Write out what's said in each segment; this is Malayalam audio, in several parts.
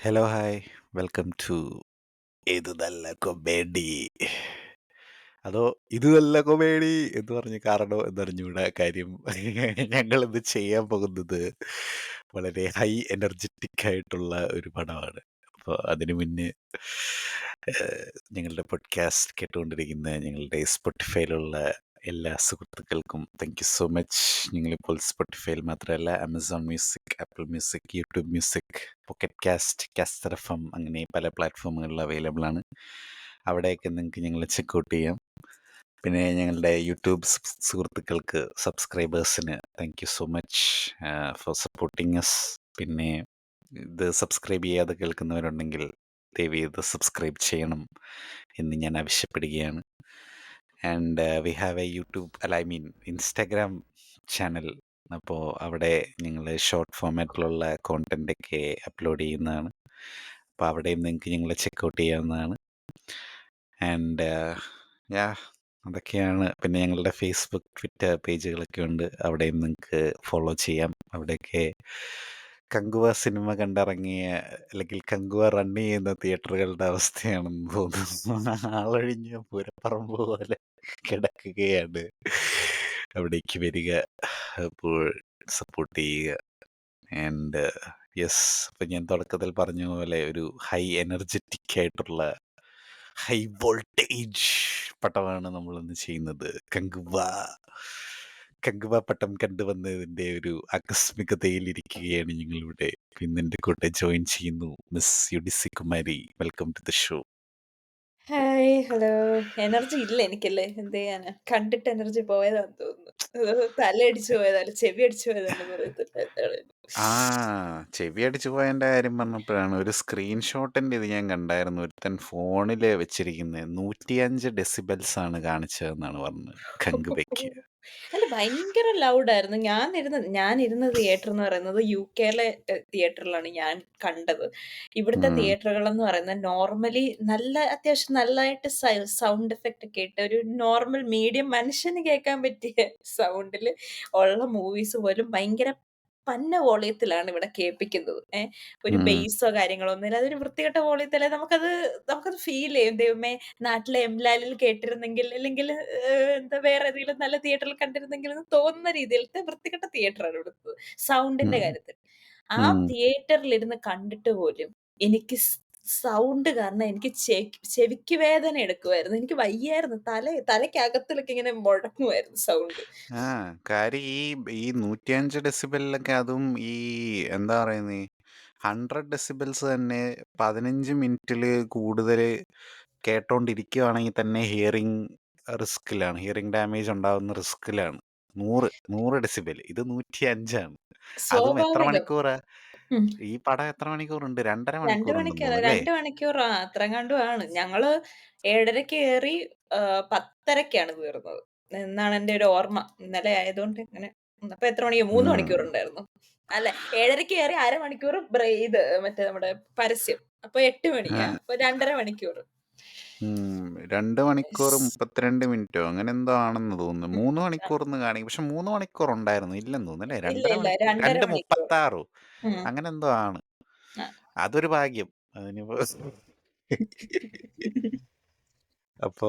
ഹലോ ഹായ് വെൽക്കം ടു ഇത് നല്ല കൊമേഡി അതോ ഇത് നല്ല കൊമേഡി എന്ന് പറഞ്ഞ് കാരണോ എന്നറിഞ്ഞൂടാ കാര്യം. ഞങ്ങളിത് ചെയ്യാൻ പോകുന്നത് വളരെ ഹൈ എനർജറ്റിക് ആയിട്ടുള്ള ഒരു പടമാണ്. അപ്പോൾ അതിനു മുന്നേ ഞങ്ങളുടെ പോഡ്കാസ്റ്റ് കേട്ടുകൊണ്ടിരിക്കുന്ന ഞങ്ങളുടെ സ്പോട്ടിഫൈയിലുള്ള എല്ലാ സുഹൃത്തുക്കൾക്കും താങ്ക് യു സോ മച്ച്. ഞങ്ങളിപ്പോൾ സ്പോട്ടിഫൈയിൽ മാത്രമല്ല Amazon Music, Apple Music, YouTube Music, Pocket Cast, Caster F M അങ്ങനെ പല പ്ലാറ്റ്ഫോമുകളിൽ അവൈലബിൾ ആണ്. അവിടെയൊക്കെ നിങ്ങൾക്ക് ഞങ്ങൾ ചെക്കൗട്ട് ചെയ്യാം. പിന്നെ ഞങ്ങളുടെ യൂട്യൂബ് സുഹൃത്തുക്കൾക്ക്, സബ്സ്ക്രൈബേഴ്സിന് thank you so much for supporting us. പിന്നെ ഇത് സബ്സ്ക്രൈബ് ചെയ്യാതെ കേൾക്കുന്നവരുണ്ടെങ്കിൽ ദയവ് ചെയ്ത് സബ്സ്ക്രൈബ് ചെയ്യണം എന്ന് ഞാൻ ആവശ്യപ്പെടുകയാണ്. And we have A YouTube I mean Instagram channel. അപ്പോൾ അവിടെ ഞങ്ങൾ ഷോർട്ട് ഫോമാറ്റിലുള്ള കോണ്ടൻ്റൊക്കെ അപ്ലോഡ് ചെയ്യുന്നതാണ്. അപ്പോൾ അവിടെയും നിങ്ങൾക്ക് ഞങ്ങളെ ചെക്കൗട്ട് ചെയ്യാവുന്നതാണ്. ആൻഡ് യാ അതൊക്കെയാണ്. പിന്നെ ഞങ്ങളുടെ ഫേസ്ബുക്ക്, ട്വിറ്റർ പേജുകളൊക്കെ ഉണ്ട്. അവിടെയും നിങ്ങൾക്ക് ഫോളോ ചെയ്യാം. അവിടെയൊക്കെ കങ്കുവ സിനിമ കണ്ടിറങ്ങിയ അല്ലെങ്കിൽ കങ്കുവ റൺ ചെയ്യുന്ന തിയേറ്ററുകളുടെ അവസ്ഥയാണെന്ന് തോന്നുന്നു. ആളൊഴിഞ്ഞ പൂരപ്പറമ്പ് പോലെ കിടക്കുകയാണ്. അവിടേക്ക് വരിക, അപ്പോൾ സപ്പോർട്ട് ചെയ്യുക. ആൻഡ് യെസ്, അപ്പം ഞാൻ തുടക്കത്തിൽ പറഞ്ഞ പോലെ ഒരു ഹൈ എനർജറ്റിക് ആയിട്ടുള്ള ഹൈ വോൾട്ടേജ് പട്ടമാണ് നമ്മളിന്ന് ചെയ്യുന്നത്. കങ്കുവ പട്ടം കണ്ടുവന്നതിൻ്റെ ഒരു ആകസ്മികതയിൽ ഇരിക്കുകയാണ് ഞങ്ങളിവിടെ. ഇന്ന് എൻ്റെ കൂടെ ജോയിൻ ചെയ്യുന്നു miss UDC Kumari. Welcome to the show. Hi, hello. Energy ഇല്ല എനിക്കല്ലേ. എന്ത് ചെയ്യാനാ? കണ്ടിട്ട് എനർജി പോയതാന്ന് തോന്നുന്നു. തലയടിച്ചു പോയതല്ല, ചെവി അടിച്ചു പോയതാണെന്ന് പറയത്തില്ല എന്താണേലും. ആ, ചെവി അടിച്ചു പോയതിൻ്റെ കാര്യം പറഞ്ഞപ്പോഴാണ് ഒരു സ്ക്രീൻഷോട്ടിൻ്റെ ഇത് ഞാൻ കണ്ടായിരുന്നു. ഒരുത്തൻ ഫോണിൽ വെച്ചിരിക്കുന്നത് 105 ഡെസിബൽസ് ആണ് കാണിച്ചതെന്നാണ് പറഞ്ഞത് കങ്കുവയ്ക്ക്. അല്ല ഭയങ്കര ലൗഡായിരുന്നു. ഞാനിരുന്ന തിയേറ്റർ എന്ന് പറയുന്നത് യുകെയിലെ തിയേറ്ററിലാണ് ഞാൻ കണ്ടത്. ഇവിടുത്തെ ഉം. തിയേറ്ററുകളെന്ന് പറയുന്നത് നോർമലി അത്യാവശ്യം നല്ലതായിട്ട് സൗണ്ട് എഫക്റ്റ് ഒക്കെ ഇട്ട് ഒരു നോർമൽ മീഡിയം മനുഷ്യന് കേൾക്കാൻ പറ്റിയ സൗണ്ടില് ഉള്ള മൂവീസ് പോലും ഭയങ്കര പന്ന വോളിയത്തിലാണ് ഇവിടെ കേൾപ്പിക്കുന്നത്. ഒരു ഉം. ബേസോ കാര്യങ്ങളോ ഒന്നുമില്ല. അതൊരു വൃത്തികെട്ട വോളിയത്തില് നമുക്കത് ഫീൽ ചെയ്യും. ദൈവമേ! നാട്ടിലെ എംലാലിൽ കേട്ടിരുന്നെങ്കിൽ അല്ലെങ്കിൽ എന്താ വേറെ ഏതെങ്കിലും നല്ല തിയേറ്ററിൽ കണ്ടിരുന്നെങ്കിൽ എന്ന് തോന്നുന്ന രീതിയിലത്തെ വൃത്തികെട്ട തിയേറ്ററാണ് ഇവിടുത്തത്. സൗണ്ടിന്റെ ഉം. കാര്യത്തിൽ. ആ ഉം. തിയേറ്ററിലിരുന്ന് കണ്ടിട്ട് പോലും എനിക്ക് സൗണ്ട് കാരണം എനിക്ക് ചെവിക്ക് വേദന എടുക്കുമായിരുന്നു. എനിക്ക് വയ്യായിരുന്നു. തലയ്ക്കകത്തിലൊക്കെ ഇങ്ങനെ മുഴങ്ങുമായിരുന്നു സൗണ്ട്. ആ, കാര്യം ഈ 105 ഡെസിബലിലൊക്കെ, അതും ഈ എന്താ പറയുന്നേ, 100 ഡെസിബൽസ് തന്നെ 15 മിനിറ്റിൽ കൂടുതൽ കേട്ടോണ്ടിരിക്കുകയാണെങ്കിൽ തന്നെ ഹിയറിംഗ് ഡാമേജ് ഉണ്ടാവുന്ന റിസ്കിലാണ്. 100 ഡെസിബൽ, ഇത് 105ആണ്. അതും എത്ര സ്വാഭാവികം. മണിക്കൂറാ? ഉം. ഈ പടം എത്ര മണിക്കൂറുണ്ട്? 2.5 2 മണിക്കൂറുണ്ടെന്ന് മണിക്കല്ല, തോന്നുന്നു അല്ലേ? 2 മണിക്കൂറാ അത്രയെങ്ങാണ്ടും ആണ്. ഞങ്ങള് 7:30ക്ക് കേറി 10:30ക്കാണ് തീർന്നത് എന്നാണ് എന്റെ ഒരു ഓർമ്മ. ഇന്നലെ ആയതുകൊണ്ട് ഇങ്ങനെ അപ്പൊ എത്ര മണിക്ക് 3 ഉം. മണിക്കൂറുണ്ടായിരുന്നു. അല്ല, 7:30ക്ക് കേറി അരമണിക്കൂർ ഇത് മറ്റേ നമ്മുടെ പരസ്യം. അപ്പൊ 8 മണി. ആ. അപ്പൊ 2:30 മണിക്കൂർ. 2 മണിക്കൂർ യെസ്. 32 മിനിറ്റോ അങ്ങനെ എന്തോ ആണെന്ന് തോന്നുന്നു. ഉം. 3 അ മണിക്കൂർന്ന് കാണിക്കും. പക്ഷെ 3 മണിക്കൂർ ഉണ്ടായിരുന്നു. ഇല്ലെന്ന് തോന്നുന്നു അല്ലേ? ഇല്ല, 2.5 ഇല്ല, മണിക്കൂർ, 2:30 മണിക്കൂർ. 2:36 ഉം. അങ്ങനെ എന്തോ ആണ്. ആ. അതൊരു ഭാഗ്യം. അതിനിപ്പോ അപ്പൊ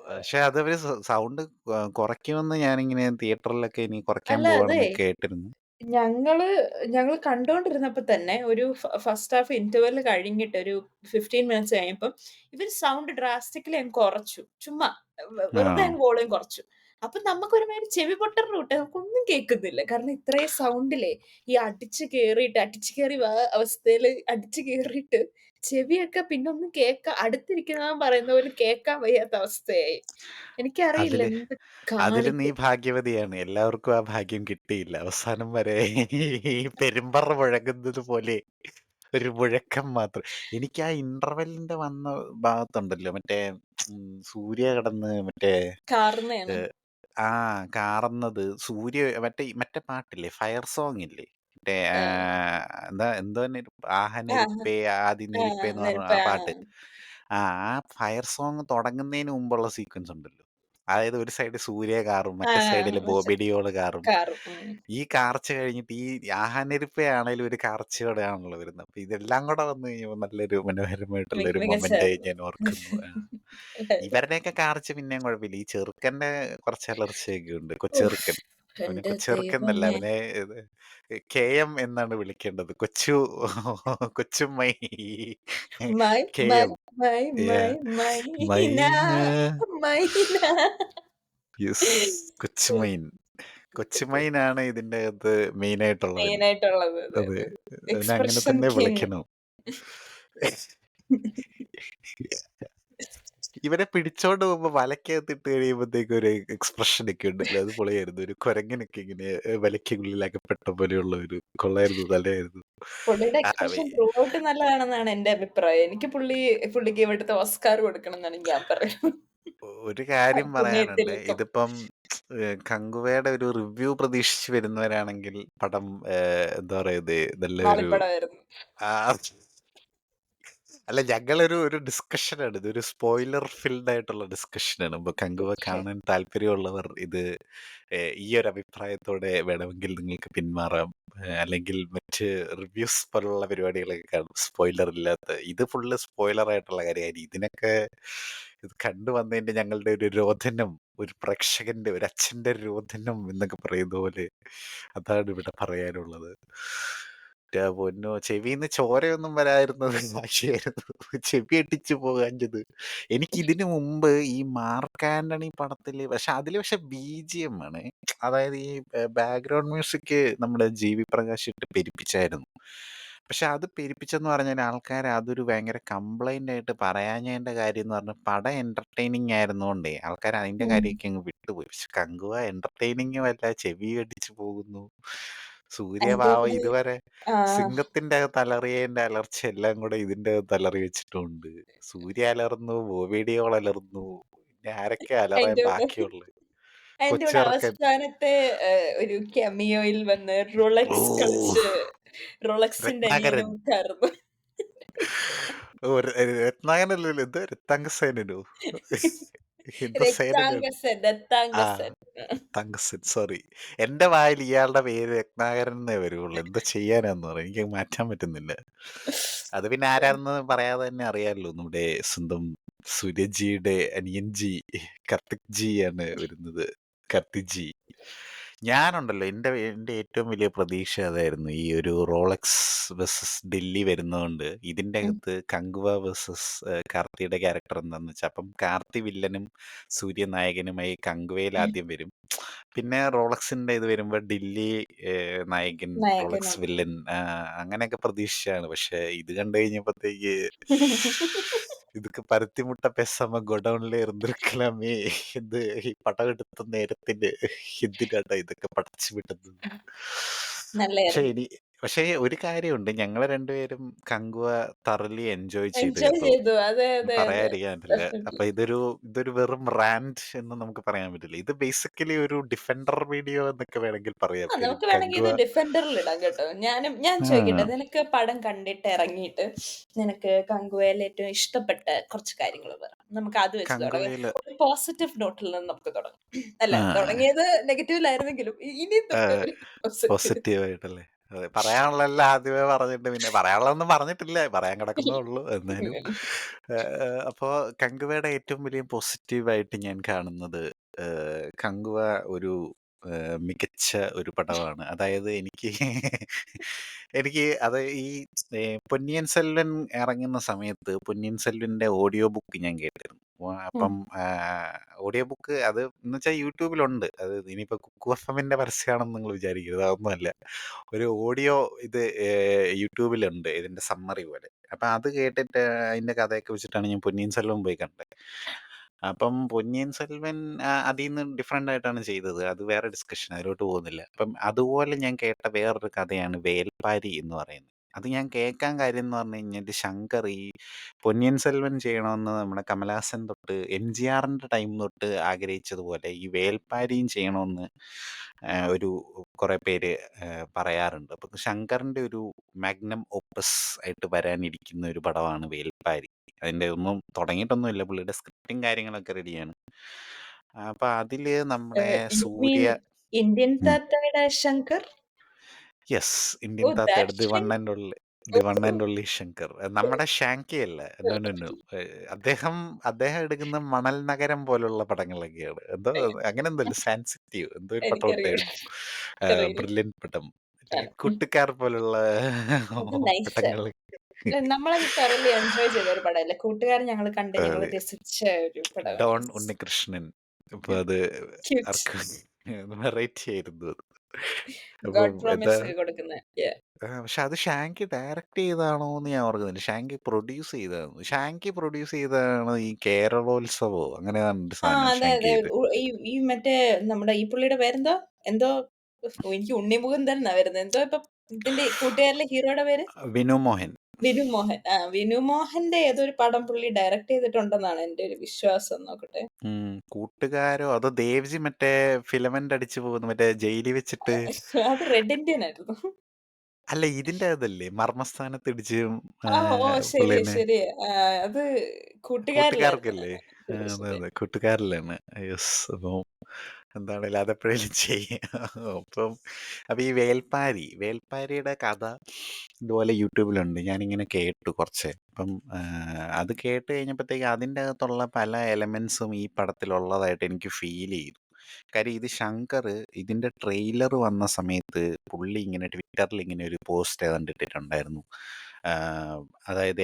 പക്ഷെ അതവര് സൗണ്ട് കുറയ്ക്കുമെന്ന് ഞാനിങ്ങനെ തിയേറ്ററിലൊക്കെ ഇനി കുറയ്ക്കാൻ അല്ല അതെ. പോവാണെന്ന് കേട്ടിരുന്നു. ഞങ്ങള് ഞങ്ങള് കണ്ടോണ്ടിരുന്നപ്പോ തന്നെ ഒരു ഫസ്റ്റ് ഹാഫ് ഇന്റർവെൽ കഴിഞ്ഞിട്ട് ഒരു 15 മിനിറ്റ്സ് കഴിഞ്ഞപ്പം ഇവര് സൗണ്ട് ഡ്രാസ്റ്റിക്കലി അങ്ങ് കുറച്ചു. ചുമ്മാ വെറുതെ ആ. അങ്ങ് വോളിയം കുറച്ചു. അപ്പൊ നമുക്കൊരുമാതിരി ചെവി പൊട്ടറിന് വിട്ട് നമുക്കൊന്നും കേൾക്കുന്നില്ല. കാരണം ഇത്രയും സൗണ്ടിലേ ഈ അടിച്ചു കേറി അവസ്ഥയില് അടിച്ചു കേറിയിട്ട് ചെവിയൊക്കെ പിന്നെ ഒന്നും അടുത്തിരിക്കുന്നവൻ പറയുന്ന പോലും കേൾക്കാൻ വയ്യാത്ത അവസ്ഥയായി. എനിക്കറിയില്ല അതില് എന്ത് അതില് നീ കാണിക്കും. ഭാഗ്യവതിയാണ്. എല്ലാവർക്കും ആ ഭാഗ്യം കിട്ടിയില്ല. അവസാനം വരെ ഈ പെരുമ്പറ മുഴങ്ങുന്നത് പോലെ ഒരു മുഴക്കം മാത്രം. എനിക്ക് ആ ഇന്റർവെല്ലിന്റെ വന്ന ഭാഗത്തുണ്ടല്ലോ, മറ്റേ സൂര്യ കിടന്ന് മറ്റേ കാർന്നയാണ്. ഏഹ്, ആ കാറുന്നത്, മറ്റേ മറ്റേ പാട്ടില്ലേ, ഫയർ സോങ് ഇല്ലേ, മറ്റേ ആഹ്. എന്താ എന്തോ ആഹ്. ആഹനെരിപ്പേ ആദി നെരിപ്പേ എന്ന് പറഞ്ഞ നെരുപ്പ് ആ പാട്ട്. ആ ആ ഫയർ സോങ് തുടങ്ങുന്നതിന് മുമ്പുള്ള സീക്വൻസ് ഉണ്ടല്ലോ, അതായത് ഒരു സൈഡ് സൂര്യ കാറും ആ മറ്റേ സൈഡില് പക്ഷെ ബോബി ഡിയോള് കാറും. കാറും. ഈ കാർച്ച കഴിഞ്ഞിട്ട് ഈ ആഹാനെരുപ്പയാണേലും ഒരു കാർച്ചയോടെയാണല്ലോ വരുന്നത്. അപ്പൊ ഇതെല്ലാം കൂടെ വന്നു കഴിഞ്ഞപ്പോ നല്ലൊരു മനോഹരമായിട്ടുള്ള ഒരു മൊമെന്റായി മികച്ചായിരുന്നു. ഞാൻ ഓർക്കുന്നു. ഇവരുടെയൊക്കെ കാർച്ച പിന്നെയും കുഴപ്പമില്ല. ഈ ചെറുക്കന്റെ കുറച്ച് അലർച്ചയൊക്കെ ഉണ്ട്. ഉഫ്! കൊച്ചെറുക്കൻ. അവന് എന്റെ കൊച്ചെറുക്കൻ എന്നല്ല, ദൈവമേ! അവനെ ഇത് KM എന്നാണ് വിളിക്കേണ്ടത്. കൊച്ചു കൊച്ചുമ്മൈ മൈ മൈ KM. മൈ മൈ Yeah. മൈന മൈന. മൈന. യെസ്. കൊച്ചുമൈൻ. കൊച്ചുമൈനാണ് ഇതിന്റെ അകത്ത് മെയിനായിട്ടുള്ളവൻ. മെയിനായിട്ടുള്ളത്. അതെ, അതെ. അതെ. അവനെ അങ്ങനെ എക്സ്പ്രഷൻ തന്നെ കിങ്. വിളിക്കണം. ഇവനെ പിടിച്ചോണ്ട് പോകുമ്പോ വലക്കകത്തിട്ട് കഴിയുമ്പോഴത്തേക്കും ഒരു എക്സ്പ്രഷൻ ഒക്കെ ഉണ്ടല്ലോ, അത് പൊളിയായിരുന്നു. ഒരു കുരങ്ങനൊക്കെ ഇങ്ങനെ വലയ്ക്കുള്ളിൽ അകപ്പെട്ട പോലെയുള്ള ഒരു കൊള്ളായിരുന്നു, നല്ലതായിരുന്നു. പുള്ളിയുടെ ആ, എക്സ്പ്രഷൻ ത്രൂ ഔട്ട് നല്ലതാണെന്നാണ് എന്റെ അഭിപ്രായം. എനിക്ക് പുള്ളിക്ക് ഇവിടുത്തെ ഓസ്കാർ കൊടുക്കണം എന്നാണ് ഞാൻ പറയുന്നത്. ഒരു കാര്യം പറയാനുണ്ട്. അഭിനയത്തിലൊക്കെ. ഇതിപ്പം കങ്കുവയുടെ ഒരു റിവ്യൂ പ്രതീക്ഷിച്ച് വരുന്നവരാണെങ്കിൽ പടം എന്താ പറയാ, ഇത് നല്ലൊരു ആളിപ്പടമായിരുന്നു. ആ, അല്ല, ഞങ്ങളൊരു ഒരു ഡിസ്കഷനാണ്. ഇതൊരു സ്പോയിലർ ഫിൽഡ് ആയിട്ടുള്ള ഡിസ്കഷനാണ്. ഇപ്പൊ കങ്കുവ ഓക്കെ. കാണാൻ താല്പര്യമുള്ളവർ ഇത് ഈ ഒരു അഭിപ്രായത്തോടെ വേണമെങ്കിൽ നിങ്ങൾക്ക് പിന്മാറാം. അല്ലെങ്കിൽ മറ്റ് റിവ്യൂസ് പോലുള്ള പരിപാടികളൊക്കെ കാണും, സ്പോയിലർ ഇല്ലാത്ത. ഇത് ഫുള്ള് സ്പോയിലർ ആയിട്ടുള്ള കാര്യമായിരിക്കും. ഇതിനൊക്കെ ഇത് കണ്ടുവന്നതിന്റെ ഞങ്ങളുടെ ഒരു രോദനം, ഒരു പ്രേക്ഷകന്റെ, ഒരു അച്ഛന്റെ രോദനം എന്നൊക്കെ പറയുന്ന പോലെ അതാണ് ഇവിടെ പറയാനുള്ളത്. ന്റെ പൊന്നോ, ചെവിന്ന് ചോരയൊന്നും വരാതിരുന്നത് ഭാഗ്യമായിരുന്നു. ചെവി അടിച്ചു പോകാഞ്ഞത്. എനിക്ക് ഇതിനു മുമ്പ് ഈ മാർക്ക് ആന്റണി പടത്തില്, പക്ഷെ BGM ആണ്. അതായത് ഈ ബാക്ക്ഗ്രൗണ്ട് മ്യൂസിക് നമ്മുടെ GV പ്രകാശ് ഇട്ട് പെരുപ്പിച്ചായിരുന്നു. പക്ഷെ അത് പെരുപ്പിച്ചെന്ന് പറഞ്ഞാൽ ആൾക്കാർ അതൊരു ഭയങ്കര കംപ്ലൈന്റ് ആയിട്ട് പറയാഞ്ഞതിന്റെ കാര്യം എന്ന് പറഞ്ഞാൽ പടം എന്റർടൈനിങ് ആയിരുന്നോണ്ടേ ആൾക്കാർ അതിന്റെ ഉം. കാര്യമൊക്കെ അങ്ങ് വിട്ടുപോയി. പക്ഷെ കങ്കുവ എന്റർടൈനിങ്ങും അല്ല, ചെവി അടിച്ചു പോകുന്നു. അതിന്റെ സൂര്യഭാവം ഒരു ഇതുവരെ ആ സിംഗത്തിന്റെ അകത്ത് അലറിയതിന്റെ അലർച്ച എല്ലാം കൂടെ ഇതിന്റെ അകത്ത് അലറി വെച്ചിട്ടുണ്ട്. സൂര്യ അലർന്നു, ബോബിഡിയോൾ അലർന്നു, പിന്നെ ആരൊക്കെ അലറാൻ അതിന്റെ കൂടെ ബാക്കിയുള്ളത്? അതിന്റെ കൂടെ കൊച്ചിറക്കൻ. അവസാനത്തെ ഒരു ക്യാമിയോയിൽ വന്ന് ഓ, റോളക്സ് കളിച്ച് റോളക്സിന്റെ രത്നാകരൻ. അനിയനും കാർന്നു. ഓ, രത്നാകരനല്ലല്ലോ, എന്തോ രത്താങ്കസേനോ, എന്തോ സേനനോ. രക്താംഗസൻ ആ, രക്താംഗസൻ. തങ്കസൻ, സോറി. എന്റെ വായിൽ ഇയാളുടെ പേര് രത്നാകരൻ എന്നേ വരുള്ളൂ. എന്താ ചെയ്യാനാന്ന് പറയും, എനിക്ക് മാറ്റാൻ പറ്റുന്നില്ല. അത് പിന്നെ ആരാണെന്ന് പറയാതെ തന്നെ അറിയാമല്ലോ, നമ്മുടെ സ്വന്തം സൂര്യജിയുടെ അനിയൻ ജി, കർത്തിക് ജി ആണ് വരുന്നത്. കർത്തിക് ജി. ഞാനുണ്ടല്ലോ, എന്റെ ഏറ്റവും വലിയ പ്രതീക്ഷ അതായിരുന്നു. ഈ ഒരു റോളക്സ് വെസസ് ഡൽഹി വരുന്നതുകൊണ്ട് ഇതിന്റെ ഉം. അകത്ത് കങ്കുവ വെസസ് കാർത്തിയുടെ ക്യാരക്ടർ എന്താന്ന് വെച്ചാൽ, അപ്പം കാർത്തി വില്ലനും സൂര്യ നായകനുമായി കങ്കുവയിൽ ആദ്യം വരും. പിന്നെ റോളക്സിന്റെ ഇത് വരുമ്പോ ഡില്ലി നായകൻ, റോളക്സ് നായകനാണ്. വില്ലൻ, അങ്ങനെയൊക്കെ പ്രതീക്ഷിച്ചാണ്. പക്ഷെ ഇത് കണ്ടു കഴിഞ്ഞപ്പോഴത്തേക്ക് இதுக்கு பருத்தி முட்டை பேசாம ഗോഡൌണിൽ இருந்திருக்கலாமே. എന്ത് ഈ പടം എടുത്ത നേരത്തിന് എന്തിനാട്ടാ ഇതൊക്കെ പടച്ചു വിട്ടത്? പക്ഷെ നല്ലായിരുന്നു. ഇനി പക്ഷേ ഒരു കാര്യമുണ്ട്, ഞങ്ങള് രണ്ടുപേരും കങ്കുവ തറലി എൻജോയ് ചെയ്തു എൻജോയ് കേട്ടോ. ചെയ്തു. അതെ, അതെ, അതെ. പറയാതിരിക്കാൻ പറ്റില്ല. അപ്പൊ ഡെഫിനറ്റ്ലി. ഇതൊരു വെറും റാൻഡ് എന്ന് നമുക്ക് പറയാൻ പറ്റില്ല. ഇത് ബേസിക്കലി ഒരു ഡിഫൻഡർ വീഡിയോ എന്നൊക്കെ വേണമെങ്കിൽ പറയാം. കാര്യം നമുക്ക് വേണമെങ്കിൽ കങ്കുവ ഇത് ഡിഫൻഡറിൽ ഇടാം കേട്ടോ. ഞാൻ ചോദിക്കട്ടെ, ആ, നിനക്ക് പടം കണ്ടിട്ട് ഇറങ്ങിയിട്ട് നിനക്ക് കങ്കുവയിൽ ഏറ്റവും ഇഷ്ടപ്പെട്ട കുറച്ച് കാര്യങ്ങൾ പറ. നമുക്ക് അത് വെച്ച് തുടങ്ങാം. കങ്കുവയില് ഒരു പോസിറ്റീവ് നോട്ടിൽ നിന്ന് നമുക്ക് തുടങ്ങാം. അല്ല, ആ, തുടങ്ങിയത് നെഗറ്റീവിലായിരുന്നെങ്കിലും ഇനിയും ആ, തൊട്ട് ഒരു പോസിറ്റീവ്. പോസിറ്റീവായിട്ടല്ലേ? അതെ. പറയാനുള്ളതെല്ലാം ആദ്യമേ പറഞ്ഞിട്ട് പിന്നെ പറയാനുള്ളതൊന്നും പറഞ്ഞിട്ടില്ല. പറയാൻ കിടക്കുന്നേ ഉള്ളൂ. എന്നാലും അപ്പോ കങ്കുവയുടെ ഏറ്റവും വലിയ പോസിറ്റീവായിട്ട് ഞാൻ കാണുന്നത്, കങ്കുവ ഒരു മികച്ച ഒരു പടമാണ്. അതായത് എനിക്ക് എനിക്ക് അത് ഈ പൊന്നിയിൻ സെൽവൻ ഇറങ്ങുന്ന സമയത്ത് പൊന്നിയിൻ സെൽവന്റെ ഓഡിയോ ബുക്ക് ഞാൻ കേട്ടിരുന്നു. ഉം. അപ്പം ഓഡിയോ ബുക്ക് അത് എന്ന് വെച്ചാൽ യൂട്യൂബിലുണ്ട്. അത് ഇനിയിപ്പോ കുക്കു എഫ്എമ്മിന്റെ പരസ്യമാണെന്ന് നിങ്ങൾ വിചാരിക്കരുത്, അതൊന്നുമല്ല. ഒരു ഓഡിയോ ഇത് യൂട്യൂബിലുണ്ട്, ഇതിന്റെ സമ്മറി പോലെ. അപ്പൊ അത് കേട്ടിട്ട് അതിന്റെ കഥയൊക്കെ വെച്ചിട്ടാണ് ഞാൻ പൊന്നിയിൻ സെൽവൻ പോയി കണ്ടത്. അപ്പം പൊന്നിയിൻ സെൽവൻ അതിന്ന് ഡിഫറെന്റ് ആയിട്ടാണ് ചെയ്തത്. അത് വേറെ ഡിസ്കഷൻ, അതിലോട്ട് പോകുന്നില്ല. അപ്പം അതുപോലെ ഞാൻ കേട്ട വേറൊരു കഥയാണ് വേൽപ്പാരി എന്ന് പറയുന്നത്. അത് ഞാൻ കേൾക്കാൻ കാര്യം എന്ന് പറഞ്ഞു കഴിഞ്ഞാൽ ശങ്കർ ഈ പൊന്നിയിൻ സെൽവൻ ചെയ്യണമെന്ന് നമ്മുടെ കമലഹാസൻ തൊട്ട് MGRന്റെ ടൈം തൊട്ട് ആഗ്രഹിച്ചതുപോലെ ഈ വേൽപ്പാരിയും ചെയ്യണമെന്ന് ഒരു കുറെ പേര് പറയാറുണ്ട്. അപ്പൊ ശങ്കറിന്റെ ഒരു മാഗ്നം ഓപ്പസ് ആയിട്ട് വരാനിരിക്കുന്ന ഒരു പടമാണ് വേൽപ്പാരി. അതിന്റെ ഒന്നും തുടങ്ങിയിട്ടൊന്നുമില്ല, പുള്ളിയുടെ സ്ക്രിപ്റ്റും കാര്യങ്ങളൊക്കെ റെഡിയാണ്. അപ്പൊ അതില് നമ്മുടെ യു മീൻ സൂര്യ. ഇന്ത്യൻ ഉം. താത്തയുടെ ശങ്കർ? യെസ്. ഇന്ത്യൻ ഓഹ് താത്തയുടെ that the one Shankar. And only, the one and only Shankar. നമ്മുടെ ഷാങ്കി അല്ല. No, no, no. അദ്ദേഹം അദ്ദേഹം എടുക്കുന്ന മണൽ നഗരം പോലുള്ള പടങ്ങളൊക്കെയാണ്. എന്തോ അങ്ങനെ എന്തല്ലോ സെൻസിറ്റീവ് എന്തോ ഒരു പടം എനിക്കറിയൂല. ഉണ്ടായിരുന്നു. എനിക്കറിയില്ല. ബ്രില്യൻ പടം. ആ. മറ്റേ കൂട്ടുകാർ പോലുള്ള അത് നൈസാ. പടങ്ങൾ. നമ്മളത് thoroughly എൻജോയ് ചെയ്ത ഒരു പടമല്ലേ. കൂട്ടുകാരൻ ഞങ്ങള് കണ്ട് ഞങ്ങള് അതെ. രസിച്ച ഒരു പടമാണ്. ഡോൺ ഉണ്ണികൃഷ്ണൻ. അപ്പൊ അത് ക്യൂട്ട്. ആർക്കും വെറൈറ്റി ആയിരുന്നു അത്. അപ്പം ഗോഡ് എന്താ. പ്രോമിസ് ഒക്കെ കൊടുക്കുന്ന. യാ. പക്ഷെ അത് ഷാങ്കി ഡയറക്റ്റ് ചെയ്തതാണോന്ന് ഞാൻ ഓർക്കുന്നില്ല. ഷാങ്കി പ്രൊഡ്യൂസ് ചെയ്തതാണ്. ഷാങ്കി പ്രൊഡ്യൂസ് ചെയ്തതാണ് ഈ കേരളോത്സവോ അങ്ങനെ ഒരു ആ സാധനം അതെ ഷാങ്കി അതെ. ചെയ്തത്. ഈ ഈ മറ്റേ നമ്മുടെ ഈ പുള്ളിയുടെ പേരെന്തോ? എന്തോ എനിക്ക് ഉണ്ണി മുകുന്ദൻ എന്നാ വരുന്നത്. എന്തോ ഇപ്പൊ ഇതിന്റെ കൂട്ടുകാരിലെ ഹീറോയുടെ പേര്? വിനു മോഹൻ. വിനു മോഹൻ. ആ വിനു മോഹന്റെ ഏതോ ഒരു പടം പുള്ളി ഡയറക്ട് ചെയ്തിട്ടുണ്ടെന്നാണ് എന്റെ ഒരു വിശ്വാസം. നോക്കട്ടെ. കൂട്ടുകാരോ അതോ ദേവ്ജി മറ്റേ ഫിലമെന്റ് അടിച്ചു പോകുന്നു മറ്റേ ജയിലിൽ വെച്ചിട്ട്. അത് റെഡ് ഇന്ത്യൻ ആയിരുന്നു. അല്ല ഇതിന്റെ അതല്ലേ മർമ്മസ്ഥാനത്ത് ഇടിച്ചും ആ ഓ ശരിയാ പുള്ളിനെ. ശരിയാ. അത് കൂട്ടുകാരിലായിരുന്നു. കൂട്ടുകാർക്കല്ലേ? ശരി അതെ, ശരി. അതെ. കൂട്ടുകാരിലാണ്. യെസ്. അപ്പം എന്താണേലും അതെപ്പോഴേലും ചെയ്യാം. അപ്പം അപ്പൊ ഈ വേൽപ്പാരിയുടെ കഥ ഇതുപോലെ യൂട്യൂബിലുണ്ട്. ഞാനിങ്ങനെ കേട്ടു കുറച്ച്. അപ്പം അത് കേട്ട് കഴിഞ്ഞപ്പോഴത്തേക്ക് അതിൻ്റെ അകത്തുള്ള പല എലമെന്റ്സും ഈ പടത്തിലുള്ളതായിട്ട് എനിക്ക് ഫീൽ ചെയ്തു. കാര്യം ഇത് ശങ്കർ ഇതിന്റെ ട്രെയിലർ വന്ന സമയത്ത് പുള്ളി ഇങ്ങനെ ട്വിറ്ററിൽ ഇങ്ങനെ ഒരു പോസ്റ്റ് കണ്ടിട്ടിട്ടുണ്ടായിരുന്നു. അതായത്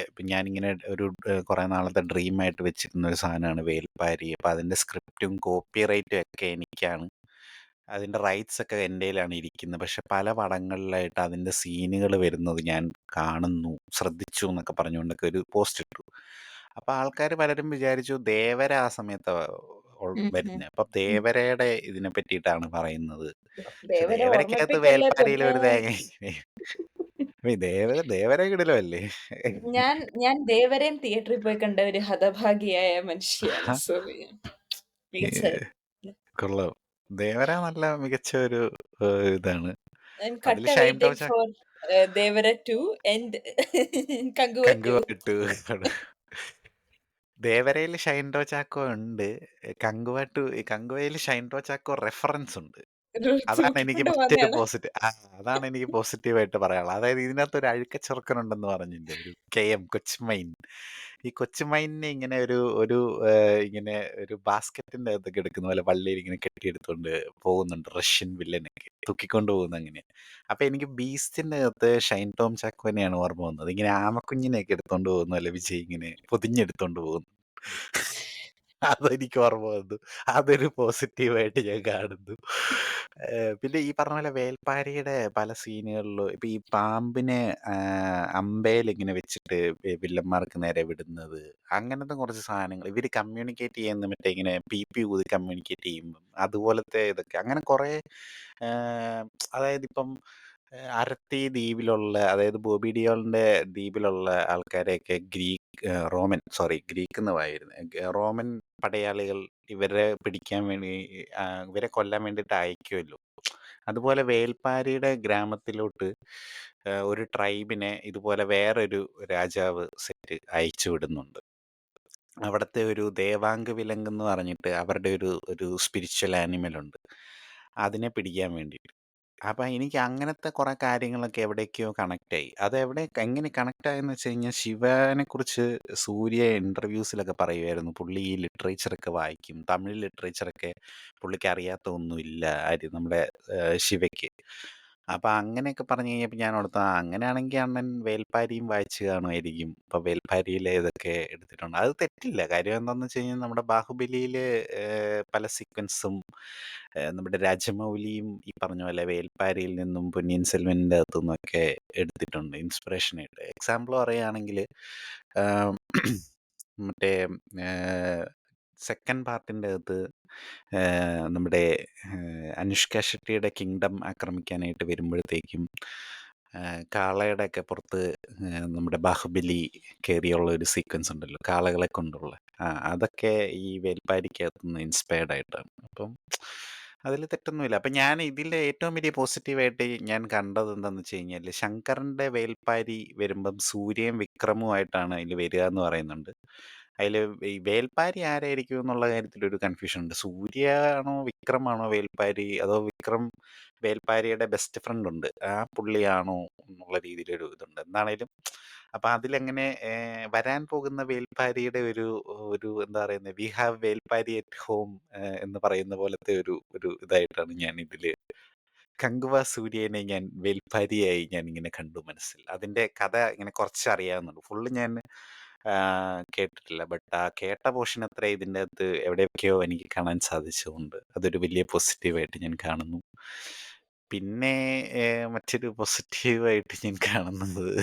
ഇപ്പം ഞാനിങ്ങനെ ഒരു കുറേ നാളത്തെ ഡ്രീമായിട്ട് വെച്ചിരുന്ന ഒരു സാധനമാണ് വേൽപ്പാരി. അപ്പം അതിൻ്റെ സ്ക്രിപ്റ്റും കോപ്പി റൈറ്റും ഒക്കെ എനിക്കാണ്. അതിൻ്റെ റൈറ്റ്സ് ഒക്കെ എൻ്റെ കയ്യിലാണ് ഇരിക്കുന്നത്. പക്ഷെ പല പടങ്ങളിലായിട്ട് അതിൻ്റെ സീനുകൾ വരുന്നത് ഞാൻ കാണുന്നു, ശ്രദ്ധിച്ചു എന്നൊക്കെ പറഞ്ഞുകൊണ്ടൊക്കെ ഒരു പോസ്റ്റ് ഇട്ടു. അപ്പം ആൾക്കാർ പലരും വിചാരിച്ചു ദേവര ആ സമയത്ത് ഉം ഉം. വരുന്നത്. അപ്പം ഉം. ദേവരയുടെ ഇതിനെ പറ്റിയിട്ടാണ് പറയുന്നത്. പക്ഷെ ദേവരെ ദേവരക്കകത്ത് ഓർമ്മിപ്പിക്കല്ലേ വേൽപ്പാരിയിൽ പൊന്നേ. ഒരു തേങ്ങ. ദേവര കിടിലമല്ലേ? ഞാൻ ഞാൻ ദേവരേം തിയേറ്ററിൽ പോയി കണ്ട ഒരു ഹതഭാഗിയായ മനുഷ്യയാണ്. ആഹാ. സോ ഏ, മികച്ച. കൊള്ളാം. ദേവര നല്ല മികച്ച ഒരു ഇതാണ്. I'm അതിൽ cut Shine awaiting Tom for Devara 2 and Kanguva 2. കങ്കുവായിട്ട് ദേവരയിൽ ഷൈൻഡോ ചാക്കോ ഉണ്ട്. കങ്കുവയിൽ ഷൈൻഡോ ചാക്കോ റെഫറൻസ് ഉണ്ട്. അതാണ് എനിക്ക് തൂക്കിക്കൊണ്ട് മറ്റൊരു പോന്നെയാണ്. പോസിറ്റീവ്. അതാണ് എനിക്ക് പോസിറ്റീവായിട്ട് പറയാനുള്ളത്. അതായത് ഇതിനകത്ത് ഒരു അഴുക്ക ചെറുക്കനുണ്ടെന്ന് പറഞ്ഞില്ലേ? ഒരു കെഎം കൊച്ചുമൈൻ. ഈ കൊച്ചുമൈനിനെ ഇങ്ങനെ ഒരു ഒരു ഇങ്ങനെ ഒരു ബാസ്ക്കറ്റിന്റെ അകത്തൊക്കെ എടുക്കുന്ന പോലെ വള്ളിയിൽ ഇങ്ങനെ കെട്ടിയെടുത്തോണ്ട് പോകുന്നുണ്ട് റഷ്യൻ വില്ലനൊക്കെ തൂക്കിക്കൊണ്ട് പോകുന്ന അങ്ങനെ. അപ്പൊ എനിക്ക് ബീസ്റ്റിന്റെ അകത്ത് ഷൈൻ ടോം ചാക്കോനെയാണ് ഓർമ്മ വന്നത്. ഇങ്ങനെ ആമക്കുഞ്ഞിനെയൊക്കെ എടുത്തോണ്ട് പോകുന്നു അല്ലെ വിജയ് ഇങ്ങനെ പൊതിഞ്ഞെടുത്തോണ്ട് പോകുന്നു. അതെനിക്ക് ഓർമ്മ വന്നു. അതൊരു പോസിറ്റീവായിട്ട് ഞാൻ കാണുന്നു. പിന്നെ ഈ പറഞ്ഞ പോലെ വേൽപ്പാരിയുടെ പല സീനുകളിലും ഇപ്പൊ ഈ പാമ്പിനെ അമ്പേലിങ്ങനെ വെച്ചിട്ട് വില്ലന്മാർക്ക് നേരെ വിടുന്നത്, അങ്ങനത്തെ കുറച്ച് സാധനങ്ങൾ. ഇവര് കമ്മ്യൂണിക്കേറ്റ് ചെയ്യുന്ന മറ്റേ ഇങ്ങനെ പി ഊതി കമ്മ്യൂണിക്കേറ്റ് ചെയ്യുമ്പം അതുപോലത്തെ ഇതൊക്കെ. അങ്ങനെ കുറേ ഏഹ്, അതായത് ഇപ്പം അരത്തി ദ്വീപിലുള്ള അതായത് ബോബി ഡിയോളിന്റെ ദ്വീപിലുള്ള ആൾക്കാരെയൊക്കെ ഗ്രീക്ക് എന്ന് വായിരുന്നു. റോമൻ പടയാളികൾ ഇവരെ പിടിക്കാൻ വേണ്ടി ഇവരെ കൊല്ലാൻ വേണ്ടിയിട്ട് അയക്കുമല്ലോ. അതുപോലെ വേൽപ്പാരിയുടെ ഗ്രാമത്തിലോട്ട് ഒരു ട്രൈബിനെ ഇതുപോലെ വേറൊരു രാജാവ് സെറ്റ് അയച്ചു വിടുന്നുണ്ട്. അവിടുത്തെ ഒരു ദേവാംഗ വിലങ്ങ് എന്ന് പറഞ്ഞിട്ട് അവരുടെ ഒരു ഒരു സ്പിരിച്വൽ ആനിമൽ ഉണ്ട്. അതിനെ പിടിക്കാൻ വേണ്ടിയിട്ട്. അപ്പൊ എനിക്ക് അങ്ങനത്തെ കുറെ കാര്യങ്ങളൊക്കെ എവിടേക്കോ കണക്ട് ആയി. അതെവിടെ എങ്ങനെ കണക്ട് ആയെന്ന് വെച്ച് കഴിഞ്ഞാൽ ശിവനെ കുറിച്ച് സൂര്യ ഇന്റർവ്യൂസിലൊക്കെ പറയുമായിരുന്നു. പുള്ളി ഈ ലിറ്ററേച്ചറൊക്കെ വായിക്കും. തമിഴ് ലിറ്ററേച്ചറൊക്കെ പുള്ളിക്ക് അറിയാത്ത ഒന്നുമില്ല ആര് നമ്മുടെ ശിവയ്ക്ക്. അപ്പൊ അങ്ങനെയൊക്കെ പറഞ്ഞു കഴിഞ്ഞപ്പോൾ ഞാൻ ഓർത്തു അങ്ങനെയാണെങ്കിൽ അണ്ണൻ വേൽപ്പാരിയും വായിച്ചു കാണുമായിരിക്കും. അപ്പൊ വേൽപ്പാരിയിലെ ഇതൊക്കെ എടുത്തിട്ടുണ്ട്. അത് തെറ്റില്ല. കാര്യം എന്താണെന്ന് വെച്ച് കഴിഞ്ഞാൽ നമ്മുടെ ബാഹുബലിയിലെ പല സീക്വൻസും നമ്മുടെ രാജമൗലിയും ഈ പറഞ്ഞ പോലെ വേൽപ്പാരിയിൽ നിന്നും പൊന്നിയിൻ സെൽവന്റെ അകത്തു നിന്നൊക്കെ എടുത്തിട്ടുണ്ട് ഇൻസ്പിറേഷൻ ആയിട്ട്. എക്സാമ്പിൾ പറയുകയാണെങ്കിൽ മറ്റേ സെക്കൻഡ് പാർട്ടിൻ്റെ അകത്ത് നമ്മുടെ അനുഷ്ക ഷെട്ടിയുടെ കിങ്ഡം ആക്രമിക്കാനായിട്ട് വരുമ്പോഴത്തേക്കും കാളയുടെ ഒക്കെ പുറത്ത് നമ്മുടെ ബാഹുബലി കയറിയുള്ള ഒരു സീക്വൻസ് ഉണ്ടല്ലോ കാളകളെ കൊണ്ടുള്ള. അതൊക്കെ ഈ വേൽപ്പാരിക്കകത്ത് നിന്ന് ഇൻസ്പയർഡ് ആയിട്ടാണ്. അപ്പം അതിൽ തെറ്റൊന്നുമില്ല. അപ്പം ഞാൻ ഇതിൽ ഏറ്റവും വലിയ പോസിറ്റീവായിട്ട് ഞാൻ കണ്ടത് എന്താണെന്ന് വെച്ച് കഴിഞ്ഞാൽ ശങ്കറിൻ്റെ വേൽപ്പാരി വരുമ്പം സൂര്യയും വിക്രമുമായിട്ടാണ് അതിൽ വരിക എന്ന് പറയുന്നുണ്ട്. അതില് ഈ വേൽപ്പാരി ആരായിരിക്കും എന്നുള്ള കാര്യത്തിൽ ഒരു കൺഫ്യൂഷൻ ഉണ്ട്. സൂര്യ ആണോ വിക്രമാണോ വേൽപ്പാരി, അതോ വിക്രം വേൽപ്പാരിയുടെ ബെസ്റ്റ് ഫ്രണ്ട് ഉണ്ട്, ആ പുള്ളിയാണോ എന്നുള്ള രീതിയിലൊരു ഇതുണ്ട്. എന്താണേലും അപ്പൊ അതിലെങ്ങനെ വരാൻ പോകുന്ന വേൽപ്പാരിയുടെ ഒരു ഒരു എന്താ പറയുന്നത്, വി ഹാവ് വേൽപ്പാരി അറ്റ് ഹോം എന്ന് പറയുന്ന പോലത്തെ ഒരു ഒരു ഇതായിട്ടാണ് ഞാൻ ഇതില് കങ്കുവ സൂര്യനെ ഞാൻ വേൽപ്പാരിയായി ഞാൻ ഇങ്ങനെ കണ്ടു മനസ്സിൽ. അതിന്റെ കഥ ഇങ്ങനെ കുറച്ച് അറിയാവുന്നുള്ളൂ, ഫുള്ള് ഞാൻ കേട്ടിട്ടില്ല. ബട്ട് ആ കേട്ട പോർഷൻ അത്ര ഇതിൻ്റെ അകത്ത് എവിടെയൊക്കെയോ എനിക്ക് കാണാൻ സാധിച്ചുകൊണ്ട് അതൊരു വലിയ പോസിറ്റീവായിട്ട് ഞാൻ കാണുന്നു. പിന്നെ മറ്റൊരു പോസിറ്റീവായിട്ട് ഞാൻ കാണുന്നത്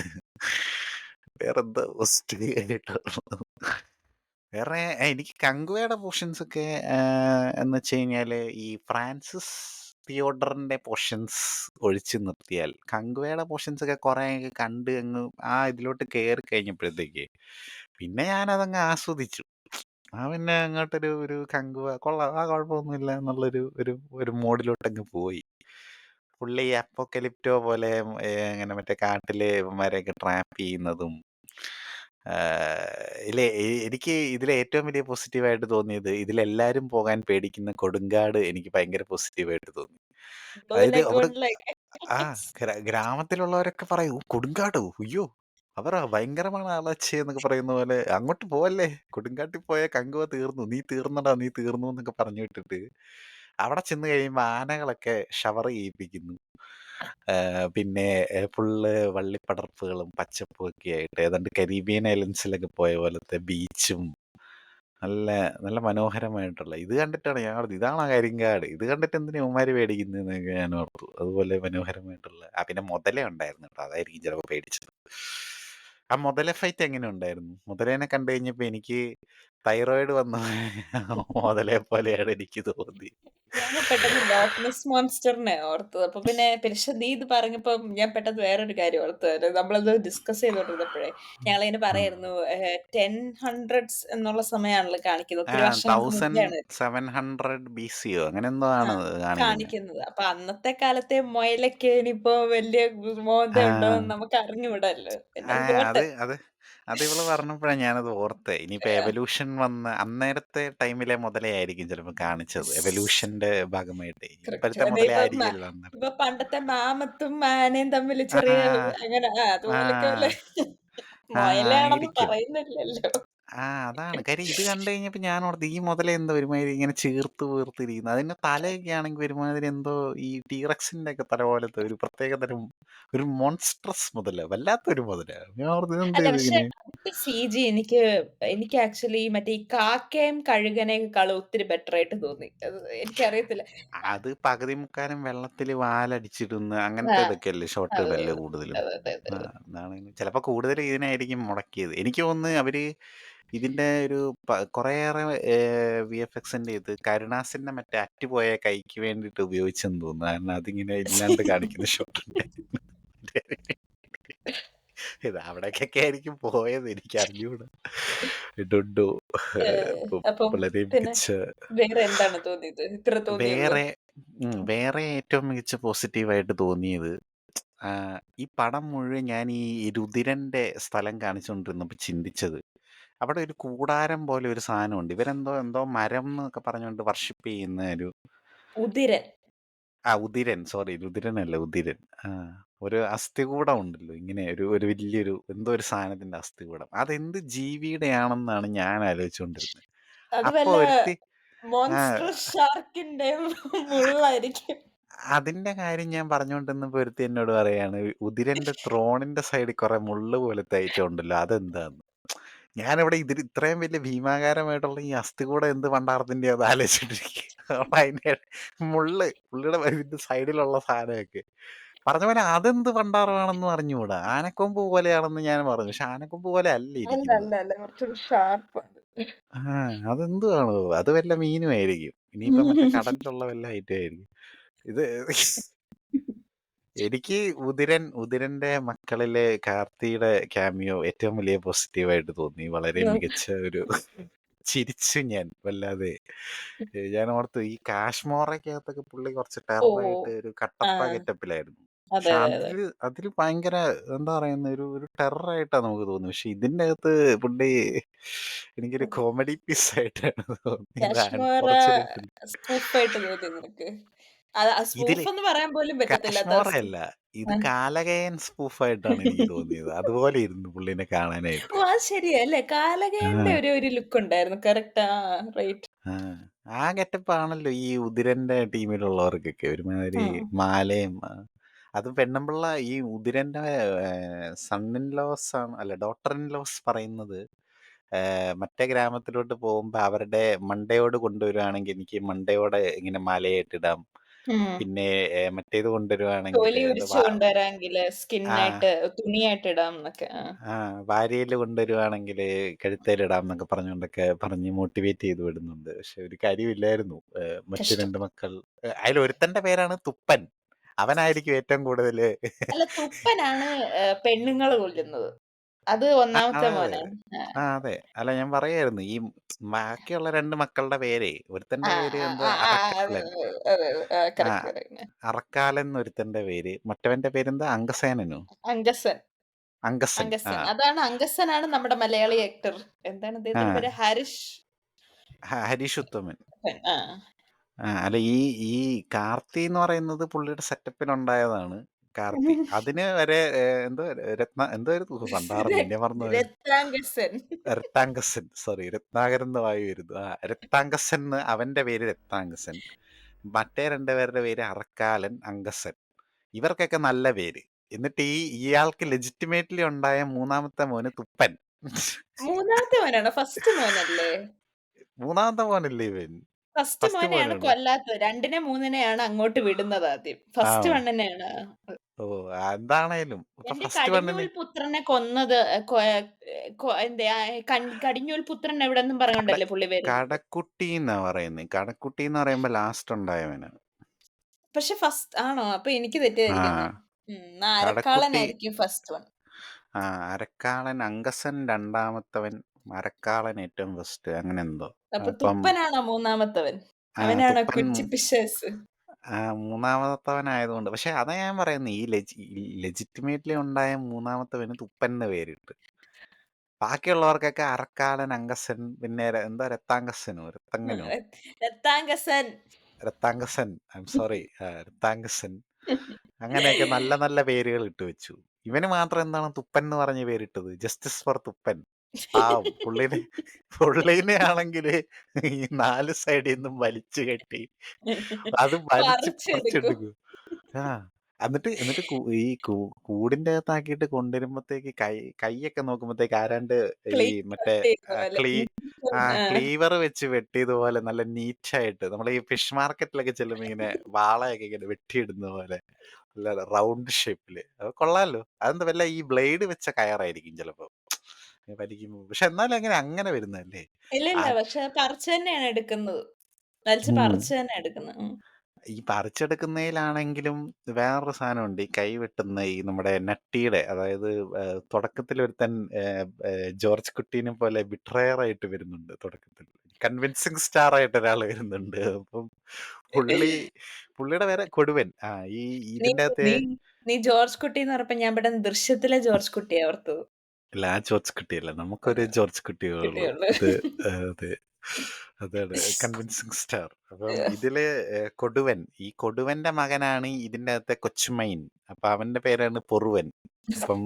വേറെന്താ പോസിറ്റീവ് ആയിട്ടുള്ളത്? വേറെ എനിക്ക് കങ്കുവയുടെ പോർഷൻസ് ഒക്കെ എന്ന് വെച്ച് കഴിഞ്ഞാല് ഈ ഫ്രാൻസിസ് തിയോഡറിന്റെ പോർഷൻസ് ഒഴിച്ചു നിർത്തിയാൽ കങ്കുവയുടെ പോർഷൻസ് ഒക്കെ കുറെ കണ്ട് അങ്ങ് ആ ഇതിലോട്ട് കയറി കഴിഞ്ഞപ്പോഴത്തേക്ക് പിന്നെ ഞാൻ അതങ്ങ് ആസ്വദിച്ചു. ആ പിന്നെ അങ്ങോട്ടൊരു ഒരു കങ്കുവ കൊള്ളാം, ആ കുഴപ്പമൊന്നുമില്ല എന്നുള്ളൊരു ഒരു ഒരു മോഡിലോട്ട് അങ്ങ് പോയി. പുള്ളി അപ്പോക്കലിപ്റ്റോ പോലെ ഇങ്ങനെ മറ്റേ കാട്ടില് ഇവന്മാരെയൊക്കെ ട്രാപ്പ് ചെയ്യുന്നതും ഇല്ലേ, എനിക്ക് ഇതിലെ ഏറ്റവും വലിയ പോസിറ്റീവായിട്ട് തോന്നിയത് ഇതിലെല്ലാരും പോകാൻ പേടിക്കുന്ന കൊടുങ്കാട് എനിക്ക് ഭയങ്കര പോസിറ്റീവായിട്ട് തോന്നി. Blue അതായത് അവിടെ Lagoon like ആ ഗ്രാമത്തിലുള്ളവരൊക്കെ പറയും, "ഓ, കൊടുങ്കാടോ, അയ്യോ അവർ ഭയങ്കരമാണ് ആളച്ചേ" എന്നൊക്കെ പറയുന്ന പോലെ, അങ്ങോട്ട് പോവല്ലേ, കൊടുങ്കാട്ടിൽ പോയ കങ്കുവ തീർന്നു, നീ തീർന്നടാ നീ തീർന്നു എന്നൊക്കെ പറഞ്ഞു വിട്ടിട്ട് അവിടെ ചെന്ന് കഴിയുമ്പോൾ ആനകളൊക്കെ ഷവർ ചെയ്യിപ്പിക്കുന്നു. പിന്നെ ഫുള്ള് വള്ളിപ്പടർപ്പുകളും പച്ചപ്പും ഒക്കെ ആയിട്ട് ഏതാണ്ട് കരീബിയൻ ഐലൻഡ്സിലൊക്കെ പോയ പോലത്തെ ബീച്ചും നല്ല നല്ല മനോഹരമായിട്ടുള്ള ഇത് കണ്ടിട്ടാണ് ഞാൻ ഓർത്തത്, ഇതാണ് ആ കരിങ്കാട്, ഇത് കണ്ടിട്ട് എന്തിനാ ഇവന്മാര് പേടിക്കുന്നതെന്നൊക്കെ ഞാൻ ഓർത്തു. അതുപോലെ മനോഹരമായിട്ടുള്ള പിന്നെ മുതല ഉണ്ടായിരുന്നു കേട്ടോ, അതായിരിക്കും ചിലപ്പോൾ പേടിച്ചത്. ആ മുതല ഫൈറ്റ് എങ്ങനെ ഉണ്ടായിരുന്നു? മുതലേനെ കണ്ടു കഴിഞ്ഞപ്പോ എനിക്ക് തൈറോയിഡ് വന്ന മുതലയെ പോലെയാണ് എനിക്ക് തോന്നി. ഞാൻ പെട്ടെന്ന് ലോക്ക്നെസ് മോൺസ്റ്ററിനെ ഓർത്തത്. അപ്പൊ പിന്നെ നീ ഇത് പറഞ്ഞപ്പോ ഞാൻ പെട്ടെന്ന് വേറൊരു കാര്യം ഓർത്തത്. നമ്മളത് ഡിസ്കസ് ചെയ്തോണ്ടിരുന്നപ്പോഴേ ഞങ്ങളിങ്ങനെ ഉം. പറയായിരുന്നു 1000s എന്നുള്ള സമയമാണല്ലോ കാണിക്കുന്നത്. ആ ഒത്തിരി വർഷങ്ങൾക്ക് മുമ്പെയാണ് 1700 BC അങ്ങനെ എന്തോ ആ ആണ് കാണിക്കുന്നത്. കാണിക്കുന്നത്. അപ്പൊ അന്നത്തെ കാലത്തെ മൊയലൊക്കെ ഇനിയിപ്പോ വലിയ മോത ഉണ്ടോന്ന് ആ നമുക്ക് അറിഞ്ഞുകൂടല്ലോ. പിന്നെ ആ, അത് പോട്ടെ. അത് അത് അത് ഇവള് പറഞ്ഞപ്പോഴാണ് ഞാനത് ഓർത്തെ. ഇനിയിപ്പോ ഏഹ് എവല്യൂഷൻ വന്ന അന്നേരത്തെ ടൈമിലെ മുതലയായിരിക്കും ചിലപ്പോൾ കാണിച്ചത്, എവല്യൂഷന്റെ ഭാഗമായിട്ട്. കറക്റ്റ്. ഇപ്പോഴത്തെ ഇനിയിപ്പോ മുതലയായിരിക്കില്ല അന്നേരം. ഇപ്പൊ പണ്ടത്തെ മാമത്തും ആനയും തമ്മിൽ ചെറിയ ആ അങ്ങനെ അതുപോലൊക്കെ വല്ല ആ ആ മൊയലാണെന്ന് ആയിരിക്കും. പറയുന്നില്ലല്ലോ. അതാണ് കാര്യം. ഇത് കണ്ടു കഴിഞ്ഞപ്പോ ഞാൻ ഓർത്ത് ഈ മുതല എന്തോ ഒരുമാതിരി ഇങ്ങനെ ചീർത്ത് വീർത്തിരിക്കുന്നു. അതിന്റെ തലയൊക്കെ ആണെങ്കിൽ ഒരുമാതിരി എന്തോ ഈ ടീറക്സിന്റെ ഒക്കെ തല പോലത്തെ ഒരു പ്രത്യേക തരം ഒരു മോൺസ്ട്രസ് മുതല, വല്ലാത്തൊരു മുതല. ഞാൻ ഓർത്ത് ഇതെന്ത് അല്ല ഇത് പക്ഷെ ഇങ്ങനെ. അതിന്റെ സിജി എനിക്ക് ആക്ച്വലി മറ്റേ ഈ കാക്കയും കഴുകനേക്കാളും ഒത്തിരി ബെറ്റർ ആയിട്ട് തോന്നി. അത് എനിക്കറിയത്തില്ല. അത് പകുതി മുക്കാലും വെള്ളത്തില് വാലടിച്ചിടുന്ന ആ അങ്ങനത്തെ ഇതൊക്കെയല്ലേ അതെ ഷോട്ടുകളല്ലേ അതെ കൂടുതലും. അതെ അതെ അതെ ആ, അതെ. അതാണ് ചിലപ്പോ കൂടുതൽ ഇതിനായിരിക്കും മുടക്കിയത്. എനിക്ക് തോന്നുന്നു അവര് ഇതിന്റെ ഒരു കുറേയേറെ VFXന്റെ ഇത് കരുണാസിന്റെ മറ്റേ അറ്റുപോയ കൈക്ക് വേണ്ടിയിട്ട് ഉപയോഗിച്ചെന്ന് തോന്നുന്നു. കാരണം അതിങ്ങനെ ഇല്ലാണ്ട് കാണിക്കുന്ന ഷോട്ടുണ്ട്. ഇത് അവിടേക്കൊക്കെ ആയിരിക്കും പോയത്, എനിക്ക് അറിഞ്ഞൂടാ. ഇടുണ്ടോ അപ്പം അപ്പം വളരെ പിന്നെ മികച്ച. വേറെ എന്താണ് തോന്നിയത്? ഇത്ര തോന്നിയുള്ളൂ. വേറെ വേറെ ഏറ്റവും മികച്ച പോസിറ്റീവായിട്ട് തോന്നിയത് ഈ പടം മുഴുവൻ ഞാൻ ഈ രുതിരന്റെ സ്ഥലം കാണിച്ചുകൊണ്ടിരുന്നപ്പോൾ ചിന്തിച്ചത്, അവിടെ ഒരു കൂടാരം പോലെ ഒരു സാധനമുണ്ട്. ഇവരെന്തോ എന്തോ മരം എന്നൊക്കെ പറഞ്ഞുകൊണ്ട് വർഷിപ്പ് ചെയ്യുന്ന ഒരു ഉതിരൻ. ഉദിരൻ, സോറി രുതിരനല്ല ഉദിരൻ. ആ, ഒരു അസ്ഥികൂടം ഉണ്ടല്ലോ, ഇങ്ങനെ ഒരു ഒരു വലിയൊരു എന്തോ ഒരു സാധനത്തിന്റെ അസ്ഥികൂടം. അതെന്ത് ജീവിയുടെ ആണെന്നാണ് ഞാൻ ആലോചിച്ചുകൊണ്ടിരുന്നത്. അത് അപ്പൊ വല്ല ഒരുത്തി ആ മോൺസ്റ്റർ ഷാർക്കിന്റെ മുള്ളായിരിക്കും. അതിന്റെ കാര്യം ഞാൻ പറഞ്ഞുകൊണ്ടിരുന്നപ്പോ ഒരുത്തി എന്നോട് പറയാണ്, ഉദിരന്റെ ത്രോണിന്റെ സൈഡിൽ കുറെ മുള്ള് പോലത്തെ ഐറ്റം ഉണ്ടല്ലോ, അതെന്താന്ന്. ഞാനിവിടെ ഇതിൽ ഇത്രയും വലിയ ഭീമാകാരമായിട്ടുള്ള ഈ അസ്ഥികൂടം എന്ത് പണ്ടാറത്തിന്റെ അത് ആലോചിച്ചിട്ടിരിക്കുക. അപ്പൊ അതിന്റെ പുള്ളിയുടെ ഇതിന്റെ സൈഡിലുള്ള സാധനമൊക്കെ പറഞ്ഞ പോലെ അതെന്ത് പണ്ടാറമാണെന്ന് അറിഞ്ഞുകൂടാ. ആനക്കൊമ്പ് പോലെയാണെന്ന് ഞാൻ പറഞ്ഞു, പക്ഷെ ആനക്കൊമ്പ് പോലെ അല്ല അല്ല ഇരിക്കുന്നത്. അല്ല അല്ല കുറച്ചൊരു ഷാർപ്പാണ്. ആ, അതെന്തുവാണോ, അത് വല്ല മീനും ആയിരിക്കും, ഇനിയിപ്പോ മറ്റേ കടലിലുള്ള വല്ല ഐറ്റം ആയിരിക്കും ഇത്. എനിക്ക് ഉദിരന്റെ മക്കളിലെ കാർത്തിയുടെ ക്യാമിയോ ഏറ്റവും വലിയ പോസിറ്റീവായിട്ട് തോന്നി. വളരെ മികച്ച ഒരു ചിരിച്ചു ഞാൻ വല്ലാതെ. ഞാൻ ഓർത്തു ഈ കാശ്മോറയ്ക്കകത്തൊക്കെ പുള്ളി കുറച്ച് ഓ ടെററായിട്ട് ഒരു ആ കട്ടപ്പ ഗെറ്റപ്പിലായിരുന്നു. അതെ, പക്ഷെ അതെ, അതെ. അതില് ഭയങ്കര എന്താ പറയുന്നെ ഒരു ടെററായിട്ടാ നമുക്ക് തോന്നുന്നത്. പക്ഷെ ഇതിന്റെ അകത്ത് പുള്ളി എനിക്കൊരു കോമഡി പീസായിട്ടാണ് തോന്നിയത്. കാശ്മീറ അൺഫോർച്യുനേറ്റ്‌ലി. സ്പൂഫായിട്ട് തോന്നിയോ നിനക്ക്? അത് ഇതില് സ്പൂഫെന്ന് പറയാൻ പോലും പറ്റത്തില്ലാത്ത അവസ്ഥ. കാശ്മോറയല്ല. ഇത് ആഹ്. കാലകയൻ സ്പൂഫായിട്ടാണ് എനിക്ക് തോന്നിയത്. അതുപോലെ ഇരുന്നു പുള്ളിനെ കാണാനായിട്ട്. ഓ! അത് ശരിയാ അല്ലേ? ആ. കാലകേന്റെ ഒരു ലുക്ക് ഉണ്ടായിരുന്നു. കറക്റ്റ്. ആ റൈറ്റ്. ആ. ആ ഗെറ്റപ്പാണല്ലോ ഈ ഉതിരന്റെ ടീമിലുള്ളവർക്കൊക്കെ. ഒരുമാതിരി ഉം. മാലയും അതും പെണ്ണുമ്പിള്ള ഈ ഉതിരന്റെ സൺ ഇൻ ലോസ് ആണ് അല്ല ഡോട്ടർ ഇൻ ലോസ് പറയുന്നത് മറ്റേ ഗ്രാമത്തിലോട്ട് പോകുമ്പോ അവരുടെ മണ്ടയോട് കൊണ്ടുവരുവാണെങ്കിൽ എനിക്ക് മണ്ടയോടെ ഇങ്ങനെ മാലയായിട്ടിടാം. ഉം. പിന്നെ മറ്റേത് തൊലി കൊണ്ടുവരുവാണെങ്കില് എന്താ ഉരിച്ച് കൊണ്ടുവരാമെങ്കില് ആ. സ്കിന്നായിട്ട് തുണിയായിട്ട് ഇടാംന്നൊക്കെ. ആ. ആ വാരിയെല് കൊണ്ടുവരുവാണെങ്കില് കഴുത്തേലിടാം എന്നൊക്കെ പറഞ്ഞുകൊണ്ടൊക്കെ പറഞ്ഞ് മോട്ടിവേറ്റ് ചെയ്ത് വിടുന്നുണ്ട്. പക്ഷെ ഒരു കാര്യമില്ലായിരുന്നു. മറ്റു കഷ്ടം. 2 മക്കൾ അതിലൊരുത്തന്റെ പേരാണ് തുപ്പൻ. അവനായിരിക്കും ഏറ്റവും കൂടുതല് അല്ല തുപ്പനാണ് പെണ്ണുങ്ങള് കൊല്ലുന്നത്. അത് ആ ഒന്നാമത്തെ അതെ, അതെ. മോനാണ്. ആ. ആ അതെ. അല്ല ഞാൻ പറയായിരുന്നു. ഈ ബാക്കിയുള്ള 2 മക്കളുടെ പേരേ ആ, ഒരുത്തന്റെ പേര് ആ, എന്തോ ആ, ആ, അതെ, അറക്കാലൻ. അതെ, അതെ. ആ ആ കറക്റ്റ്, കറക്റ്റ്. അറക്കാലൻ എന്നൊരുത്തന്റെ പേര്. മറ്റവന്റെ പേരെന്താ അംഗസേനനോ? അംഗസൻ. അംഗസൻ. ആ. അംഗസൻ. അംഗസനാണ് നമ്മുടെ മലയാളി ആക്ടർ. എന്താണ് അദ്ദേഹത്തിന്റെ ആ. പേര്? ഹാരിഷ് ഹരീഷ് ഉത്തമൻ. ആ. അല്ല ഈ ഈ കാർത്തി എന്ന് പറയുന്നത് പുള്ളിയുടെ സെറ്റപ്പിനുണ്ടായതാണ്. കാർത്തി. അതിന് വരെ എന്തോ എന്തായിരുന്നു പണ്ടാറം പിന്നെ മറന്നുപോയത്. രത്നാംഗസൻ. രത്താങ്കസൻ സോറി രത്നാകരൻ ന്ന് വായി വരുന്നു. രത്താങ്കസൻ ന്ന് അവന്റെ പേര് രത്താങ്കസൻ. മറ്റേ 2 പേരുടെ പേര് അറക്കാലൻ, അങ്കസൻ. ഇവർക്കൊക്കെ നല്ല പേര്. എന്നിട്ട് ഇയാൾക്ക് ലെജിറ്റിമേറ്റ്‌ലി ഉണ്ടായ 3ാമത്തെ മോന് തുപ്പൻ. മൂന്നാമത്തെ മോനാണോ? ഫസ്റ്റ് മോനല്ലേ? 3ാമത്തെ മോനല്ലേ ഇവൻ? ഫസ്റ്റ് ഫസ്റ്റ് മോനെയാണ് മോനാണ്. കൊല്ലാത്തത്. 2നെ 3നെയാണ് അങ്ങോട്ട് വിടുന്നത് ആദ്യം. ആ. ഫസ്റ്റ് വണ്ണിനെയാണ് ഓഹ്! എന്താണേലും ഇപ്പൊ എന്റെ ഫസ്റ്റ് കടിഞ്ഞൂൽ വണ്ണിന് പുത്രനെ കൊന്നത് എന്ത് കടിഞ്ഞൂൽ പുത്രൻ എവിടെന്നും കട പറഞ്ഞോണ്ടല്ലേ പുള്ളി വരുന്നത്. കടക്കുട്ടീന്നാ പറയുന്നെ. കടക്കുട്ടീന്ന് പറയുമ്പോ ലാസ്റ്റ് ഉണ്ടായവനാ. പക്ഷെ ഫസ്റ്റ് ആണോ? അപ്പൊ എനിക്ക് ആ. തെറ്റിദ്ധരിക്കുന്നെ. എന്നാ കടക്കുട്ടി അരക്കാളനായിരിക്കും ഫസ്റ്റ് വൺ. അരക്കാളൻ, അങ്കസൻ 2ാമത്തവൻ, അരക്കാളൻ ഏറ്റവും ഫസ്റ്റ് അങ്ങനെ എന്തോ. അപ്പൊ അപ്പം തുപ്പനാണോ മൂന്നാമത്തവൻ? അവനാണോ തുപ്പൻ കുറ്റി പിശാച്? 3ാമത്തവനായതുകൊണ്ട് പക്ഷെ അതാ ഞാൻ പറയുന്നെ ഈ ലെജിറ്റിമേറ്റ്‌ലി ഉണ്ടായ 3ാമത്തവന് തുപ്പൻ ന്ന് പേരിട്ട്. ബാക്കിയുള്ളവർക്കൊക്കെ അരക്കാളൻ, അങ്കസൻ പിന്നെ എന്താ രത്താങ്കസനോ രത്തങ്ങനോ രത്താംഗസൻ. രത്താങ്കസൻ ഐ ആം സോറി രത്താങ്കസൻ അങ്ങനെയൊക്കെ നല്ല നല്ല പേരുകൾ ഇട്ട് വെച്ചു. ഇവന് മാത്രം എന്താണ് തുപ്പൻ എന്ന് പറഞ്ഞ പേരിട്ടത്? Justice for Thuppan. പാവം പുള്ളിനെ ആണെങ്കില് ഈ 4 സൈഡിൽ നിന്നും വലിച്ചു കെട്ടി അത് വലിച്ച് പറിച്ചെടുക്കും. പറിച്ചെടുക്കും. ആ. എന്നിട്ട് എന്നിട്ട് ഈ കൂടിന്റെ അകത്താക്കിയിട്ട് കൊണ്ടുവരുമ്പത്തേക്ക് കൈയൊക്കെ നോക്കുമ്പത്തേക്ക് ആരാണ്ട് ഈ ക്ലീൻ മറ്റേ കട്ട് ചെയ്യുന്ന ആ, പോലെ. ക്ലീ ആ ആ. ക്ലീവർ വെച്ച് വെട്ടിയതുപോലെ നല്ല നീറ്റായിട്ട് നമ്മൾ ഈ ഫിഷ് മാർക്കറ്റിലൊക്കെ ചെല്ലുമ്പോ ഇങ്ങനെ വാളയൊക്കെ ഇങ്ങനെ വെട്ടിയിടുന്ന പോലെ നല്ല റൗണ്ട് ഷേപ്പില് അത് കൊള്ളാലോ. അതെന്താ വല്ല ഈ ബ്ലേഡ് വെച്ച കയറായിരിക്കും ചിലപ്പോ വലിക്കുമ്പോ. പക്ഷെ എന്നാലും അങ്ങനെ വരുന്നല്ലേ. ഇല്ല, ആ. ഇല്ല. പക്ഷെ പറിച്ച് തന്നെയാണ് എടുക്കുന്നത്. വലിച്ച് ഉം. പറിച്ച് തന്നെ എടുക്കുന്നത്. ഈ പറിച്ചെടുക്കുന്നതിലാണെങ്കിലും വേറൊരു സാധനമുണ്ട്. ഈ കൈ വെട്ടുന്ന ഈ നമ്മുടെ നട്ടിയുടെ അതായത് തുടക്കത്തിൽ ഒരുത്തൻ ജോർജ് കുട്ടീനെ പോലെ ബിട്രയർ ആയിട്ട് വരുന്നുണ്ട് തുടക്കത്തിൽ. കൺവിൻസിങ് സ്റ്റാർ ആയിട്ട് ഒരാൾ വരുന്നുണ്ട്. അപ്പം പുള്ളി പുള്ളിയുടെ പേര് കൊടുവൻ. ഈ നീ ഇതിന്റെ അകത്ത് നീ നീ ജോർജ് കുട്ടിന്ന് പറഞ്ഞപ്പോ ഞാൻ പെട്ടെന്ന് ദൃശ്യത്തിലെ ജോർജ് കുട്ടിയാ ഓർത്തത്. അല്ല ആ ജോർജ് കുട്ടിയല്ല. നമുക്കൊരു ആഹ് ജോർജ് കുട്ടിയേ ഉള്ളൂ. കുട്ടിയുള്ളു. അത് അതെ. അതാണ് കൺവിൻസിങ് സ്റ്റാർ. അപ്പം ഇതില് കൊടുവൻ. ഈ കൊടുവന്റെ മകനാണ് ഇതിന്റെ അകത്തെ കൊച്ചുമൈൻ. അപ്പൊ അവന്റെ പേരാണ് പൊറുവൻ. അപ്പം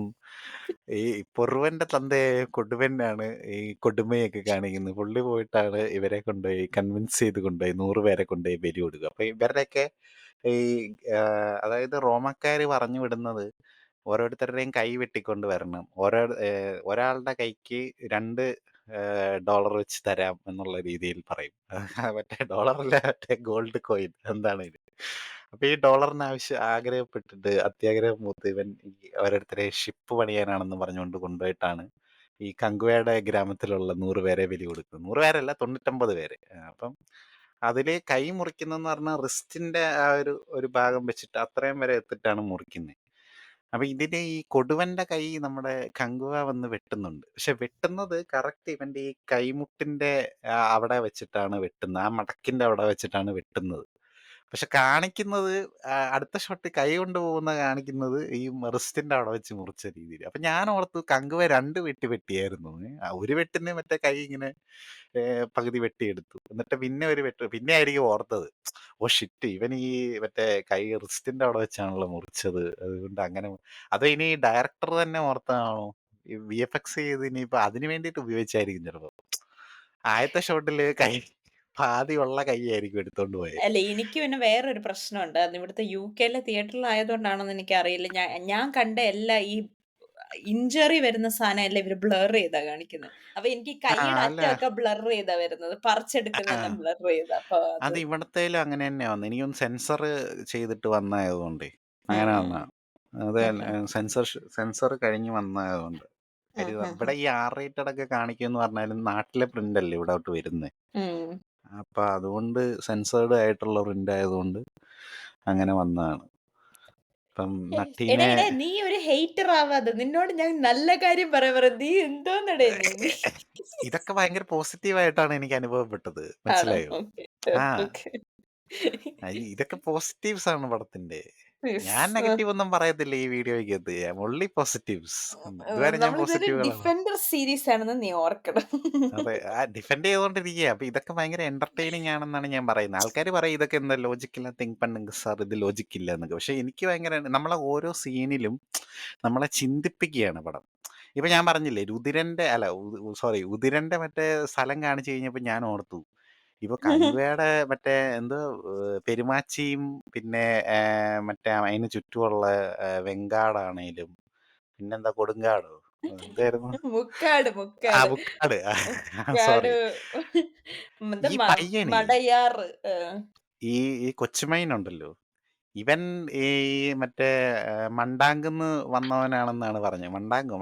ഈ പൊറുവന്റെ തന്തയായ കൊടുവനാണ് ഈ കൊടുമയൊക്കെ കാണിക്കുന്നത്. പുള്ളി പോയിട്ടാണ് ഇവരെ കൊണ്ടുപോയി കൺവിൻസ് ചെയ്ത് കൊണ്ടുപോയി 100 പേരെ കൊണ്ടുപോയി ബലി കൊടുക്കുക. അപ്പൊ ഇവരുടെയൊക്കെ ഈ അതായത് റോമക്കാര് പറഞ്ഞു വിടുന്നത് ഓരോരുത്തരുടെയും കൈ വെട്ടിക്കൊണ്ട് വരണം. ഒരാളുടെ കൈക്ക് 2 ഡോളർ വെച്ച് തരാം എന്നുള്ള രീതിയിൽ പറയും. മറ്റേ ഡോളറല്ല മറ്റേ ഗോൾഡ് കോയിൻ എന്താണ് ഇത്. അപ്പൊ ഈ ഡോളറിന് ആഗ്രഹപ്പെട്ടിട്ട് അത്യാഗ്രഹം മൂത്ത് ഇവൻ ഈ ഓരോരുത്തരെ ഷിപ്പ് പണിയാനാണെന്ന് പറഞ്ഞുകൊണ്ട് കൊണ്ടുപോയിട്ടാണ് ഈ കങ്കുവയുടെ ഗ്രാമത്തിലുള്ള 100 പേരെ ബലി കൊടുക്കുന്നത്. 100 പേരല്ല 99 പേര്. അപ്പം അതില് കൈ മുറിക്കുന്നെന്ന് പറഞ്ഞാൽ റിസ്റ്റിന്റെ ആ ഒരു ഭാഗം വെച്ചിട്ട് അത്രയും വരെ എത്തിയിട്ടാണ് മുറിക്കുന്നത്. അപ്പൊ ഇതില് ഈ കൊടുവന്റെ കൈ നമ്മുടെ കങ്കുവ വന്ന് വെട്ടുന്നുണ്ട്. പക്ഷെ വെട്ടുന്നത് കറക്റ്റ് ഇവന്റെ ഈ കൈമുട്ടിന്റെ അവിടെ വെച്ചിട്ടാണ് വെട്ടുന്നത്. ആ മടക്കിന്റെ അവിടെ വെച്ചിട്ടാണ് വെട്ടുന്നത്. പക്ഷെ കാണിക്കുന്നത് അടുത്ത ഷോട്ട് കൈ കൊണ്ട് പോകുന്ന കാണിക്കുന്നത് ഈ റിസ്റ്റിന്റെ അവിടെ വെച്ച് മുറിച്ച രീതിയിൽ. അപ്പൊ ഞാൻ ഓർത്തു കങ്കുവ 2 വെട്ട് വെട്ടിയായിരുന്നു. ഒരു വെട്ടിന് മറ്റേ കൈ ഇങ്ങനെ പകുതി വെട്ടിയെടുത്തു. എന്നിട്ട് പിന്നെ ഒരു വെട്ട് പിന്നെ ആയിരിക്കും ഓർത്തത്. ഓ ഷിറ്റ് ഇവൻ ഈ മറ്റേ കൈ റിസ്റ്റിന്റെ അവിടെ വെച്ചാണല്ലോ മുറിച്ചത്. അതുകൊണ്ട് അങ്ങനെ അതോ ഇനി ഡയറക്ടർ തന്നെ ഓർത്തതാണോ? ഈ വിഎഫ്എക്സ് ചെയ്ത് ഇനിയിപ്പോ അതിന് വേണ്ടിയിട്ട് ഉപയോഗിച്ചായിരിക്കും ചിലപ്പോ. ആദ്യത്തെ ഷോട്ടില് കൈ പാതി ഉള്ള കൈയായിരിക്കും എടുത്തോണ്ട് പോയത്. അല്ല, എനിക്ക് പിന്നെ വേറൊരു പ്രശ്നമുണ്ട്. അത് ഇവിടുത്തെ യുകെയിലെ തിയേറ്ററിലായതുകൊണ്ടാണോന്ന് എനിക്കറിയില്ല. ഞാൻ കണ്ട എല്ലാ ഈ ഇഞ്ചറി വരുന്ന സാധനം എല്ലാം ഇവര് ബ്ലർ ചെയ്താ കാണിക്കുന്നെ. അപ്പൊ എനിക്ക് ഈ കൈയുടെ അല്ല അറ്റമൊക്കെ ബ്ലർ ചെയ്താ വരുന്നത്. പറിച്ചെടുക്കുന്നതെല്ലാം ബ്ലർ ചെയ്താ. അപ്പൊ അത് അത് ഇവിടത്തേലും അങ്ങനെ തന്നെയാ വന്നത്. എനിക്കൊന്ന് സെൻസർ ചെയ്തിട്ട് വന്നായതുകൊണ്ടേ ഉം, അങ്ങനെ ഉം. വന്നതാ. അത് ഓക്കെ. സെൻസർ കഴിഞ്ഞ് വന്നതായതുകൊണ്ട്. ഉം, കാര്യം ഉം, ഇവിടെ ഉം. ഈ ആർ റേറ്റഡ് ഒക്കെ കാണിക്കുമെന്ന് പറഞ്ഞാലും നാട്ടിലെ പ്രിന്റ് അല്ലേ ഇവിടോട്ട് വരുന്നത്. ഉം. അപ്പൊ അതുകൊണ്ട് സെൻസേർഡ് ആയിട്ടുള്ള പ്രിന്റ് ആയതുകൊണ്ട് അങ്ങനെ വന്നതാണ്. ഇപ്പം എടേ നട്ടീനെ എടേ നീ ഒരു ഹെയ്റ്റർ ആവാതെ. നിന്നോട് ഞാൻ നല്ല കാര്യം പറയാൻ നീ എന്തോന്നെടേ നീ? ഇതൊക്കെ ഭയങ്കര പോസിറ്റീവായിട്ടാണ് എനിക്ക് അനുഭവപ്പെട്ടത്. ആണോ? മനസ്സിലായോ? ഓക്കെ. ആ ഓക്കെ. ഇതൊക്കെ പോസിറ്റീവ്സ് ആണ് പടത്തിന്റെ. ഞാൻ യെസ്. നെഗറ്റീവ് ഒന്നും പറയത്തില്ല ഈ വീഡിയോയ്ക്കകത്ത്. Only positives. ഇതുവരെ ഞാൻ നമ്മളിതൊരു പോസിറ്റീവുകളാണ്. ഡിഫൻഡർ സീരീസ് ആണെന്ന് നീ ഓർക്കണം. അതെ. ഡിഫെൻഡ് ചെയ്തുകൊണ്ടിരിക്കുക. അപ്പൊ ഇതൊക്കെ ഭയങ്കര എന്റർടൈനിങ് ആണെന്നാണ് ഞാൻ പറയുന്നത്. ആൾക്കാര് പറയും ഇതൊക്കെ എന്താ ലോജിക്കില്ല തിങ്ക് പണ്ടുങ്ക് സാർ ഇത് ലോജിക്കില്ല എന്നൊക്കെ. പക്ഷെ എനിക്ക് ഭയങ്കര നമ്മളെ ഓരോ സീനിലും നമ്മളെ ചിന്തിപ്പിക്കുകയാണ് പടം. ഇപ്പൊ ഞാൻ പറഞ്ഞില്ലേ രുതിരന്റെ അല്ല സോറി ഉതിരന്റെ മറ്റേ സ്ഥലം കാണിച്ചു കഴിഞ്ഞപ്പോ ഞാൻ ഓർത്തു. ഇപ്പൊ കങ്കുവയുടെ മറ്റേ എന്തോ പെരുമാച്ചിയും പിന്നെ മറ്റേ അതിന് ചുറ്റുമുള്ള വെങ്കാടാണേലും പിന്നെന്താ കൊടുങ്കാടോ എന്തായിരുന്നു മുക്കാട്, മുക്കാട്. മുക്കാട് മുക്കാട് സോറി ഇത് ഈ പയ്യനെ മടയാറ്. ഈ ഈ കൊച്ചുമൈനുണ്ടല്ലോ ഇവൻ ഈ മറ്റേ മണ്ടാങ്ക്ന്ന് വന്നവനാണെന്നാണ് പറഞ്ഞത്. മണ്ടാങ്ക്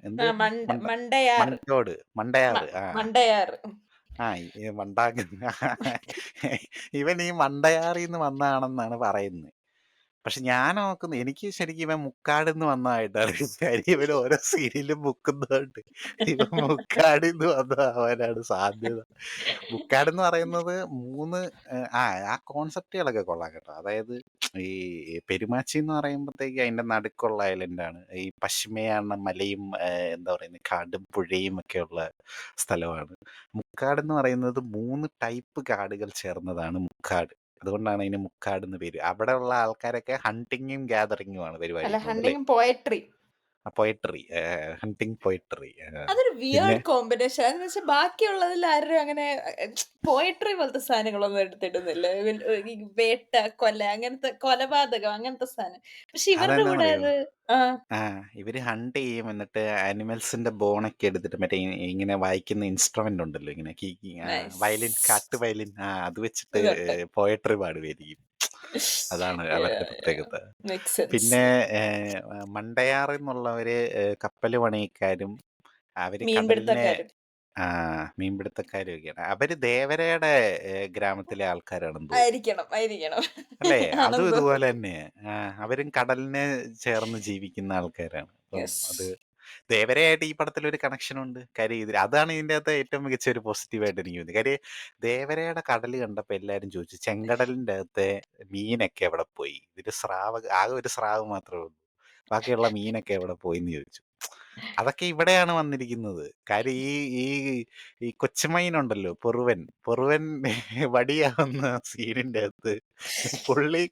എന്തായിരുന്നു മണ്ടയാറ്. മണ്ടയോട് മണ്ടയാറ് മണ്ടയാറ്. ഈ മണ്ടാങ്ക് ഇവൻ ഈ മണ്ടയാറിന്ന് വന്നതാണെന്നാണ് പറയുന്നത്. പക്ഷെ ഞാൻ നോക്കുന്നു എനിക്ക് ശരിക്കും ഇവൻ മുക്കാടിന്ന് വന്നതായിട്ടാണ് കാര്യം ഇവൻ ഓരോ സീരിയലും മുക്കുന്നതുകൊണ്ട് ഇവൻ മുക്കാടിന്ന് വന്നതാവാനാണ് സാധ്യത. മുക്കാടെന്ന് പറയുന്നത് 3 ആ കോൺസെപ്റ്റുകളൊക്കെ കൊള്ളാം കേട്ടോ. അതായത് ഈ പെരുമാച്ചി എന്ന് പറയുമ്പോഴത്തേക്ക് അതിന്റെ നടുക്കുള്ള ഐലൻഡാണ്. ഈ പശ്ചിമയാണ് മലയും എന്താ പറയുന്നത് കാടും പുഴയും ഒക്കെ ഉള്ള സ്ഥലമാണ്. മുക്കാടെന്ന് പറയുന്നത് 3 ടൈപ്പ് കാടുകൾ ചേർന്നതാണ് മുക്കാട്. അതുകൊണ്ടാണ് അതിന് മുക്കാട് എന്ന് പേര്. അവിടെ ഉള്ള ആൾക്കാരൊക്കെ ഹണ്ടിങ്ങും ഗ്യാതറിങ്ങും ആണ് പരിപാടി അല്ല, എന്ന് തോന്നുന്നു അല്ലേ? Hunting poetry. Poetry hunting poetry. അതൊരു പിന്നെ വിയേർഡ് കോമ്പിനേഷൻ. എന്ന് വെച്ചാൽ ബാക്കിയുള്ളതിൽ ആരും അങ്ങനെ പോയട്രി പോലത്തെ സാധനങ്ങളൊന്നും എടുത്തിടുന്നില്ല. ഈ വേട്ട, കൊല, അങ്ങനത്തെ കൊലപാതകം അങ്ങനത്തെ സാധനം. പക്ഷെ ഇവരുടെ കൂടെ അതെന്താണെന്നറിയോ? അത് ആ ആ ഇവര് ഹണ്ട് ചെയ്യും എന്നിട്ട് ആനിമൽസിന്റെ ബോണൊക്കെ എടുത്തിട്ട് മറ്റേ ഇങ്ങനെ വായിക്കുന്ന ഇൻസ്ട്രുമെന്റ് ഉണ്ടല്ലോ ഇങ്ങനെ വയലിൻ കാട്ടു നൈസ്. വയലിൻ അത് വെച്ചിട്ട് ഇതുണ്ട്. പോയട്രി പാടുമായിരിക്കും. അതാണ് അവരുടെ പ്രത്യേകത. Make sense. പിന്നെ മണ്ടയാർ എന്നുള്ളവര് കപ്പല് പണിക്കാരും അവര് കടലിനെ മീൻപിടുത്തക്കാരും. മീൻപിടുത്തക്കാരും ഒക്കെയാണ്. അവര് ദേവരയുടെ ഗ്രാമത്തിലെ ആൾക്കാരാണെന്ന് തോന്നുന്നു. ആയിരിക്കണം, ആയിരിക്കണം. അല്ലേ? അതും ആണെന്ന് ഇതുപോലെ തോന്നുന്നു. തന്നെ. അവരും കടലിനെ ചേർന്ന് ജീവിക്കുന്ന ആൾക്കാരാണ്. അപ്പം യെസ്. അത് ദേവരയായിട്ട് ഈ പടത്തിലൊരു കണക്ഷനുണ്ട്. കാര്യം അതാണ് ഇതിന്റെ അകത്ത് ഏറ്റവും മികച്ച ഒരു പോസിറ്റീവായിട്ട് എനിക്ക് തോന്നിയത്. കാര്യം ദേവരയുടെ കടല് കണ്ടപ്പോ എല്ലാരും ചോദിച്ചു ചെങ്കടലിന്റെ അകത്തെ മീനൊക്കെ എവിടെ പോയി? ഇതില് സ്രാവ് ആകെ ഒരു സ്രാവ് മാത്രമേ ഉള്ളൂ. ബാക്കിയുള്ള മീനൊക്കെ എവിടെ പോയിന്ന് ചോദിച്ചു. അതൊക്കെ ഇവിടെയാണ് വന്നിരിക്കുന്നത്. കാര്യം ഈ ഈ ഈ കൊച്ചുമൈനുണ്ടല്ലോ പൊറുവൻ വടിയാവുന്ന സീനിന്റെ അകത്ത് പുള്ളി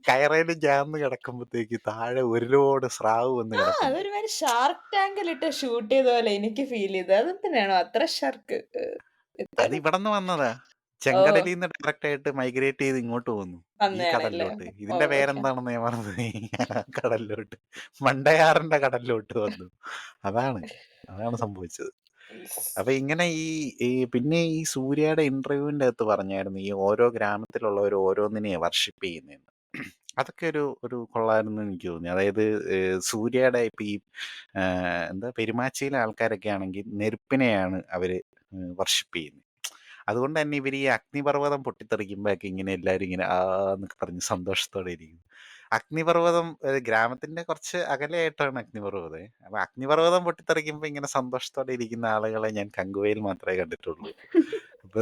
കയറേല് ജാന്ന് കിടക്കുമ്പോഴത്തേക്ക് താഴെ ഒരു ലോഡ് സ്രാവ് വന്ന് കിടപ്പുണ്ട്. അതൊരുമാതിരി ഷാർക്ക് ടാങ്കിലിട്ട് ഷൂട്ട് ചെയ്ത പോലെ എനിക്ക് ഫീൽ ചെയ്തത്. അതെന്തിനാണോ അത്ര ഷാർക്ക്? അത് എന്താണ്? ഇവിടെന്ന് വന്നതാ. ഓ, ചെങ്കടലിന്ന് ഡയറക്റ്റ് ആയിട്ട് മൈഗ്രേറ്റ് ചെയ്ത് ഇങ്ങോട്ട് വന്നു. ഈ വന്നയാണല്ലേ. കടലിലോട്ട്. ഓ, ഇതിന്റെ ഓക്കെ. പേരെന്താണെന്ന് ഞാൻ മറന്നുപോയി. ആ കടലിലോട്ട്. മണ്ടയാറിന്റെ കടലിലോട്ട് വന്നു. അതാണ്. അതാണ് സംഭവിച്ചത്. അപ്പൊ ഇങ്ങനെ പിന്നെ ഈ സൂര്യയുടെ ഇന്റർവ്യൂവിന്റെ അകത്ത് പറഞ്ഞായിരുന്നു ഈ ഓരോ ഗ്രാമത്തിലുള്ളവർ ഓരോന്നിനെ വർഷിപ്പ് ചെയ്യുന്നതെന്ന്. അതൊക്കെ ഒരു ഒരു കൊള്ളായിരുന്നു എനിക്ക് തോന്നി. അതായത് സൂര്യയുടെ ഇപ്പൊ ഈ എന്താ പെരുമാച്ചിയിലെ ആൾക്കാരൊക്കെ ആണെങ്കിൽ നെരുപ്പിനെയാണ് അവര് വർഷിപ്പ് ചെയ്യുന്നത്. അതുകൊണ്ട് തന്നെ ഇവർ ഈ അഗ്നിപർവ്വതം പൊട്ടിത്തെറിക്കുമ്പോഴൊക്കെ ഇങ്ങനെ എല്ലാവരും ഇങ്ങനെ എന്നൊക്കെ പറഞ്ഞ് സന്തോഷത്തോടെ ഇരിക്കും. അഗ്നിപർവ്വതം ഗ്രാമത്തിന്റെ കുറച്ച് അകലെയായിട്ടാണ് അഗ്നിപർവ്വതം. അപ്പൊ അഗ്നിപർവ്വതം പൊട്ടിത്തെറിക്കുമ്പോ ഇങ്ങനെ സന്തോഷത്തോടെ ഇരിക്കുന്ന ആളുകളെ ഞാൻ കങ്കുവയിൽ മാത്രമേ കണ്ടിട്ടുള്ളൂ. അപ്പൊ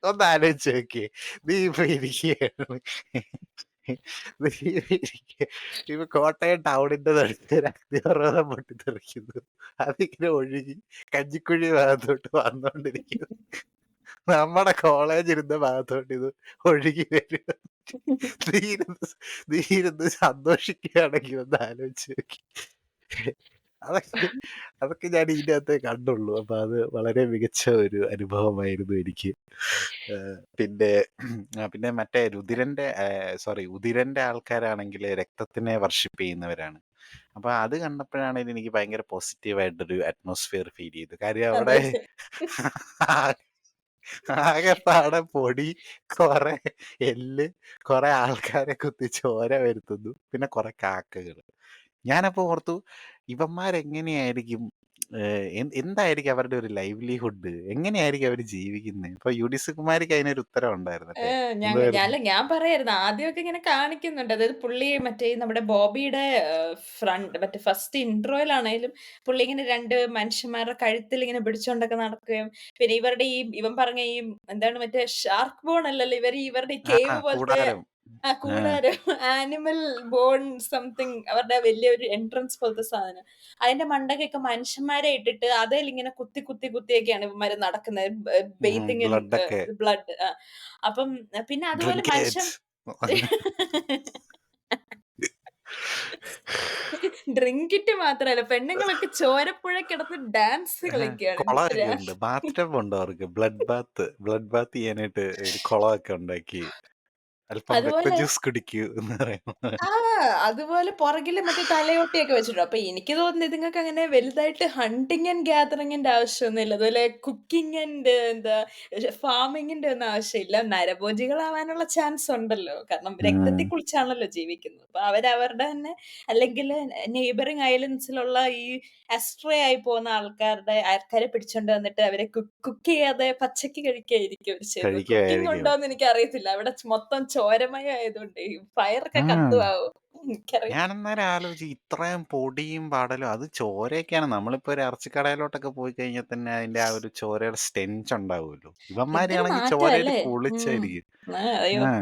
ഒന്ന് ആലോചിച്ച് നോക്കിയേ. നീ ഇപ്പൊ ഇരിക്കുകയാണ്. നീ ഇരിക്കുക. ഇപ്പൊ കോട്ടയം ടൗണിന്റെ നടുക്ക് ഒരു അഗ്നിപർവ്വതം പൊട്ടിത്തെറിക്കുന്നു. അതിങ്ങനെ ഒഴുകി കഞ്ഞിക്കുഴി ഭാഗത്തോട്ട് വന്നോണ്ടിരിക്കുന്നു. നമ്മുടെ കോളേജ് ഇരുന്ന ഭാഗത്തോട്ട് ഇത് ഒഴുകി വരിക. നീ ഇരുന്ന് സന്തോഷിക്കുകയാണെങ്കിൽ ഒന്ന് ആലോചിച്ച് നോക്കി. അതൊക്കെ അതൊക്കെ ഞാൻ ഇതിൻ്റെ അകത്തേ കണ്ടുള്ളൂ. അപ്പൊ അത് വളരെ മികച്ച ഒരു അനുഭവമായിരുന്നു എനിക്ക്. പിന്നെ പിന്നെ മറ്റേ ഉദിരന്റെ ആൾക്കാരാണെങ്കിൽ രക്തത്തിനെ വർഷിപ്പ് ചെയ്യുന്നവരാണ്. അപ്പൊ അത് കണ്ടപ്പോഴാണ് എനിക്ക് ഭയങ്കര പോസിറ്റീവായിട്ടൊരു അറ്റ്മോസ്ഫിയർ ഫീൽ ചെയ്തു. കാര്യം അവിടെ അതെ. ആകെപ്പാടെ പൊടി, കൊറേ എല്ല്, കൊറേ ആൾക്കാരെ കുത്തി ചോര വരുത്തുന്നു, പിന്നെ കൊറേ കാക്കകള്. ഞാനപ്പോ ഓർത്തു ഇവന്മാരെങ്ങനെയായിരിക്കും, എന്തായിരിക്കും അവരുടെ ഒരു ലൈവ്ലിഹുഡ്, എങ്ങനെയായിരിക്കും അവര് ജീവിക്കുന്നേ? അപ്പൊ യുഡിസി കുമാരിക്ക് അതിനൊരു ഉത്തരം ഉണ്ടായിരുന്നല്ലേ? എന്തായിരുന്നു? ഞാൻ പറയായിരുന്നു. ആദ്യമൊക്കെ ഇങ്ങനെ കാണിക്കുന്നുണ്ട്. അതായത് പുള്ളി മറ്റേ നമ്മുടെ ബോബിയുടെ മറ്റേ ഫസ്റ്റ് ഇൻട്രോയിലാണേലും പുള്ളി ഇങ്ങനെ 2 മനുഷ്യന്മാരുടെ കഴുത്തിൽ ഇങ്ങനെ പിടിച്ചോണ്ടൊക്കെ നടക്കുകയും, പിന്നെ ഇവൻ പറഞ്ഞ എന്താണ് മറ്റേ ഷാർക്ക് ബോൺ അല്ലല്ലോ ഇവരുടെ ഈ കേവ് പോലത്തെ കൂടാരം. ആ, കൂടാരം ആനിമൽ ബോൺ സംതിങ് അവരുടെ വലിയൊരു എൻട്രൻസ് പോലത്തെ സാധനം. അതിന്റെ മണ്ടയ്ക്കൊക്കെ മനുഷ്യന്മാരെ ഇട്ടിട്ട് അതേലിങ്ങനെ കുത്തിയൊക്കെയാണ് ഇവന്മാര് നടക്കുന്നത്. ബെയ്ത്തിങ് ഇൻ ബ്ലഡൊക്കെ. ബ്ലഡ്. അപ്പം പിന്നെ അതുപോലെ ഡ്രിങ്ക് മനുഷ്യൻ ഇറ്റ്. ഡ്രിങ്കിറ്റ് മാത്രല്ല പെണ്ണുങ്ങളൊക്കെ ചോരപ്പുഴ കിടന്ന് ഡാൻസ് കളിക്കുകയാണ്. കുളമൊക്കെ ഉണ്ട്, ബാത്ത് ടബ് ഉണ്ട് അവർക്ക്. ബ്ലഡ് ബാത്ത് ചെയ്യാനായിട്ട് ഒരു കുളമൊക്കെ ഉണ്ടാക്കി അല്പം രക്ത അതുപോലെ ജ്യൂസ് കുടിക്കൂ എന്ന് പറയുന്നു. ആ! അതുപോലെ പുറകില് മറ്റേ തലയോട്ടിയൊക്കെ വെച്ചിട്ടുണ്ട്. അപ്പൊ എനിക്ക് തോന്നുന്നു ഇതുങ്ങൾക്ക് അങ്ങനെ വലുതായിട്ട് ഹണ്ടിങ് ആൻഡ് ഗാദറിങ്ങിന്റെ ആവശ്യമൊന്നുമില്ല. അതുപോലെ കുക്കിംഗ് ആൻഡ് ഫാമിങ്ങിന്റെ ഒന്നും ആവശ്യമില്ല. നരഭോജികളാവാനുള്ള ചാൻസ് ഉണ്ടല്ലോ. കാരണം ഉം. രക്തത്തിൽ കുളിച്ചാണല്ലോ ജീവിക്കുന്നത്. അപ്പൊ അവരവരുടെ തന്നെ അല്ലെങ്കിൽ നെയ്ബറിങ് ഐലൻഡ്സിലുള്ള ഈ അസ്ട്രേ ആയി പോകുന്ന ആൾക്കാരെ പിടിച്ചോണ്ട് വന്നിട്ട് അവരെ കുക്ക് ചെയ്യാതെ പച്ചക്ക് കഴിക്കായിരിക്കും അവര് ചെയ്തത്. കുക്കിംഗ് കഴിക്കുമായിരിക്കും. ഉണ്ടോന്ന് എനിക്കറിയത്തില്ല. അവിടെ മൊത്തം ചോരമയം ആയതുകൊണ്ട് ഫയറൊക്കെ ഉം. കത്തുവാവും. എനിക്കറിയത്തില്ല. ഞാനന്നേരം ആലോചിച്ചു, ഇത്രയും പൊടിയും പാടലും അത് ചോരയൊക്കെയാണ്. നമ്മളിപ്പോ ഒരു ഇറച്ചിക്കടയിലോട്ടൊക്കെ പോയി കഴിഞ്ഞാൽ തന്നെ അതിന്റെ ആ ഒരു ചോരയുടെ സ്റ്റെൻച്ച് ഉണ്ടാവുമല്ലോ. എന്തൊരു ഇവന്മാരാണെങ്കിൽ നാറ്റാ ചോരയിൽ അല്ലേ? ഉം. കുളിച്ചായിരിക്കും. അയ്യോ! ആ,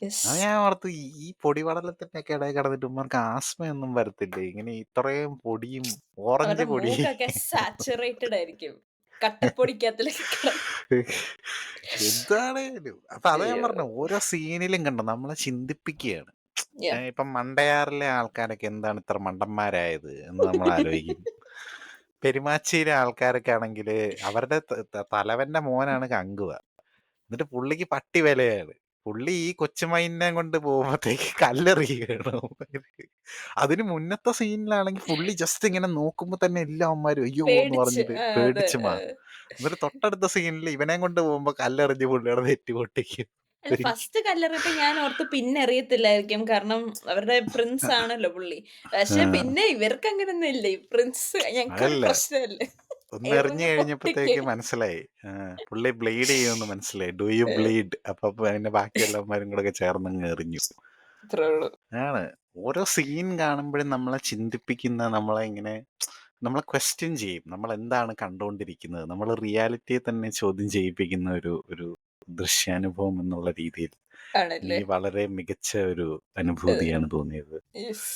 യെസ്. അത് ഞാൻ ഓർത്തു, ഈ പൊടിപടലത്തിന്റെ ഒക്കെ ഇടയിൽ കിടന്നിട്ട് ഇവന്മാർക്ക് ആസ്മയൊന്നും വരത്തില്ലേ? ഇങ്ങനെ ഇത്രയും പൊടിയും, ഓറഞ്ച് അവരുടെ പൊടി. മൂക്കൊക്കെ സാച്ചുറേറ്റഡ് ആയിരിക്കും. കട്ടപ്പൊടിക്കകത്തിലൊക്കെ കിടന്ന്. എന്താണേലും അപ്പൊ അതാ ഞാൻ അയ്യോ! പറഞ്ഞ, ഓരോ സീനിലും കണ്ടോ നമ്മളെ ചിന്തിപ്പിക്കുകയാണ്. യാഹ്. ഇപ്പം മണ്ടയാറിലെ ആൾക്കാരൊക്കെ എന്താണ് ഇത്ര മണ്ടന്മാരായത് എന്ന് നമ്മൾ ആലോചിക്കും. പെരുമാച്ചിയിലെ ആൾക്കാരൊക്കെ ആണെങ്കിൽ അവരുടെ തലവന്റെ മോനാണ് കങ്കുവ. എന്നിട്ട് പുള്ളിക്ക് പട്ടി വിലയാണ്. പുള്ളി ഈ കൊച്ചുമൈനെ കൊണ്ട് പോകുമ്പോഴത്തേക്ക് കല്ലെറിയുകയാണ് അവന്മാര്. അതിന് മുന്നത്തെ സീനിലാണെങ്കിൽ പുള്ളി ജസ്റ്റ് ഇങ്ങനെ നോക്കുമ്പോ തന്നെ എല്ലാ അമ്മമാരും അയ്യോ എന്ന് പേടിച്ച്. പറഞ്ഞിട്ട് അതെ. പേടിച്ച് മാറും. എന്നിട്ട് തൊട്ടടുത്ത സീനിൽ ഇവനെ കൊണ്ട് പോകുമ്പോ കല്ലെറിഞ്ഞ് പുള്ളിയുടെ നെറ്റി പൊട്ടിക്കും. അല്ല ഫസ്റ്റ് കല്ലെറിയപ്പോ ഞാൻ ഓർത്തു പിന്നെ എറിയത്തില്ലായിരിക്കും. കാരണം അവരുടെ പ്രിൻസ് ആണല്ലോ പുള്ളി. പക്ഷെ ആ, പിന്നെ ഇവർക്ക് അങ്ങനൊന്നും ഇല്ല. ഈ പ്രിൻസ് ഞങ്ങൾക്കൊരു അതല്ല, പ്രശ്നമില്ല. ഒന്ന് എറിഞ്ഞു എറിഞ്ഞ് പൊട്ടിക്ക്. കഴിഞ്ഞപ്പോഴത്തേക്ക് മനസ്സിലായി, പുള്ളി ബ്ലീഡ് ചെയ്യുമെന്ന് മനസ്സിലായി. Do you uh bleed? അപ്പൊ പിന്നെ ബാക്കി എല്ലാവന്മാരും കൂടെ ചേർന്നങ്ങ് എറിഞ്ഞു. അത്രേ ഉള്ളൂ. ആണ്. ഓരോ സീൻ കാണുമ്പോഴും നമ്മളെ ചിന്തിപ്പിക്കുന്ന, നമ്മളെ ഇങ്ങനെ നമ്മളെ ക്വസ്റ്റ്യൻ ചെയ്യും. നമ്മൾ എന്താണ് കണ്ടുകൊണ്ടിരിക്കുന്നത്, നമ്മൾ റിയാലിറ്റിയെ തന്നെ ചോദ്യം ചെയ്യിപ്പിക്കുന്ന ഒരു ഒരു ദൃശ്യാനുഭവം എന്നുള്ള രീതിയിൽ ആണല്ലേ? എനിക്ക് വളരെ മികച്ച ഒരു ഏഹ് അനുഭൂതിയാണ് തോന്നിയത്. യെസ്.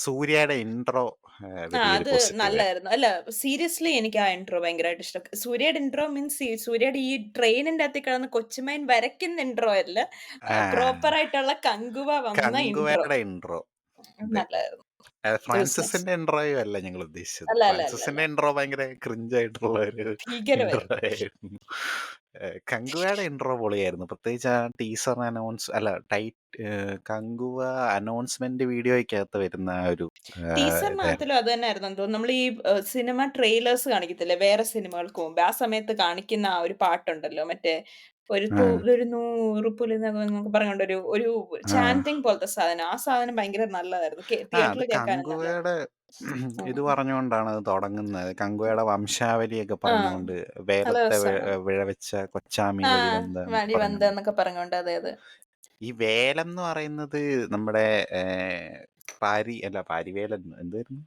സൂര്യയുടെ ഇൻട്രോ വെരി വെരി അത് പോസിറ്റീവ് ആയിരുന്നു. നല്ലായിരുന്നു. അല്ല സീരിയസ്ലി എനിക്ക് ആ ഇൻട്രോ ഭയങ്കരമായിട്ട് ഇഷ്ടം. സൂര്യയുടെ ഇൻട്രോ മീൻസ് സൂര്യയുടെ ഈ ട്രെയിനിന്റെ അകത്ത് കിടന്ന് കൊച്ചുമൈൻ വരയ്ക്കുന്ന ഇൻട്രോ അല്ല. ആ, പ്രോപ്പർ ആയിട്ടുള്ള കങ്കുവ വന്ന ഇൻട്രോ കങ്കുവയുടെ ഇൻട്രോ. അതെ. നല്ലായിരുന്നു. It was nice. ഫ്രാൻസിസിന്റെ ഇൻട്രോയും അല്ല ഞങ്ങൾ ഉദ്ദേശിച്ചത്. അല്ല. ഫ്രാൻസിസിന്റെ ഇൻട്രോ ഭയങ്കര ക്രിഞ്ചായിട്ടുള്ള ഒരു ഇൻട്രോ ഭീകരമായിരുന്നു. ആയിരുന്നു. കങ്കുവയുടെ ഇൻട്രോ പൊളിയായിരുന്നു. പ്രത്യേകിച്ച് ആ ടീസർ അനൗൺസ് അല്ല ടൈറ്റ് കങ്കുവ അനൗൺസ്മെന്റ് വീഡിയോയ്ക്കകത്ത് വരുന്ന ആ ഒരു ഇതായിരുന്നു. ടീസറിനകത്തിലും അത് തന്നെയായിരുന്നെന്ന് തോന്നുന്നു. നമ്മൾ ഈ സിനിമ ട്രെയിലേഴ്സ് കാണിക്കത്തില്ലേ വേറെ സിനിമകൾക്ക് മുമ്പ്. ആ സമയത്ത് കാണിക്കുന്ന ആ ഒരു പാട്ടുണ്ടല്ലോ. മറ്റേ ആ, ഒരു 100 പുലിനകം എന്നൊക്കെ പറഞ്ഞോണ്ട് ഒരു ആ. ചാന്റിങ് പോലത്തെ സാധനം. ആ സാധനം ഭയങ്കര നല്ലതായിരുന്നു. അത് തിയേറ്ററിൽ കേൾക്കാനും നല്ലതായിരുന്നു. കങ്കുവയുടെ ഇത് ഉം. പറഞ്ഞുകൊണ്ടാണ് അത് തുടങ്ങുന്നത്. കങ്കുവയുടെ വംശാവലിയൊക്കെ ആ. പറഞ്ഞുകൊണ്ട് നല്ല വേദത്തെ രസാണ്. വിഴവെച്ച കൊച്ചാമി ആ. വഴിവந்த എന്നൊക്കെ വഴിവന്ത് പറഞ്ഞുകൊണ്ട്. എന്നൊക്കെ പറഞ്ഞോണ്ട്. അതെ. ഈ വേലം എന്ന് പറയുന്നത് നമ്മുടെ പാരി അല്ല പാരിവേലൻ എന്തായിരുന്നു?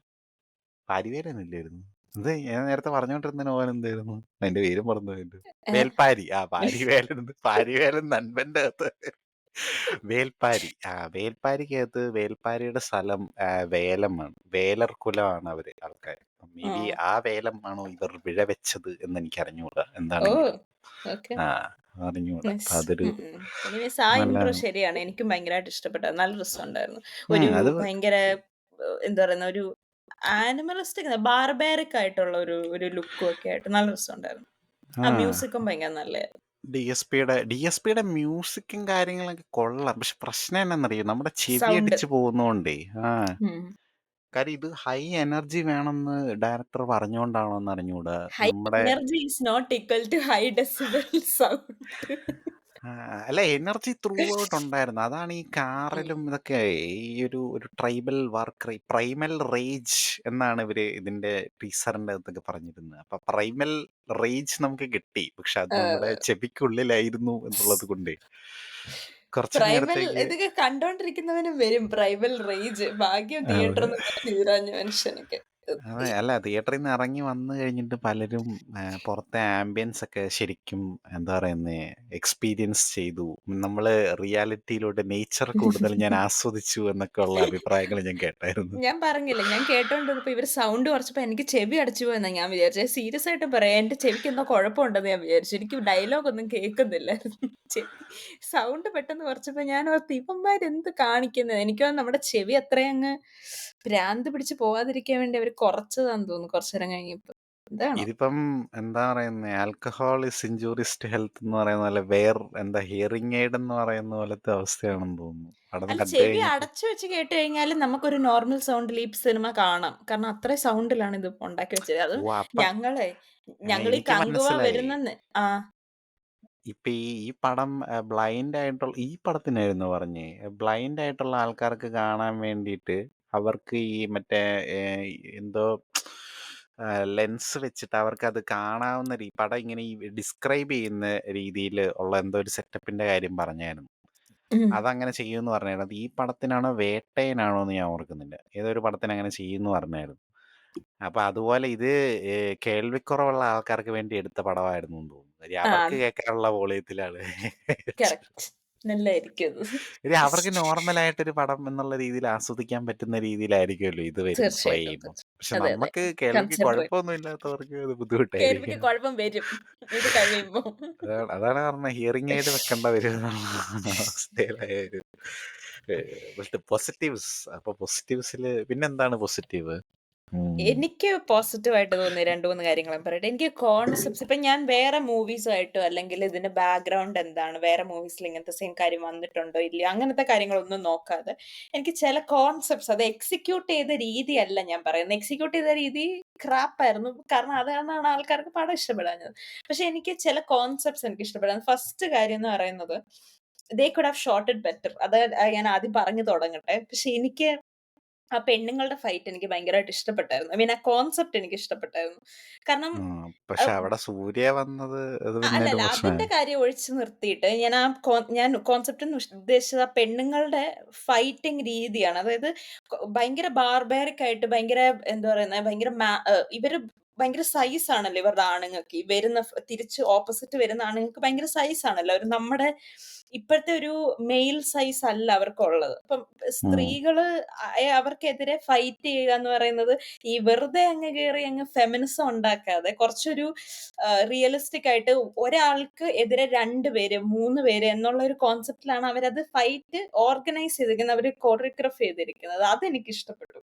പാരിവേലൻ അല്ലായിരുന്നു? ഇത് ഞാൻ നേരത്തെ പറഞ്ഞോണ്ടിരുന്ന നോവൽ എന്തായിരുന്നു? അതിന്റെ പേരും മറന്നുപോയിണ്ട്. ഏഹ്, വേൽപ്പാരി. ആ പാരിവേലൻ പാരിവേലൻ നൻപന്റെ അകത്ത് വേൽപ്പാരി. ആ വേൽപ്പാരിക്കകത്ത് വേൽപ്പാരിയുടെ സ്ഥലം വേലമാണ്. വേലർ കുലമാണ് അവര് ആൾക്കാര്. മേ ബി ആഹ്. ആ വേലം ആണോ ഇവർ വിഴ വെച്ചത് എന്ന് എനിക്ക് അറിഞ്ഞുകൂടാ. ഓഹ്! എന്താണെങ്കിലും. ഓക്കെ. ആ അറിഞ്ഞുകൂടാ. നൈസ്. അപ്പൊ അതൊരു എനിവേസ് ആ നല്ല ഇൻട്രോ ശരിയാണ്. എനിക്കും ഭയങ്കരമായിട്ട് ഇഷ്ടപ്പെട്ടത്. നല്ല രസമുണ്ടായിരുന്നു. ഉം, ഒരു അത് ഭയങ്കര എന്താ പറയുന്ന ഒരു ആനിമലിസ്റ്റിക് ബാർബാരിക് ആയിട്ടുള്ള ഒരു ഒരു ലുക്കും ഒക്കെ ആയിട്ട് നല്ല രസമുണ്ടായിരുന്നു. ആ ആ മ്യൂസിക്കും ഭയങ്കര നല്ലതായിരുന്നു. ഡി എസ് പിയുടെ മ്യൂസിക്കും കാര്യങ്ങളൊക്കെ കൊള്ളാം. പക്ഷെ പ്രശ്നം എന്നാന്നറിയോ? നമ്മുടെ ചെവി സൗണ്ട്. അടിച്ചു പോകുന്നോണ്ടേ. ആ ഉം. കാര്യം ഇത് ഹൈ എനർജി വേണമെന്ന് ഡയറക്ടർ പറഞ്ഞുകൊണ്ടാണോ എന്ന് അറിഞ്ഞുകൂടാ. ഹൈ നമ്മുടെ energy is not equal to high decibel sound. ആ, അല്ല എനർജി ത്രൂ ഔട്ട് ഉണ്ടായിരുന്നു. അതാണ് ഈ കാറിലും ഇതൊക്കെ ഈ ഒരു ട്രൈബൽ വാർക്രൈ പ്രൈമൽ റേജ് എന്നാണ് ഇവര് ഇതിന്റെ ടീസറിന്റെ അകത്തൊക്കെ പറഞ്ഞിരുന്നത്. അപ്പൊ പ്രൈമൽ റേജ് നമുക്ക് കിട്ടി. പക്ഷെ അത് നമ്മുടെ ചെവിക്കുള്ളിലായിരുന്നു എന്നുള്ളത് കൊണ്ടേ കുറച്ചു പ്രൈമൽ നേരത്തേക്ക് ഇതൊക്കെ കണ്ടോണ്ടിരിക്കുന്നവനും വരും പ്രൈമൽ റേജ്. ഭാഗ്യം അതെ. തിയേറ്ററിൽ നിന്ന് തീരാഞ്ഞ മനുഷ്യനൊക്കെ. അതെ. അല്ല തിയേറ്ററിന്ന് ഇറങ്ങി വന്ന് കഴിഞ്ഞിട്ട് പലരും പുറത്തെ ആംബിയൻസ് ഒക്കെ ശരിക്കും എന്താ പറയുന്നേ എക്സ്പീരിയൻസ് ചെയ്തു. നമ്മള് റിയാലിറ്റിയിലൂടെ നേച്ചർ കൂടുതൽ ഞാൻ ആസ്വദിച്ചു എന്നൊക്കെ ഉള്ള അഭിപ്രായങ്ങൾ ഞാൻ കേട്ടായിരുന്നു. ഞാൻ പറഞ്ഞില്ലേ, ഞാൻ കേട്ടോണ്ടിരുന്നപ്പോ ഇവര് സൗണ്ട് കുറച്ചപ്പോ എനിക്ക് ചെവി അടച്ചു പോയെന്നാ ഞാൻ വിചാരിച്ചത്. സീരിയസ് ആയിട്ട് പറയാം. എന്റെ ചെവിക്ക് എന്തോ കുഴപ്പമുണ്ടെന്ന് ഞാൻ വിചാരിച്ചു. എനിക്ക് ഡയലോഗ് ഒന്നും കേൾക്കുന്നില്ലായിരുന്നു. ചെവി സൗണ്ട് പെട്ടെന്ന് കുറച്ചപ്പോ ഞാൻ ഓർത്ത് ഇവന്മാരെന്ത് കാണിക്കുന്നത്? എനിക്ക് തോന്നുന്നു നമ്മുടെ ചെവി അത്രയും അങ്ങ് ഭ്രാന്ത് പിടിച്ച് പോവാതിരിക്കാൻ വേണ്ടി അവര് കുറച്ചതാന്ന് തോന്നുന്നു കുറച്ചു നേരം കഴിഞ്ഞപ്പോ. എന്താണോ? ഇതിപ്പം എന്താ പറയുന്നേ alcohol is injurious to health എന്ന് പറയുന്ന പോലെ എന്താ ഹിയറിംഗ് എയ്ഡ് എന്ന് പറയുന്ന പോലത്തെ അവസ്ഥയാണെന്ന് തോന്നുന്നു. പടം അല്ല, കണ്ടു ചെവി കഴിഞ്ഞപ്പോ അടച്ചു വെച്ച് കേട്ട് കഴിഞ്ഞാലും നമുക്കൊരു നോർമൽ സൗണ്ടിൽ ഈ സിനിമ കാണാം. കാരണം അത്രയും സൗണ്ടിലാണ് ഇത് ഉണ്ടാക്കി വെച്ചത്. അതും ഓ അപ്പം ഞങ്ങളെ ഞങ്ങളീ എനിക്ക് കങ്കുവ മനസ്സിലായി. വരുന്നെന്ന് ആ. ഇപ്പൊ ഈ പടം ബ്ലൈൻഡ് ആയിട്ടുള്ള ഈ പടത്തിനായിരുന്നു പറഞ്ഞേ ബ്ലൈൻഡ് ആയിട്ടുള്ള ആൾക്കാർക്ക് കാണാൻ വേണ്ടിയിട്ട് അവർക്ക് ഈ മറ്റേ ഏഹ്, എന്തോ ലെൻസ് വെച്ചിട്ട് അവർക്ക് അത് കാണാവുന്ന പടം ഇങ്ങനെ ഈ ഡിസ്ക്രൈബ് ചെയ്യുന്ന രീതിയിൽ ഉള്ള എന്തോ ഒരു സെറ്റപ്പിന്റെ കാര്യം പറഞ്ഞായിരുന്നു. ഉം. അതങ്ങനെ ചെയ്യുമെന്ന് പറഞ്ഞായിരുന്നു. അത് ഈ പടത്തിനാണോ വേട്ടയനാണോ എന്ന് ഞാൻ ഓർക്കുന്നില്ല. ഏതോ ഒരു പടത്തിന് അങ്ങനെ ചെയ്യുമെന്ന് പറഞ്ഞായിരുന്നു. അപ്പൊ അതുപോലെ ഇത് കേൾവിക്കുറവുള്ള ആൾക്കാർക്ക് വേണ്ടി എടുത്ത പടമായിരുന്നു എന്ന് തോന്നുന്നു. കാര്യം ആ, അവർക്ക് കേൾക്കാനുള്ള വോളിയത്തിലാണ് കറക്റ്റ്. നല്ലായിരിക്കും അത്. അവർക്ക് നോർമലായിട്ടൊരു പടം എന്നുള്ള രീതിയിൽ ആസ്വദിക്കാൻ പറ്റുന്ന രീതിയിലായിരിക്കുമല്ലോ ഇത് പ്ലേ തീർച്ചയായിട്ടും, ചെയ്യുമ്പോൾ. തീർച്ചയായും. പക്ഷെ അതെ, അതെ. നമുക്ക് കേൾവിക്ക് കൺസിഡർ ചെയ്യും. കുഴപ്പമൊന്നും ഇല്ലാത്തവർക്ക് അത് കേൾവിക്ക് ബുദ്ധിമുട്ടായിരിക്കും. കുഴപ്പം വരും ഇത് കഴിയുമ്പോ. അതാണ് പറഞ്ഞ ഹിയറിംഗ് എയ്ഡ് വെക്കേണ്ട വരും എന്നുള്ള അവസ്ഥയിലായ ഒരു പോസിറ്റീവ്സ്. അപ്പൊ പോസിറ്റീവ്സിൽ പിന്നെന്താണ് പോസിറ്റീവ്? എനിക്ക് പോസിറ്റീവായിട്ട് തോന്നിയ 2, 3 കാര്യങ്ങൾ ഞാൻ പറയട്ടെ. എനിക്ക് കോൺസെപ്റ്റ്സ് ഇപ്പൊ ഞാൻ വേറെ മൂവീസുമായിട്ടോ അല്ലെങ്കിൽ ഇതിന്റെ ബാക്ക്ഗ്രൗണ്ട് എന്താണ്, വേറെ മൂവീസിൽ ഇങ്ങനത്തെ സെയിം കാര്യം വന്നിട്ടുണ്ടോ ഇല്ലയോ അങ്ങനത്തെ കാര്യങ്ങളൊന്നും നോക്കാതെ എനിക്ക് ചില കോൺസെപ്റ്റ്സ് അത് എക്സിക്യൂട്ട് ചെയ്ത രീതിയല്ല ഞാൻ പറയുന്നത്. എക്സിക്യൂട്ട് ചെയ്ത രീതി ക്രാപ്പായിരുന്നു. കാരണം അതാണാണ് ആൾക്കാർക്ക് പടം ഇഷ്ടപ്പെടാഞ്ഞത്. പക്ഷെ എനിക്ക് ചില കോൺസെപ്റ്റ്സ് എനിക്ക് ഇഷ്ടപ്പെടാൻ ഫസ്റ്റ് കാര്യം എന്ന് പറയുന്നത് they could have shot it better. അത് ഞാൻ ആദ്യം പറഞ്ഞു തുടങ്ങട്ടെ. പക്ഷെ എനിക്ക് ആ പെണ്ണുങ്ങളുടെ ഫൈറ്റ് എനിക്ക് ഭയങ്കരമായിട്ട് ഇഷ്ടപ്പെട്ടായിരുന്നു. ഐ മീൻ ആ കോൺസെപ്റ്റ് എനിക്ക് ഇഷ്ടപ്പെട്ടായിരുന്നു. കാരണം പക്ഷെ അഹ് അവിടെ സൂര്യ വന്നത് അത് പിന്നെ ഒരു അല്ലല്ല, അതിന്റെ പ്രശ്നമായി. കാര്യം ഒഴിച്ച് നിർത്തിയിട്ട് ഞാൻ കോൺസെപ്റ്റ് എന്ന് ഉദ്ദേശിച്ചത് ആ പെണ്ണുങ്ങളുടെ ഫൈറ്റിംഗ് രീതിയാണ്. അതായത് ഭയങ്കര ബാർബാരിക് ആയിട്ട് ഭയങ്കര എന്താ പറയുന്നെ ഭയങ്കര ഇവര് ഭയങ്കര സൈസ് ആണല്ലോ ഇവരുടെ ആണുങ്ങൾക്ക്. ഈ വരുന്ന തിരിച്ച് ഓപ്പോസിറ്റ് വരുന്ന ആണുങ്ങൾക്ക് ഭയങ്കര സൈസ് ആണല്ലോ. അവര് നമ്മുടെ ഇപ്പോഴത്തെ ഒരു മെയിൽ സൈസ് അല്ല അവർക്കുള്ളത്. അപ്പം ഉം. സ്ത്രീകള് അവർക്കെതിരെ ഫൈറ്റ് ചെയ്യുക എന്ന് പറയുന്നത് ഈ വെറുതെ അങ്ങ് കേറി അങ്ങ് ഫെമിനിസം ഉണ്ടാക്കാതെ കുറച്ചൊരു റിയലിസ്റ്റിക് ആയിട്ട് ഒരാൾക്ക് എതിരെ 2 പേര്, 3 പേര് എന്നുള്ള ഒരു കോൺസെപ്റ്റിലാണ് അവരത് ഫൈറ്റ് ഓർഗനൈസ് ചെയ്തിരിക്കുന്നത്. അവര് കൊറിയോഗ്രാഫ് ചെയ്തിരിക്കുന്നത്. അതെനിക്ക് ഇഷ്ടപ്പെട്ടു.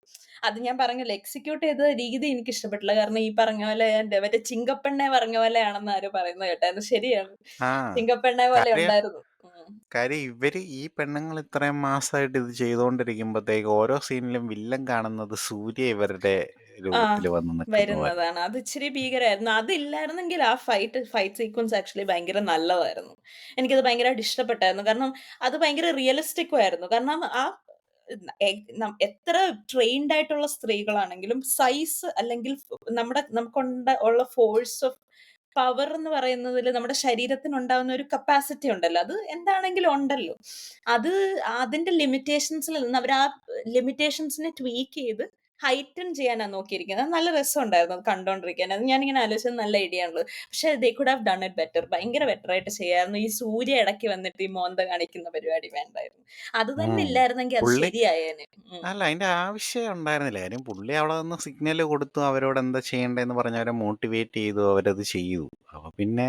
അത് ഞാൻ പറഞ്ഞല്ലോ എക്സിക്യൂട്ട് ചെയ്ത രീതി എനിക്ക് ഇഷ്ടപ്പെട്ടില്ല. കാരണം ഈ പറഞ്ഞ പോലെ മറ്റേ ചിങ്കപ്പെണ്ണെ പറഞ്ഞ പോലെയാണെന്ന് ആരോ പറയുന്നത് കേട്ടായിരുന്നു. ശരിയാണ്. ആ ചിങ്കപ്പെണ്ണെ പോലെ കാര്യം ഉണ്ടായിരുന്നു. കാര്യം ഇവര് ഈ പെണ്ണുങ്ങൾ ഇത്രയും മാസമായിട്ട് ഇത് ചെയ്തുകൊണ്ടിരിക്കുമ്പോഴത്തേക്ക് ഓരോ സീനിലും വില്ലൻ കാണുന്നത് സൂര്യ ഇവരുടെ ആ, രൂപത്തിൽ വന്ന് നിൽക്കുന്ന പോലെ. വരുന്നതാണ്. അത് ഇച്ചിരി ഭീകരായിരുന്നു. അതില്ലായിരുന്നെങ്കിൽ ആ ഫൈറ്റ് സീക്വൻസ് ആക്ച്വലി ഭയങ്കര നല്ലതായിരുന്നു. എനിക്കത് ഭയങ്കരമായിട്ട് ഇഷ്ടപ്പെട്ടായിരുന്നു. കാരണം അത് ഭയങ്കര റിയലിസ്റ്റിക്കും ആയിരുന്നു. കാരണം ആ എത്ര ട്രെയിൻഡ് ആയിട്ടുള്ള സ്ത്രീകളാണെങ്കിലും സൈസ് അല്ലെങ്കിൽ നമുക്കുള്ള ഫോഴ്സ് ഓഫ് പവർ എന്ന് പറയുന്നതില് നമ്മുടെ ശരീരത്തിനുണ്ടാവുന്ന ഒരു കപ്പാസിറ്റി ഉണ്ടല്ലോ. അത് എന്താണെങ്കിലും ഉണ്ടല്ലോ. അത് അതിന്റെ ലിമിറ്റേഷൻസിൽ നിന്ന് അവർ ആ ലിമിറ്റേഷൻസിനെ ട്വീക്ക് ചെയ്ത് ഹൈറ്റൻ ചെയ്യാനാ നോക്കിയിരിക്കുന്നത്. അത് നല്ല രസമുണ്ടായിരുന്നു അത് കണ്ടോണ്ടിരിക്കാൻ. അത് ഞാനിങ്ങനെ ആലോചിച്ചത് നല്ല ഐഡിയ ആണല്ലോ. പക്ഷെ they could have done it better. ഭയങ്കര ബെറ്റർ ആയിട്ട് ചെയ്യാമായിരുന്നു. ഈ സൂര്യ ഇടയ്ക്ക് വന്നിട്ട് ഈ മോന്ത കാണിക്കുന്ന പരിപാടി വേണ്ടായിരുന്നു. അത് തന്നെ ഉം. ഇല്ലായിരുന്നെങ്കിൽ അത് പുള്ളി ശരിയായേനെ. ഉം. അല്ല അതിന്റെ ആവശ്യം ഉണ്ടായിരുന്നില്ല. കാര്യം പുള്ളി അവിടെ നിന്ന് സിഗ്നല് കൊടുത്തു. അവരോട് എന്താ ചെയ്യേണ്ടതെന്ന് പറഞ്ഞ് അവരെ മോട്ടിവേറ്റ് ചെയ്തു. അവരത് ചെയ്തു. അപ്പൊ പിന്നെ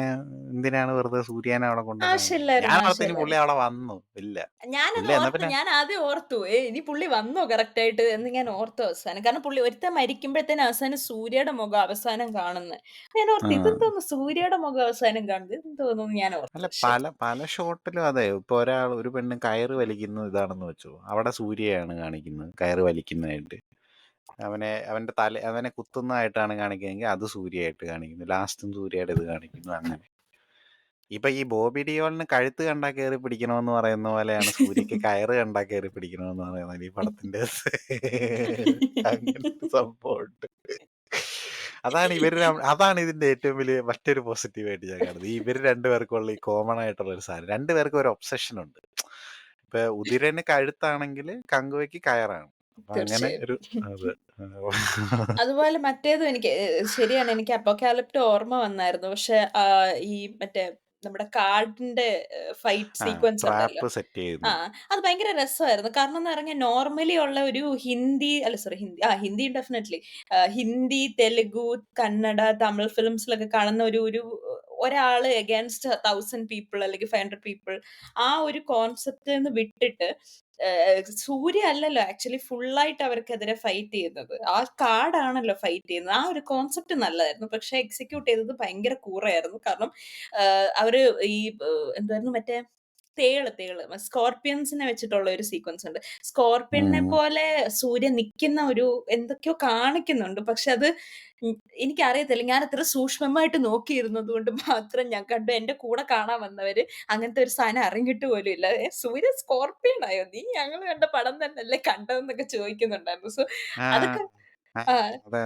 എന്തിനാണ് വെറുതെ സൂര്യേനെ അവിടെ കൊണ്ടുവന്ന് ഞാൻ ആവശ്യമില്ലായിരുന്നു, ഓർത്ത് ഇനി പുള്ളി ആവശ്യമില്ലായിരുന്നു. അവിടെ വന്നു. ഇല്ല. ഞാനത് പുള്ളി എന്നാ ഓർത്ത്. പിന്നെ ഞാൻ ആദ്യം ഓർത്തു. ഇനി പുള്ളി വന്നോ കറക്റ്റായിട്ട് എന്ന് ഞാൻ ഓർത്തു അവസാനം. കാരണം പുള്ളി ഒരുത്തൻ മരിക്കുമ്പഴത്തേനും അവസാനം സൂര്യയുടെ മുഖം അവസാനം കാണുന്നെ. ഞാൻ ഓർത്ത് ആ. ഇതെന്തോന്ന് സൂര്യയുടെ മുഖം അവസാനം കാണുന്നത്. ഇതെന്തോന്നെന്ന് ഞാൻ അല്ല ഓർത്തു. പല പല ഷോട്ടിലും അതെ. ഇപ്പൊ ഒരു പെണ്ണ് കയറ് വലിക്കുന്നത് ഇതാണെന്ന് വെച്ചോ. അവിടെ സൂര്യയാണ് കാണിക്കുന്നത് കയറ് വലിക്കുന്നതായിട്ട്. അവനെ കുത്തുന്നതായിട്ടാണ് കാണിക്കുന്നതെങ്കിൽ അത് സൂര്യയായിട്ട് കാണിക്കുന്നു. ലാസ്റ്റും സൂര്യയുടെ ഇത് കാണിക്കുന്നു അങ്ങനെ. ഇപ്പൊ ഈ ബോബി ഡിയോളിന് കഴുത്ത് കണ്ടാ കേറി പിടിക്കണമെന്ന് പറയുന്ന പോലെയാണ് സൂര്യക്ക് കയറ് കണ്ടാ കേറി പിടിക്കണമെന്ന് പറയുന്നത് ഈ പടത്തിന്റെ അകത്ത്. അങ്ങനെ ഒരു സംഭവമുണ്ട്. അതാണ് ഇതിന്റെ ഏറ്റവും വലിയ മറ്റൊരു പോസിറ്റീവായിട്ട് ഞാൻ കാണുന്നത്. ഇവര് രണ്ടുപേർക്കുള്ള ഈ കോമൺ ആയിട്ടുള്ള ഒരു സാധനം. രണ്ടുപേർക്കും ഒരു ഒബ്സഷൻ ഉണ്ട്. ഇപ്പൊ ഉദിരന് കഴുത്താണെങ്കിൽ കങ്കുവയ്ക്ക് കയറാണ്. അപ്പൊ അങ്ങനെ തീർച്ചയായും. ഒരു അത്. അതുപോലെ മറ്റേതും എനിക്ക് ശരിയാണ്. എനിക്ക് അപ്പോക്കാലിപ്റ്റോ ഓർമ്മ വന്നായിരുന്നു. പക്ഷെ ഈ മറ്റേ നമ്മുടെ കാർഡിന്റെ ഫൈറ്റ് ആ സീക്വൻസ് ഉണ്ടല്ലോ. ട്രാപ്പ് സെറ്റ് ആ. ചെയ്യുന്നത്. അത് ഭയങ്കര രസമായിരുന്നു. കാരണം എന്ന് പറഞ്ഞാൽ നോർമലി ഉള്ള ഒരു ഹിന്ദി അല്ല സോറി ഹിന്ദി ഡെഫിനറ്റ്ലി. ഹിന്ദി, തെലുഗു, കന്നഡ, തമിഴ് ഫിലിംസിലൊക്കെ കാണുന്ന ഒരു ഒരാള് അഗൈൻസ്റ്റ് 1000 പീപ്പിൾ അല്ലെങ്കിൽ 500 പീപ്പിൾ ആ ഒരു കോൺസെപ്റ്റ്ന്ന് വിട്ടിട്ട് സൂര്യ അല്ലല്ലോ ആക്ച്വലി ഫുള്ളായിട്ട് അവർക്കെതിരെ ഫൈറ്റ് ചെയ്യുന്നത്. ആ കാർഡാണല്ലോ ഫൈറ്റ് ചെയ്യുന്നത്. ആ ഒരു കോൺസെപ്റ്റ് നല്ലതായിരുന്നു. പക്ഷെ എക്സിക്യൂട്ട് ചെയ്തത് ഭയങ്കര കൂറയായിരുന്നു. കാരണം അവര് ഈ എന്തായിരുന്നു മറ്റേ തേള് സ്കോർപ്പിയൻസിനെ വെച്ചിട്ടുള്ള ഒരു സീക്വൻസ് ഉണ്ട്. സ്കോർപ്പിയനെ ഉം. പോലെ സൂര്യൻ നിക്കുന്ന ഒരു എന്തൊക്കെയോ കാണിക്കുന്നുണ്ട്. പക്ഷെ അത് ഉം എനിക്കറിയത്തില്ല. ഞാൻ അത്ര സൂക്ഷ്മമായിട്ട് നോക്കിയിരുന്നത് കൊണ്ട് മാത്രം ഞാൻ കണ്ടു. എന്റെ കൂടെ കാണാൻ വന്നവര് അങ്ങനത്തെ ഒരു സാധനം അറിഞ്ഞിട്ട് പോലും ഇല്ല. സൂര്യൻ സ്കോർപ്പിയൻ ആയോ? നീ ഞങ്ങള് കണ്ട പടം തന്നെയല്ലേ കണ്ടതെന്നൊക്കെ ചോദിക്കുന്നുണ്ടായിരുന്നു. സോ ആ അതൊക്കെ ആ, ആ. അതെ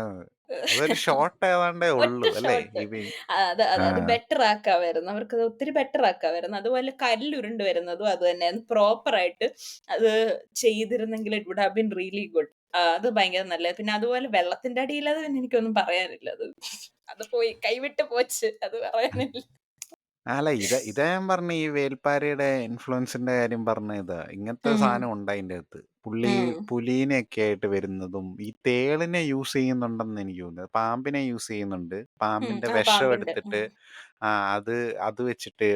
അതൊരു ഷോട്ട് ഏതാണ്ടേ ഒറ്റ ഉള്ളൂ അല്ലേ ഷോട്ട്. ഈ ആ അത് ബെറ്റർ ആക്കാമായിരുന്നു. അവർക്കത് ഒത്തിരി ബെറ്റർ ആക്കാമായിരുന്നു. അതുപോലെ കല്ലുരുണ്ട് വരുന്നതും അത് തന്നെയായിരുന്നു. പ്രോപ്പർ ആയിട്ട് അത് ചെയ്തിരുന്നെങ്കിൽ it would have been really good. അത് ഭയങ്കര നല്ലത്. പിന്നെ അതുപോലെ വെള്ളത്തിന്റെ അടിയിലത് പിന്നെ എനിക്കൊന്നും പറയാനില്ല. അത് പോയി കൈവിട്ട് പോച്ച്. അത് പറയാനില്ല. അല്ല ഇതാ ഞാൻ പറഞ്ഞ ഈ വേൽപ്പാരയുടെ ഇൻഫ്ലുവൻസിന്റെ കാര്യം പറഞ്ഞ ഇതാ ഇങ്ങനത്തെ ഉം. സാധനം ഉണ്ട് അതിൻ്റെ അകത്ത് പുള്ളി ഉം. പുലീനെയൊക്കെ ആയിട്ട് വരുന്നതും ഈ തേളിനെ യൂസ് ചെയ്യുന്നുണ്ടെന്ന് എനിക്ക് തോന്നുന്നത് പാമ്പിനെ യൂസ് ചെയ്യുന്നുണ്ട് പാമ്പിന്റെ വിഷം പാമ്പിന്റെ. എടുത്തിട്ട് ആ അത് വെച്ചിട്ട്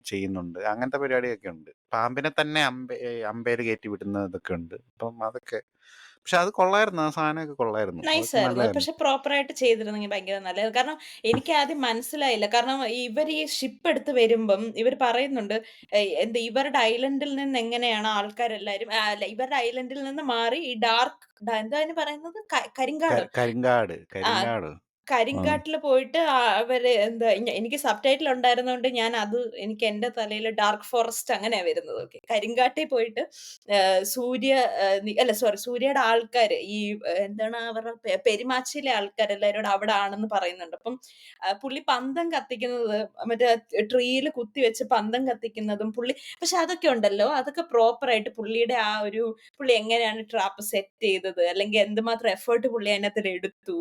ചെയ്യുന്നുണ്ട് അങ്ങനത്തെ പരിപാടിയൊക്കെ ഉണ്ട് പാമ്പിനെ തന്നെ അമ്പേര് കയറ്റി വിടുന്നതൊക്കെ ഉണ്ട് അപ്പം അതൊക്കെ പക്ഷെ അത് കൊള്ളായിരുന്നു ആ സാധനമൊക്കെ കൊള്ളായിരുന്നു അതൊക്കെ നൈസായിരുന്നു. നല്ലതായിരുന്നു പക്ഷെ പ്രോപ്പറായിട്ട് ചെയ്തിരുന്നെങ്കിൽ ഭയങ്കര നല്ലത്. കാരണം എനിക്കാദ്യം മനസ്സിലായില്ല. കാരണം ഇവര് ഈ ഷിപ്പ് എടുത്ത് വരുമ്പം ഇവര് പറയുന്നുണ്ട് എന്താ ഇവരുടെ ഐലൻഡിൽ നിന്ന് എങ്ങനെയാണ് ആൾക്കാരെല്ലാരും അല്ല ഇവരുടെ ഐലൻഡിൽ നിന്ന് മാറി ഈ എന്താ അതിന് പറയുന്നത്? കരിങ്കാടോ? കരിങ്കാട് ആ. കരിങ്കാട് ആ കരിങ്കാട്ടില് പോയിട്ട് അവര് എന്താ എനിക്ക് സബ്‌ടൈറ്റിൽ ഉണ്ടായിരുന്നോണ്ട് എനിക്ക് എന്റെ തലയില് ഡാർക്ക് ഫോറസ്റ്റ് അങ്ങനെയാ വരുന്നത്. ഓക്കെ. കരിങ്കാട്ടിൽ പോയിട്ട് സൂര്യ അല്ല സോറി സൂര്യയുടെ ആൾക്കാര് ഈ എന്താണ് അവരുടെ പെരുമാച്ചിയിലെ ആൾക്കാരെല്ലാരും കൂടെ അവിടെ ആണെന്ന് പറയുന്നുണ്ട്. അപ്പം പുള്ളി പന്തം കത്തിക്കുന്നത് മറ്റേ ട്രീയില് കുത്തിവെച്ച് പന്തം കത്തിക്കുന്നതും പക്ഷെ അതൊക്കെ ഉണ്ടല്ലോ അതൊക്കെ പ്രോപ്പറായിട്ട് പുള്ളിയുടെ പുള്ളി എങ്ങനെയാണ് ട്രാപ്പ് സെറ്റ് ചെയ്തത് അല്ലെങ്കിൽ എന്തുമാത്രം എഫേർട്ട് പുള്ളി അതിനകത്ത് എടുത്തു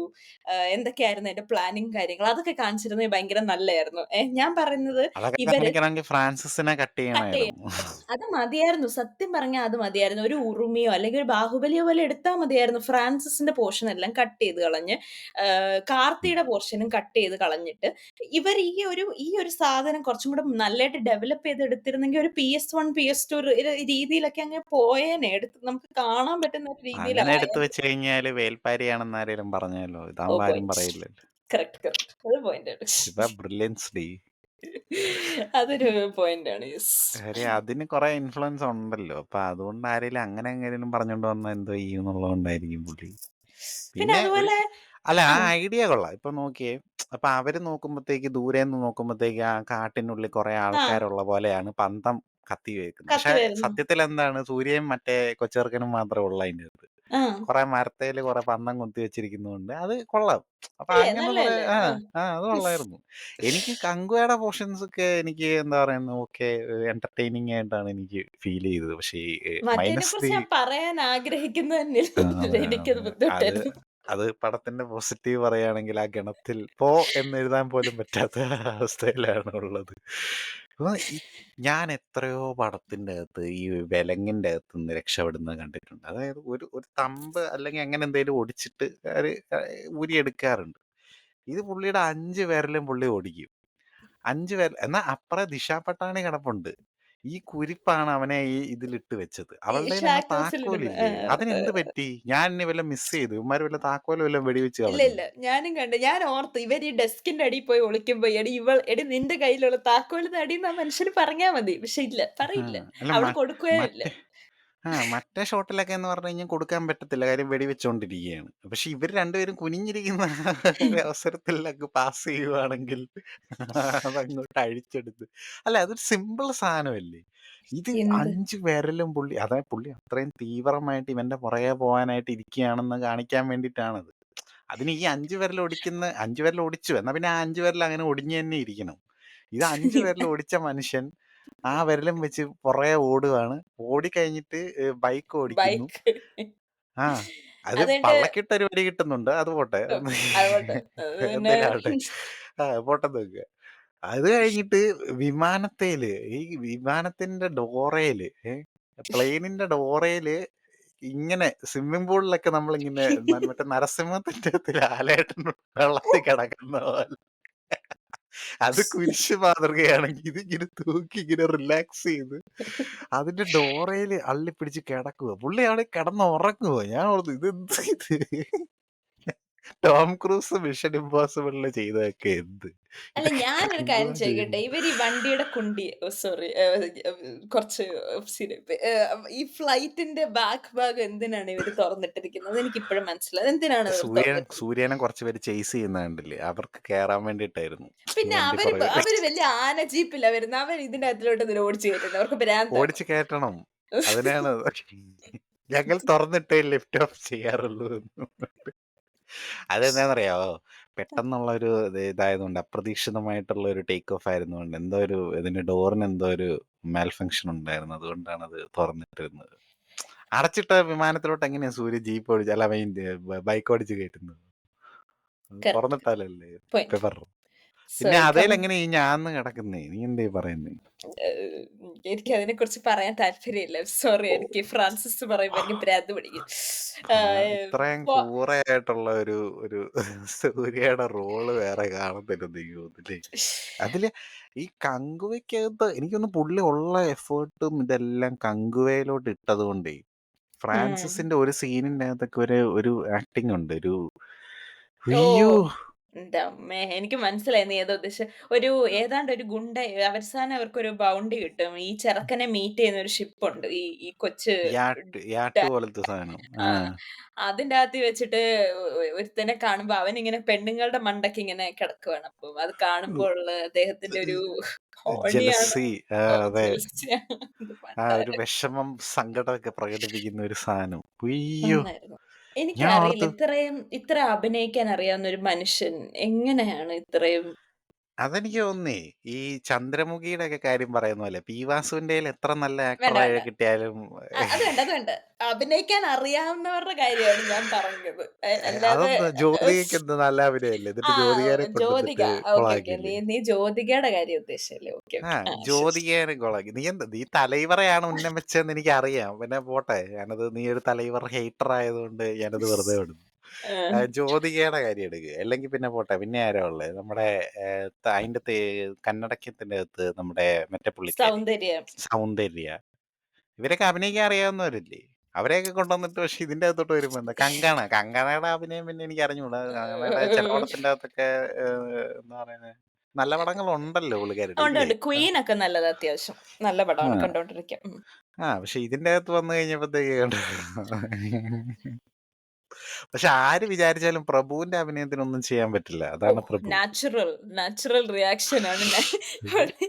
എന്തൊക്കെയായിരുന്നു അതിന്റെ പ്ലാനിങ് കാര്യങ്ങൾ അതൊക്കെ കാണിച്ചിരുന്നത് ഭയങ്കര നല്ലതായിരുന്നു. ഞാൻ പറയുന്നത് അതൊക്കെ ഇവര് കാണിക്കണമെങ്കിൽ ഫ്രാൻസിസിനെ കട്ട് കട്ട് ചെയ്യണം. ചെയ്യണമായിരുന്നു. അത് മതിയായിരുന്നു. സത്യം പറഞ്ഞാ അത് മതിയായിരുന്നു. ഒരു ഉറുമിയോ അല്ലെങ്കിൽ ഒരു ബാഹുബലിയോ പോലെ എടുത്താ മതിയായിരുന്നു. ഫ്രാൻസിസിന്റെ പോർഷൻ എല്ലാം കട്ട് ചെയ്ത് കളഞ്ഞ് ഉം. കാർത്തിയുടെ പോർഷനും കട്ട് ചെയ്ത് കളഞ്ഞിട്ട് ഇവർ ഈ ഒരു സാധനം കുറച്ചും കൂടെ നല്ലായിട്ട് ഡെവലപ്പ് ചെയ്ത് എടുത്തിരുന്നെങ്കിൽ ഒരു PS1, PS2 രീതിയിലൊക്കെ അങ്ങ് പോയേനെ. നമുക്ക് കാണാൻ പറ്റുന്ന ഒരു അങ്ങനെ എടുത്ത് രീതിയിലായേനെ. വെച്ച് കഴിഞ്ഞാല് വേൽപ്പാരിയാണെന്ന് ആരേലും പറഞ്ഞാലോ? ഓ ഇതാവുമ്പോ ആരും പോയിന്റ്. പറയില്ലല്ലോ. Correct, correct. അത് പോയിന്റാണ്. ഇതാ ബ്രില്യൻസ് ഡി. അതൊരു പോയിന്റാണ്. യെസ്. കാര്യം അതിന് കുറെ ഇൻഫ്ലുവൻസ് ഉണ്ടല്ലോ. അപ്പൊ അതുകൊണ്ട് ആരേലും അങ്ങനെ എങ്ങനെയും പറഞ്ഞോണ്ട് വന്നാ എന്തോ ചെയ്യുംന്നുള്ളതുകൊണ്ടായിരിക്കും പുള്ളി. പിന്നെ പിന്നെ അതുപോലെ അല്ല ആ. ആ ഐഡിയ കൊള്ളാം. ഇപ്പൊ നോക്കിയേ അപ്പൊ അവര് നോക്കുമ്പത്തേക്ക് ദൂരേന്ന് നോക്കുമ്പത്തേക്ക് ആ കാട്ടിനുള്ളിൽ കുറെ ആ. ആൾക്കാരുള്ള പോലെയാണ് പന്തം കത്തി വെക്കുന്നത്. പക്ഷെ കത്തി വരുന്നു. സത്യത്തിൽ എന്താണ് സൂര്യയും മറ്റേ കൊച്ചെറുക്കനും മാത്രമേ ഉള്ളൂ അതിന്റെ അകത്ത്. ആ. കുറെ മരത്തേല് കുറെ പന്തം കുത്തി വെച്ചിരിക്കുന്നതുകൊണ്ട് അത് കൊള്ളാം. അപ്പൊ അല്ലേ അങ്ങനെ കുറെ നല്ലതല്ലേ? ആ. അത് കൊള്ളായിരുന്നു. എനിക്ക് കങ്കുവയുടെ പോർഷൻസ് ഒക്കെ എനിക്ക് എന്താ പറയുന്നത് ഓക്കെ എന്റർടൈനിങ് ആയിട്ടാണ് എനിക്ക് ഫീൽ ചെയ്തത്. പക്ഷേ ഈ മറ്റേനെ മൈനസ് കുറിച്ച് ദി ഞാൻ പറയാൻ ആഗ്രഹിക്കുന്നത് തന്നെയില്ല. അതെ, എനിക്കത് അതെ. അത് ബുദ്ധിമുട്ടായിരുന്നു. അത് പടത്തിന്റെ പോസിറ്റീവ് പറയുകയാണെങ്കിൽ ആ ഗണത്തിൽ പോ എന്നെഴുതാൻ പോലും പറ്റാത്ത അവസ്ഥയിലാണ് ഉള്ളത്. അപ്പൊ ഞാൻ എത്രയോ പടത്തിന്റെ അകത്ത് ഈ വിലങ്ങിന്റെ അകത്ത് നിന്ന് രക്ഷപ്പെടുന്നത് കണ്ടിട്ടുണ്ട്. അതായത് ഒരു ഒരു തമ്പ് അല്ലെങ്കിൽ അങ്ങനെ എന്തെങ്കിലും ഒടിച്ചിട്ട് ഒരു ഊരിയെടുക്കാറുണ്ട്. ഇത് പുള്ളിയുടെ 5 വിരലും പുള്ളി ഓടിക്കും. 5 വിരൽ എന്നാ അപ്പുറം ദിശാ പട്ടാണി കിടപ്പുണ്ട്. ഈ കുരിപ്പാണ് അവനെ ഈ ഇതിലിട്ട് വെച്ചത്. ഈ അവളുടെ കയ്യിൽ ആ ഷാക്ക് ഹൗസിലിടുന്നെ. താക്കോലില്ലേ? അതിനെന്ത് പറ്റി? ഞാൻ ഇനി വല്ലതും മിസ് ചെയ്തു. ഇവന്മാര് വല്ല താക്കോല് വല്ലതും വെടിവെച്ച് ഇല്ല, കളഞ്ഞോ? ഇല്ല. ഞാനും കണ്ട്. ഞാൻ ഓർത്തു ഇവര് ഈ ഡെസ്കിന്റെ അടിയിൽ പോയി ഒളിക്കുമ്പോ എടി നിന്റെ കയ്യിലുള്ള താക്കോല് താടീന്ന് ആ മനുഷ്യന് പറഞ്ഞാ മതി. പക്ഷെ ഇല്ല, ആ, പറയില്ല. അല്ല അവള് കൊടുക്കുകയും ഇല്ല. മറ്റേ മറ്റേ ഷോട്ടിലൊക്കെ എന്ന് പറഞ്ഞു കഴിഞ്ഞാൽ കൊടുക്കാൻ പറ്റത്തില്ല. കാര്യം വെടിവെച്ചോണ്ടിരിക്കുകയാണ്. പക്ഷെ ഇവര് രണ്ടുപേരും കുനിഞ്ഞിരിക്കുന്ന ഒരു അവസരത്തിലൊക്കെ പാസ് ചെയ്യുവാണെങ്കിൽ അതങ്ങോട്ട് അഴിച്ചെടുത്ത് അല്ല അതൊരു സിമ്പിൾ സാധനമല്ലേ? ഇത് എന്ത്? 5 വിരലും പുള്ളി അതായത് പുള്ളി അത്രയും തീവ്രമായിട്ട് ഇവന്റെ പുറകെ പോകാനായിട്ട് ഇരിക്കുകയാണെന്ന് കാണിക്കാൻ വേണ്ടിയിട്ടാണത്. അതിന് ഈ 5 വിരൽ ഒടിക്കുന്ന 5 വിരൽ ഒടിച്ചു. എന്നാ പിന്നെ ആ 5 വിരൽ അങ്ങനെ ഒടിഞ്ഞു തന്നെ ഇരിക്കണം. ഇത് 5 വിരൽ ഒടിച്ച മനുഷ്യൻ ആ വിരലും വെച്ച് പുറകെ ഓടുവാണ്. ഓടിക്കഴിഞ്ഞിട്ട് ബൈക്ക് ഓടിക്കുന്നു. ബൈക്ക്. ആ അത് അതുകഴിഞ്ഞിട്ട് പള്ളക്കിട്ടൊരു വെടി കിട്ടുന്നുണ്ട്. അത് പോട്ടെ. അതുകൊണ്ട് അത് പിന്നെ എന്തേലും ആവട്ടെ. പോട്ടെന്ന് വെക്കുക. അത് കഴിഞ്ഞിട്ട് വിമാനത്തേല് ഈ വിമാനത്തിന്റെ ഡോറയില് പ്ലെയിനിന്റെ ഡോറയില് ഇങ്ങനെ സ്വിമ്മിംഗ് പൂളിലൊക്കെ നമ്മളിങ്ങനെ മറ്റേ നരസിംഹത്തിന്റെ ലാലേട്ടൻ വെള്ളത്തിൽ കിടക്കുന്ന പോലെ അത് കുരിശ് മാതൃകയാണെങ്കിൽ ഇതിങ്ങനെ തൂക്കി ഇങ്ങനെ റിലാക്സ് ചെയ്ത് അതിന്റെ ഡോറയില് അള്ളിപ്പിടിച്ച് കിടക്കുക. പുള്ളി അവിടെ കിടന്ന് ഉറങ്ങുക. ഞാൻ ഓർത്തു ഇതെന്ത് ഇത് ടോം ക്രൂസ് മിഷൻ ഇമ്പോസിബിളില് ചെയ്തതൊക്കെ എന്ത് അല്ല ഇതൊക്കെ ഞാനൊരു കാര്യം കങ്കുവ ചോദിക്കട്ടെ. ചെയ്യുന്നു. ഇവര് ഈ വണ്ടിയുടെ കുണ്ടി സോറി കുറച്ച് ഈ ഫ്ലൈറ്റിന്റെ ബാക്ക് ഭാഗം എന്തിനാണ് ഇവര് തുറന്നിട്ടിരിക്കുന്നത്? എനിക്കിപ്പോഴും മനസ്സിലായത്. എന്തിനാണ് ഇവർ തുറന്നിട്ടിരിക്കുന്നത്? സൂര്യനെ കുറച്ച് പേര് ചേസ് ചെയ്യുന്ന കണ്ടില്ലേ? അവർക്ക് കേറാൻ വേണ്ടിയിട്ടായിരുന്നു. പിന്നെ വണ്ടി അവര് പുറകെ അവര് വലിയ ആന ജീപ്പിലാ വരുന്നത്. അവര് ഇതിന്റെ അകത്തിലോട്ട് എന്തിനാ ഓടിച്ച് കയറ്റുന്നത്? അവർക്ക് ഭ്രാന്താണോ? ഓടിച്ച് കയറ്റണം. അതിനാണ് ഞങ്ങൾ തുറന്നിട്ടേ ലിഫ്റ്റ് ഓഫ് ചെയ്യാറുള്ളൂ എന്ന്. അതെന്താണെന്നറിയാവോ? പെട്ടെന്നുള്ള ഒരു ഇതായതുകൊണ്ട് അപ്രതീക്ഷിതമായിട്ടുള്ള ഒരു ടേക്ക് ഓഫ് ആയിരുന്നുകൊണ്ട് എന്തോ ഒരു ഇതിന്റെ ഡോറിന് എന്തോ ഒരു മാൽ ഫങ്ഷൻ ഉണ്ടായിരുന്നു. അതുകൊണ്ടാണ് അത് തുറന്നിട്ടിരുന്നത്. അടച്ചിട്ട വിമാനത്തിലോട്ട് എങ്ങനെയാ സൂര്യ ജീപ്പ് ഓടിച്ച് അല്ല ബൈക്ക് ഓടിച്ച് കയറ്റുന്നത്? അത് കറക്റ്റ്. തുറന്നിട്ടാലല്ലേ പോയിന്റ്. പെപ്പർ. പിന്നെ സോറി അതേലെങ്ങനെ ഈ ഞാന്ന് കിടക്കുന്നേ? നീ എന്തേ പറയുന്നേ? എനിക്ക് അതിനെക്കുറിച്ച് പറയാൻ താല്പര്യമില്ല. സോറി എനിക്ക് ഫ്രാൻസിസ് പറയുമ്പോ എനിക്ക് ഭ്രാന്ത് പിടിക്കും. ഇത്രയും പൊ കൂറയായിട്ടുള്ള ഒരു ഒരു സൂര്യയുടെ റോള് വേറെ കാണത്തില്ലെന്ന് എനിക്ക് തോന്നുന്നില്ലേ? അതില് ഈ കങ്കുവയ്ക്കകത്ത് എനിക്കൊന്ന് പുള്ളി ഉള്ള എഫേർട്ടും ഇതെല്ലാം കങ്കുവയിലോട്ട് ഇട്ടത് കൊണ്ടേ ഉം. ഫ്രാൻസിസിന്റെ ഒരു സീനിന്റെ അകത്തൊക്കെ ഒരു ഒരു ആക്ടിങ് ഉണ്ട്. ഒരു അയ്യോ ഓഹ്! എന്റമ്മേ! എനിക്ക് മനസ്സിലായി നീ ഏതാ ഉദ്ദേശിച്ചെ. ഏതാണ്ട് ഒരു അവസാനം അവർക്കൊരു ബൗണ്ടി കിട്ടും. ഈ ചെറുക്കനെ മീറ്റ് ചെയ്യുന്ന ഒരു ഷിപ്പുണ്ട്. ഈ കൊച്ച് യാട്ട് പോലത്തെ സാധനം. ആ. അതിന്റെ അകത്ത് വെച്ചിട്ട് ഒരുത്തനെ കാണുമ്പോ അവനിങ്ങനെ പെണ്ണുങ്ങളുടെ മണ്ടയ്ക്ക് ഇങ്ങനെ കിടക്കുവാണ്. അപ്പം അത് കാണുമ്പോ ഉള്ള അദ്ദേഹത്തിന്റെ ഒരു ഹോണിയാണ്. ജലസി അതെ. ജെലസിയാണ്. ഇത് ഒരു പണ്ടാരം. വിഷമം സങ്കടമൊക്കെ പ്രകടിപ്പിക്കുന്ന ഒരു സാധനം. ഉയ്യോ നന്നായിരുന്നു. ഞാൻ എനിക്കറിയില്ല ഓർത്ത് ഇത്ര അഭിനയിക്കാൻ അറിയാവുന്ന ഒരു മനുഷ്യൻ എങ്ങനെയാണ് ഇത്രയും അതെനിക്ക് തോന്നുന്നേ ഈ ചന്ദ്രമുഖിയുടെ ഒക്കെ കാര്യം പറയുന്ന പോലെ പി വാസുവിന്റെ എത്ര നല്ല വേണ്ട, ആക്ടറായ വേണ്ട. കിട്ടിയാലും അത് വേണ്ട, അത് വേണ്ട. അഭിനയിക്കാൻ അറിയാവുന്നവരുടെ കാര്യമാണ് ഞാൻ പറഞ്ഞത്. അല്ലാതെ അതൊന്ന് ജ്യോതികയ്ക്ക് എന്ത് നല്ല അഭിനയല്ലേ എന്നിട്ട് ആ ജ്യോതികനെ ജ്യോതിക. കൊണ്ടുവന്നിട്ട് ഓക്കെ, ഓക്കെ. കൊളാക്കിയില്ലേ? നീ ജ്യോതികയുടെ കാര്യം ഉദ്ദേശിച്ചല്ലേ? Okay, okay. ശരി, ശരി. ജ്യോതികേനെ കൊളാക്കി. നീ തലൈവറയാണ് ഉന്നം വെച്ചതെന്ന് എനിക്ക് അറിയാം. പിന്നെ പോട്ടെ ഞാനത് നീ ഒരു തലൈവർ ഹെയ്റ്റർ ആയതുകൊണ്ട് ഞാനത് വെറുതെ വിടുന്നു. ആഹ്. ജ്യോതികയുടെ കാര്യം എടുക്കുക. അല്ലെങ്കിൽ പിന്നെ പോട്ടെ പിന്നെ ആരാ ഉള്ളത്? നമ്മുടെ അതിന്റെ കന്നഡക്കത്തിന്റെ അകത്ത് നമ്മുടെ മറ്റേ പുള്ളിക്കാരി സൗന്ദര്യം. സൗന്ദര്യ. ഇവരൊക്കെ അഭിനയിക്കാൻ അറിയാവുന്നവരല്ലേ? അവരെയൊക്കെ കൊണ്ടുവന്നിട്ട് പക്ഷെ ഇതിന്റെ അകത്തോട്ട് വരുമ്പോ എന്താ കങ്കണയുടെ അഭിനയം പിന്നെ എനിക്ക് അറിഞ്ഞൂടാ. കങ്കണയുടെ ചില പടത്തിന്റെ അകത്തൊക്കെ എന്താ പറയുന്നത് നല്ല പടങ്ങളുണ്ടല്ലോ പുള്ളിക്കാരുടെ ഉണ്ട്, ഇല്ലേ? ഉണ്ട്. ക്വീൻ ഒക്കെ നല്ലതാ അത്യാവശ്യം. നല്ല പടമാണ് ആ കണ്ടോണ്ടിരിക്കാം. പക്ഷെ ഇതിന്റെ അകത്ത് വന്നു കഴിഞ്ഞപ്പോഴത്തേക്ക് പക്ഷെ ആര് വിചാരിച്ചാലും പ്രഭുവിന്റെ അഭിനയത്തിനൊന്നും ചെയ്യാൻ പറ്റില്ല. അതാണ് ഓഹ്! പ്രഭു. നാച്ചുറൽ റിയാക്ഷൻ ആണ്. പുള്ളി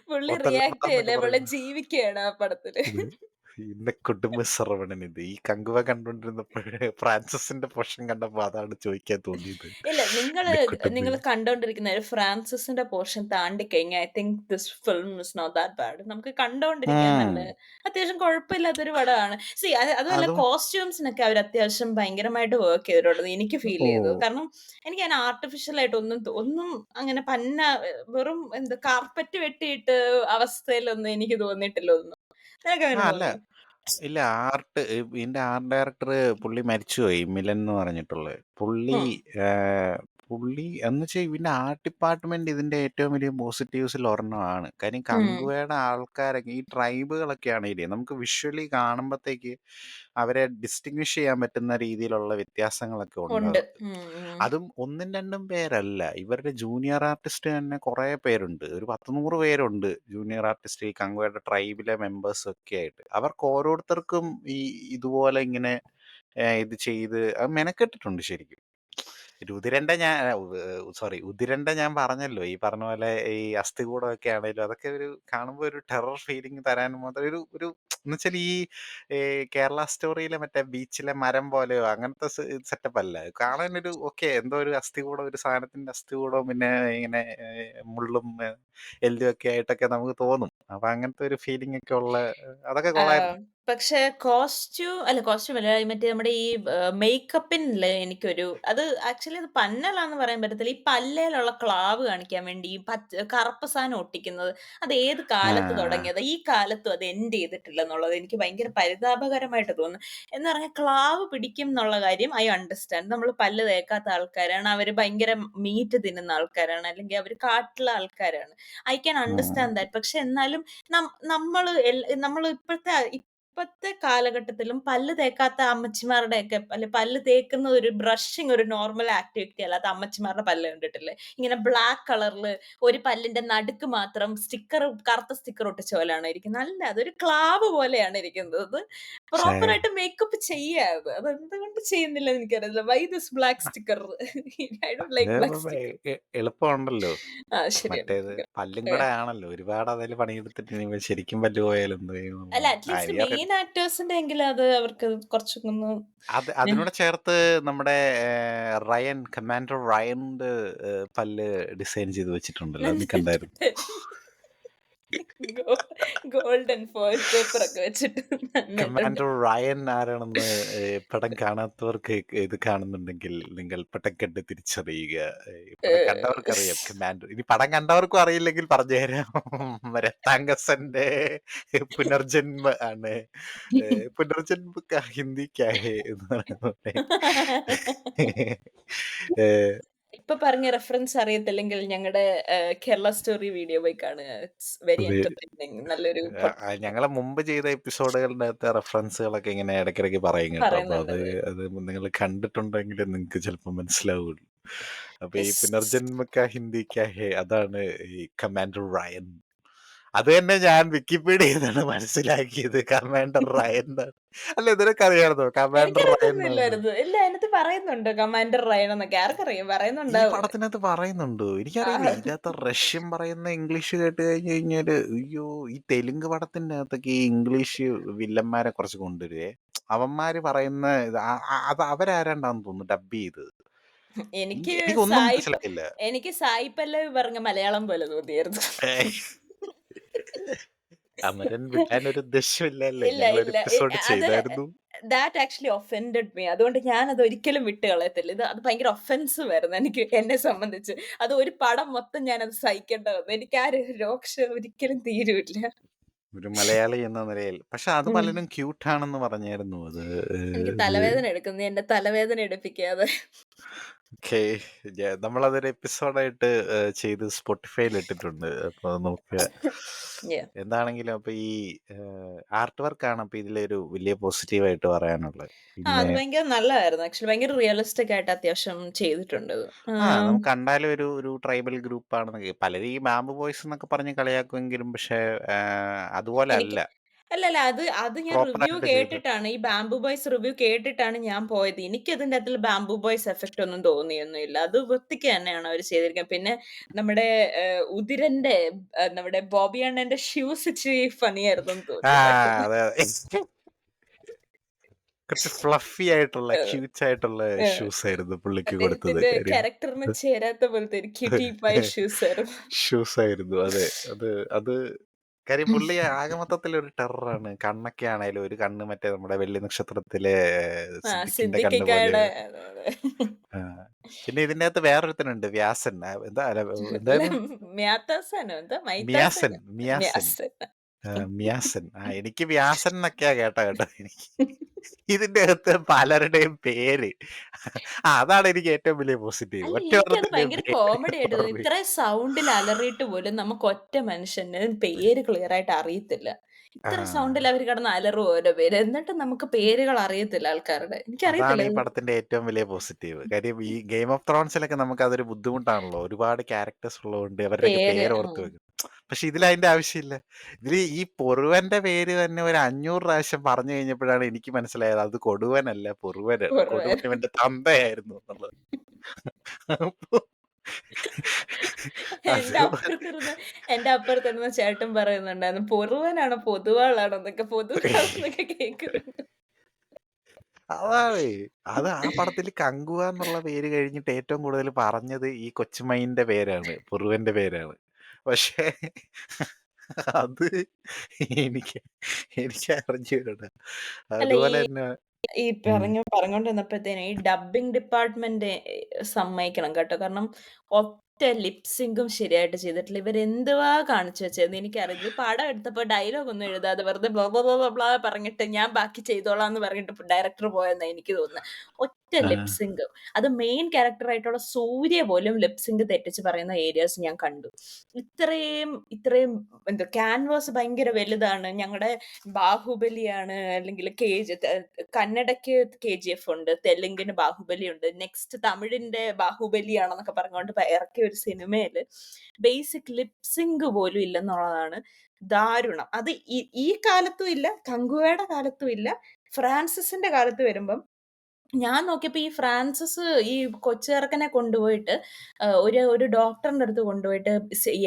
പുള്ളി ഒത്തല്ല റിയാക്ട് എന്നൊക്കെ ചെയ്യല്ല. പുള്ളി പറയുന്നു. ജീവിക്കുകയാണ് ആ പടത്തില്. ഇന്ന കുടുംബ ശ്രവണൻ ഇത്. ഈ കങ്കുവ കണ്ടോണ്ടിരുന്നപ്പോഴേ ഫ്രാൻസിസിന്റെ പോർഷൻ കണ്ടപ്പോ അതാണ് ചോദിക്കാൻ തോന്നിയത്. ഇല്ല നിങ്ങള് ഇന്ന കുടുംബ നിങ്ങള് കണ്ടോണ്ടിരിക്കുന്ന ഒരു ഫ്രാൻസിസിന്റെ പോർഷൻ താണ്ടിക്കഴിഞ്ഞാ I think this film is not that bad. നമുക്ക് കണ്ടോണ്ടിരിക്കാൻ നല്ല ഉം. അത്യാവശ്യം കുഴപ്പമില്ലാത്തൊരു പടമാണ്. സീ അതുമല്ല അതും കോസ്റ്റ്യൂംസിനൊക്കെ അവര് അത്യാവശ്യം ഭയങ്കരമായിട്ട് വർക്ക് ചെയ്തിട്ടുണ്ട്. എനിക്ക് ഫീൽ ഓ ചെയ്തു. കാരണം എനിക്കങ്ങനെ ആർട്ടിഫിഷ്യൽ ആയിട്ട് ഒന്നും അങ്ങനെ വെറും കാർപ്പറ്റ് വെട്ടിയിട്ട് അവസ്ഥയിലൊന്നും എനിക്ക് തോന്നിയിട്ടില്ല ഒന്നും. നിനക്കങ്ങനെ അല്ല. തോന്നിയോ? ഇല്ല ഇതിന്റെ ആർട്ട് ഡയറക്ടർ പുള്ളി മരിച്ചുപോയി. മിലൻ എന്ന് പറഞ്ഞിട്ടുള്ളത്. പുള്ളി ഉം. പുള്ളി എന്ന് വെച്ചാൽ ഇതിന്റെ ആർട്ട് ഡിപ്പാർട്ട്മെന്റ് ഇതിന്റെ ഏറ്റവും വലിയ പോസിറ്റീവ്സിൽ ഒരെണ്ണമാണ്. കാര്യം ഉം. കങ്കുവയുടെ ആൾക്കാരൊക്കെ ഈ ട്രൈബുകളൊക്കെ ആണെങ്കിലേ നമുക്ക് വിഷ്വലി കാണുമ്പോഴത്തേക്ക് അവരെ ഡിസ്റ്റിങ്വിഷ് ചെയ്യാൻ പറ്റുന്ന രീതിയിലുള്ള വ്യത്യാസങ്ങളൊക്കെ ഉണ്ട് ഉണ്ട്. അവർക്ക്. ഉം. ഉം. അതും ഒന്നും രണ്ടും പേരല്ല. ഇവരുടെ ജൂനിയർ ആർട്ടിസ്റ്റ് തന്നെ കുറേ പേരുണ്ട്. ഒരു 10, 100 പേരുണ്ട് ജൂനിയർ ആർട്ടിസ്റ്റ് ഈ കങ്കുവയുടെ ട്രൈബിലെ മെമ്പേഴ്സ് ഒക്കെ ആയിട്ട്. അവർക്ക് ഓരോരുത്തർക്കും ഈ ഇതുപോലെ ഇങ്ങനെ ഇത് ചെയ്ത് അത് മെനക്കെട്ടിട്ടുണ്ട് ശരിക്കും. രുതിരന്റെ ഞാൻ ഉതിരന്റെ ഞാൻ പറഞ്ഞല്ലോ. ഈ പറഞ്ഞ പോലെ ഈ അസ്ഥികൂടമൊക്കെ ആണേലും അതൊക്കെ ഒരു കാണുമ്പോൾ ഒരു ടെറർ ഫീലിംഗ് തരാനും മാത്രം ഒരു ഒരു എന്നുവെച്ചാൽ ഈ കേരള സ്റ്റോറിയിലെ മറ്റേ ബീച്ചിലെ മരം പോലെയോ അങ്ങനത്തെ സെറ്റപ്പ് അല്ല. കാണാനൊരു ഓക്കെ എന്തോ ഒരു അസ്ഥികൂടം ഒരു സാധനത്തിന്റെ അസ്ഥികൂടവും പിന്നെ ഇങ്ങനെ മുള്ളും എല്ലും ഒക്കെ ആയിട്ടൊക്കെ നമുക്ക് തോന്നും. അപ്പൊ അങ്ങനത്തെ ഒരു ഫീലിംഗ് ഒക്കെ ഉള്ള അതൊക്കെ ആഹ്, കൊള്ളായിരുന്നു. പക്ഷെ കോസ്റ്റ്യൂം അല്ല മറ്റേ നമ്മുടെ ഈ മേക്കപ്പിനില് അത് ആക്ച്വലി അത് പന്നലാന്ന് പറയാൻ പറ്റത്തില്ല. ഈ പല്ലേലുള്ള ക്ലാവ് കാണിക്കാൻ വേണ്ടി ഈ കറുപ്പ് സാധനം ഒട്ടിക്കുന്നത് അത് ഏത് കാലത്ത് ആ, തുടങ്ങിയതാ? ഈ കാലത്തും അത് എൻഡ് ചെയ്തിട്ടില്ലെന്നുള്ളത് എനിക്ക് ഭയങ്കര പരിതാപകരമായിട്ട് തോന്നുന്നു. എന്ന് പറഞ്ഞാൽ ക്ലാവ് പിടിക്കും എന്നുള്ള കാര്യം ഐ അണ്ടർസ്റ്റാൻഡ്. നമ്മള് പല്ല് തേക്കാത്ത ആൾക്കാരാണ്. അവര് ഭയങ്കര മീറ്റ് തിന്നുന്ന ആൾക്കാരാണ്. അല്ലെങ്കിൽ അവര് കാട്ടിലെ ആൾക്കാരാണ്. ഐ ക്യാൻ ഉം. Understand that. പക്ഷെ എന്നാലും നമ്മള് ഇപ്പത്തെ കാലഘട്ടത്തിലും പല്ല് തേക്കാത്ത അമ്മച്ചിമാരുടെയൊക്കെ പല്ല് തേക്കുന്ന ഒരു ബ്രഷിങ് ഒരു നോർമൽ ആക്ടിവിറ്റി അല്ലാത്ത അമ്മച്ചിമാരുടെ പല്ല് കണ്ടിട്ടില്ലേ? ഇങ്ങനെ ബ്ലാക്ക് കളറില് ഒരു പല്ലിന്റെ നടുക്ക് മാത്രം കറുത്ത സ്റ്റിക്കർ ഒട്ടിച്ച പോലെയാണ് ഇരിക്കുന്നത്. അല്ല അതൊരു ക്ലാവ് പോലെയാണ് ഇരിക്കുന്നത്. അത് പക്ഷേ പ്രോപ്പർ ആയിട്ട് മേക്കപ്പ് ചെയ്യാത്. അത് എന്തുകൊണ്ട് ചെയ്യുന്നില്ലെന്ന് എനിക്കറിയില്ല. Why this black sticker? I don't അത് ലൈക്ക് ബ്ലാക്ക് സ്റ്റിക്കർ. എളുപ്പമുണ്ടല്ലോ. ആ ശരിയാണ്. മറ്റേത് പല്ലും കൂടെ ആണല്ലോ. ഒരുപാട് അതിൽ പണിയെടുത്തിട്ട് ഇനി ശരിക്കും പല്ല് പോയാലും എന്ത് ചെയ്യും അല്ല എന്നുള്ളതാണ്. അറ്റ്‌ലീസ്റ്റ് എനിക്കറിയില്ല. മെയിൻ ആക്ടേഴ്സിന്റെ എങ്കിലും അത് അവർക്ക് കുറച്ചൊന്ന് അതിനോട് ചേർത്ത് നമ്മുടെ കമാൻഡർ റയന്റെ പല്ല് ഡിസൈൻ ചെയ്ത് വെച്ചിട്ടുണ്ടല്ലോ. അത് നീ കണ്ടായിരുന്നു? നന്നായിട്ടുണ്ട്. ഗോ ഗോൾഡൻ ഫോയിൽ പേപ്പർ ഒക്കെ വെച്ചിട്ട് നന്നായിട്ടുണ്ട്. കമാൻഡർ റയൻ ആരാണെന്ന് പടം കാണാത്തവർക്ക് ഇത് കാണുന്നുണ്ടെങ്കിൽ നിങ്ങൾ പടം കണ്ട് തിരിച്ചറിയുക. പടം കണ്ടവർക്കറിയാം കമാൻഡർ. ഇനി പടം കണ്ടവർക്കും അറിയില്ലെങ്കിൽ പറഞ്ഞുതരാം. രത്താങ്കസന്റെ പുനർജന്മ ആണ്. പുനർജന്മ ഹിന്ദി ക്യാ ഹേ എന്ന് പറയുന്ന പോലെ. ഏഹ്, ഇപ്പൊ പറഞ്ഞ റെഫറൻസ് അറിയത്തില്ലെങ്കിൽ ഞങ്ങളുടെ കേരള സ്റ്റോറി വീഡിയോ പോയി കാണുക. ഇറ്റ്സ് വെരി അത് എന്റർടൈനിങ്. നല്ലൊരു പൊട്ടൻസ് ഞങ്ങള് മുമ്പ് ചെയ്ത എപ്പിസോഡുകളുടെ അകത്തെ റെഫറൻസുകളൊക്കെ ഇങ്ങനെ ഇടയ്ക്കിടയ്ക്ക് പറയും കേട്ടോ. അപ്പൊ അത് പറയുന്നുണ്ടത്. അത് നിങ്ങൾ കണ്ടിട്ടുണ്ടെങ്കിൽ നിങ്ങൾക്ക് ചിലപ്പോൾ മനസ്സിലാവുള്ളൂ. അപ്പൊ ഈ യെസ്. പുനർജന്മ കാ ഹിന്ദി ക്യാ ഹേ അതാണ് ഈ കമാൻഡർ റയൻ. അത് തന്നെ ഞാൻ വിക്കിപീഡിയയിൽ നിന്നാണ് മനസ്സിലാക്കിയത്. കമാൻഡർ റയൻ എന്നാണ്. അല്ല ഇതിനൊക്കെ അറിയാമായിരുന്നോ കമാൻഡർ റയൻ എന്നാണ്? എനിക്കറിയത്തൊന്നുമില്ലായിരുന്നു. ഇല്ല അതിനകത്ത് പറയുന്നുണ്ട് കമാൻഡർ റയൻ എന്നൊക്കെ. ആർക്കറിയാം ഈ പറയുന്നുണ്ടാവും. പടത്തിനകത്ത് പറയുന്നുണ്ടോ? എനിക്കറിയില്ല. ആ. ഇതിനകത്ത് റഷ്യൻ പറയുന്ന ഇംഗ്ലീഷ് കേട്ട് കഴിഞ്ഞ് കഴിഞ്ഞാല് അയ്യോ! ഈ തെലുങ്ക് പടത്തിന്റെ അകത്തൊക്കെ ഈ ഇംഗ്ലീഷ് വില്ലന്മാരെ കുറച്ച് കൊണ്ടുവരുവേ. അവന്മാര് പറയുന്ന ഇത് അത് അവരാരാണ്ടാന്ന് തോന്നുന്നു ഡബ് ചെയ്തത്. എനിക്ക് എനിക്കൊന്നും സായി പ മനസ്സിലായില്ല. എനിക്ക് സായി പല്ലവി പറഞ്ഞ മലയാളം പോലെ തോന്നിയായിരുന്നു. ഏഹ്. അമരൻ വിടാനൊരു ഉദ്ദേശമില്ലല്ലേ. ഇല്ല, ഞങ്ങളൊരു ഇല്ല. എപ്പിസോഡ് അത് ചെയ്തായിരുന്നു. That actually offended me. അതുകൊണ്ട് ഞാനത് ഒരിക്കലും വിട്ട് കളയത്തില്ല. അത് ഭയങ്കര ഒഫെൻസീവ് ആയിരുന്നു എന്നെ സംബന്ധിച്ച്. അത് ഒരു പടം മൊത്തം ഞാനത് സഹിക്കേണ്ട വന്നു. എനിക്ക് ആ ഒരു രോക്ഷം ഒരിക്കലും തീരൂല്ല. ഒരു മലയാളി എന്ന നിലയിൽ. പക്ഷെ അത് ഉം. പലരും ക്യൂട്ടാണെന്ന് പറഞ്ഞായിരുന്നു. അത് എനിക്ക് ഇത് തലവേദന എടുക്കുന്നു. നീ എന്നെ തലവേദന എടുപ്പിക്കാതെ. ഓക്കെ. നമ്മളതൊരു എപ്പിസോഡായിട്ട് ചെയ്ത് സ്പോട്ടിഫൈയിൽ ഇട്ടിട്ടുണ്ട്. അപ്പൊ നോക്കുക. യാഹ്. എന്താണെങ്കിലും അപ്പൊ ഈ ആർട്ട് വർക്കാണ് അപ്പൊ ഇതിലൊരു വലിയ പോസിറ്റീവായിട്ട് പറയാനുള്ളത്. പിന്നെ അത് ഭയങ്കര നല്ലതായിരുന്നു. ആക്ച്വലി ഭയങ്കര റിയലിസ്റ്റിക് ആയിട്ട് അത്യാവശ്യം ചെയ്തിട്ടുണ്ടത്. നമുക്ക് കണ്ടാലും ഒരു ട്രൈബൽ ഗ്രൂപ്പാണെന്നൊക്കെ പലരും ഈ ബാമ്പു ബോയ്സ് എന്നൊക്കെ പറഞ്ഞ് കളിയാക്കുമെങ്കിലും പക്ഷെ അതുപോലെ എനിക്ക് അല്ല. അല്ലല്ല. അത് ഞാൻ റിവ്യൂ പ്രോപ്പറായിട്ട് ചെയ്ത്. കേട്ടിട്ടാണ്. ഈ ബാംബൂ ബോയ്സ് റിവ്യൂ കേട്ടിട്ടാണ് ഞാൻ പോയത്. എനിക്കതിന്റെ അകത്തുള്ള ബാംബൂ ബോയ്സ് എഫക്റ്റ് ഒന്നും തോന്നിയൊന്നുമില്ല. അത് വൃത്തിക്ക് തന്നെയാണ് അവര് ചെയ്തിരിക്കുന്നത്. പിന്നെ നമ്മുടെ ഉതിരന്റെ നമ്മുടെ ബോബി അണ്ണന്റെ ഷ്യൂസ് ഇച്ചിരി ഫണ്ണി ആയിരുന്നെന്ന് ആ തോന്നി ബാക്കിയുള്ള അതെ അതെ. കുറച്ച് ഫ്ലഫി ആയിട്ടുള്ള ഏഹ് ക്യൂച്ച് ആയിട്ടുള്ള ഏഹ് ഷൂസ് ആയിരുന്നു പുള്ളിക്ക് കൊടുത്തത്. അദ്ദേഹത്തിന്റെ കാര്യം ക്യാരക്ടറിന് ചേരാത്ത പോലത്തെ ഒരു ക്യൂട്ടി പൈ ഷ്യൂസ് ആയിരുന്നു. ഷൂസ് ആയിരുന്നു. അതെ. അത് അത് കാര്യം പുള്ളി ആകെ മൊത്തത്തിൽ ഒരു ടെററാണ്. കണ്ണൊക്കെ ആണേലും ഒരു കണ്ണ് മറ്റേ നമ്മുടെ വെള്ളി നക്ഷത്രത്തിലെ ആ സിദ്ദിഖിന്റെ കണ്ണ് പോലെ. സിദ്ദിഖിക്കയുടെ അതെ, അതെ. ആ. പിന്നെ ഇതിന്റെ അകത്ത് വേറൊരുത്തനുണ്ട് വ്യാസൻ. എന്താ അല്ല, അല്ല എന്തായിരുന്നു? മ്യാത്താസാനോ എന്താ മിയാസൻ. മൈത്താസാനോ? മിയാസൻ. മ്യാസൻ. മിയാസൻ. എനിക്ക് വ്യാസൻ എന്നൊക്കെയാ കേട്ടോ. എനിക്ക് ഇതിന്റെ അകത്ത് പലരുടെയും പേര്. അതാണ് എനിക്ക് ഏറ്റവും വലിയ പോസിറ്റീവ്. അല്ല ഒറ്റ എനിക്കത് ഒരെണ്ണത്തിന്റെയും ഭയങ്കര പേര് കോമഡി ആയിട്ട് തോന്നി. ഓർമ്മയില്ല. ഇത്രയും സൗണ്ടിൽ അലറിയിട്ട് പോലും നമുക്ക് ഒറ്റ മനുഷ്യന് പേര് ക്ലിയർ ആയിട്ട് അറിയത്തില്ല. ആ. ഇത്ര സൗണ്ടിൽ അവര് കിടന്ന് അലറും ഓരോ പേര്. എന്നിട്ട് നമുക്ക് പേരുകൾ അറിയത്തില്ല ആൾക്കാരുടെ. അതാണ് എനിക്കറിയത്തില്ല ഈ ഇത്. പടത്തിന്റെ ഏറ്റവും വലിയ പോസിറ്റീവ്. കാര്യം ഈ ഗെയിം ഓഫ് ത്രോൺസിലൊക്കെ നമുക്ക് അതൊരു ബുദ്ധിമുട്ടാണല്ലോ. ഒരുപാട് ക്യാരക്ടേഴ്സ് ഉള്ളതുകൊണ്ട് അവരുടെയൊക്കെ പേര് പേര് ഓർത്ത് വെക്കും. പക്ഷെ ഇതിൽ അതിന്റെ ആവശ്യമില്ല. ഇതില് ഈ പൊറുവന്റെ പേര് തന്നെ ഒരു 500 പ്രാവശ്യം പറഞ്ഞു കഴിഞ്ഞപ്പോഴാണ് എനിക്ക് മനസ്സിലായത് അത് കൊടുവനല്ല പൊറുവനാണ്. കൊടുവൻ കുറവായിരുന്നു. ഇവന്റെ തന്തയായിരുന്നു എന്നുള്ളത്. അപ്പൊ എന്റെ അതുപോലെ അപ്പുറത്തിരുന്ന് എന്റെ അപ്പുറത്തിരുന്ന ചേട്ടൻ പറയുന്നുണ്ടായിരുന്നു. പൊറുവനാണോ പൊതുവാളാണോ എന്നൊക്കെ പൊതുവാളെന്നൊക്കെ കേൾക്കുന്നുണ്ട്. അതാണ്. അത് ആ പടത്തില് കങ്കുവ എന്നുള്ള പേര് കഴിഞ്ഞിട്ട് ഏറ്റവും കൂടുതൽ പറഞ്ഞത് ഈ കൊച്ചുമയിന്റെ പേരാണ്. പൊറുവന്റെ പേരാണ്. പക്ഷേ അത് എനിക്ക് എനിക്ക് അറിഞ്ഞൂടാ. അല്ല ഈ അതുപോലെ തന്നെ ഈ ഉം. പറഞ്ഞോണ്ടിരുന്നപ്പോഴത്തേനും ഈ ഡബ്ബിംഗ് ഡിപ്പാർട്ട്മെന്റ് സമ്മതിക്കണം കേട്ടോ. കാരണം ഒറ്റ ലിപ് സിങ്കും ശരിയായിട്ട് ചെയ്തിട്ടില്ല. ഇവരെന്തുവാ കാണിച്ചു വെച്ചതെന്ന് എനിക്കറിയില്ല. ഈ പടം എടുത്തപ്പോ ഡയലോഗ് ഒന്നും എഴുതാതെ വെറുതെ blah blah blah blah blah പറഞ്ഞിട്ട് ഞാൻ ബാക്കി ചെയ്തോളാം എന്ന് പറഞ്ഞിട്ട് ഡയറക്ടർ പോയെന്നാ എനിക്ക് തോന്നുന്നത്. ഒറ്റ ആ. Lip sync. അത് മെയിൻ ക്യാരക്ടർ ആയിട്ടുള്ള സൂര്യ പോലും ലിപ് സിങ്ക് തെറ്റിച്ച് പറയുന്ന ഏരിയാസ് ഞാൻ കണ്ടു. ഇത്രയും ഇത്രയും എന്താ ക്യാൻവാസ് ഭയങ്കര വലുതാണ്. ഞങ്ങളുടെ ബാഹുബലിയാണ് അല്ലെങ്കിൽ കന്നഡയ്ക്ക് കെജിഎഫ് ഉണ്ട്. തെലുങ്കിന് ബാഹുബലി ഉണ്ട്. നെക്സ്റ്റ് തമിഴിന്റെ ബാഹുബലിയാണെന്നൊക്കെ പറഞ്ഞുകൊണ്ട് ഇറക്കിയ ഒരു സിനിമയില് ബേസിക് ലിപ് സിങ്ക് പോലും ഇല്ലെന്നുള്ളതാണ് ദാരുണം. അത് ഈ കാലത്തും ഇല്ല, കങ്കുവയുടെ കാലത്തും ഇല്ല. ഫ്രാൻസിസിന്റെ കാലത്ത് വരുമ്പം ഞാൻ നോക്കിയപ്പോ ഈ ഫ്രാൻസിസ് ഈ കൊച്ചു ചെറുക്കനെ കൊണ്ടുപോയിട്ട് ഒരു ഡോക്ടറിന്റെ അടുത്ത് കൊണ്ടുപോയിട്ട്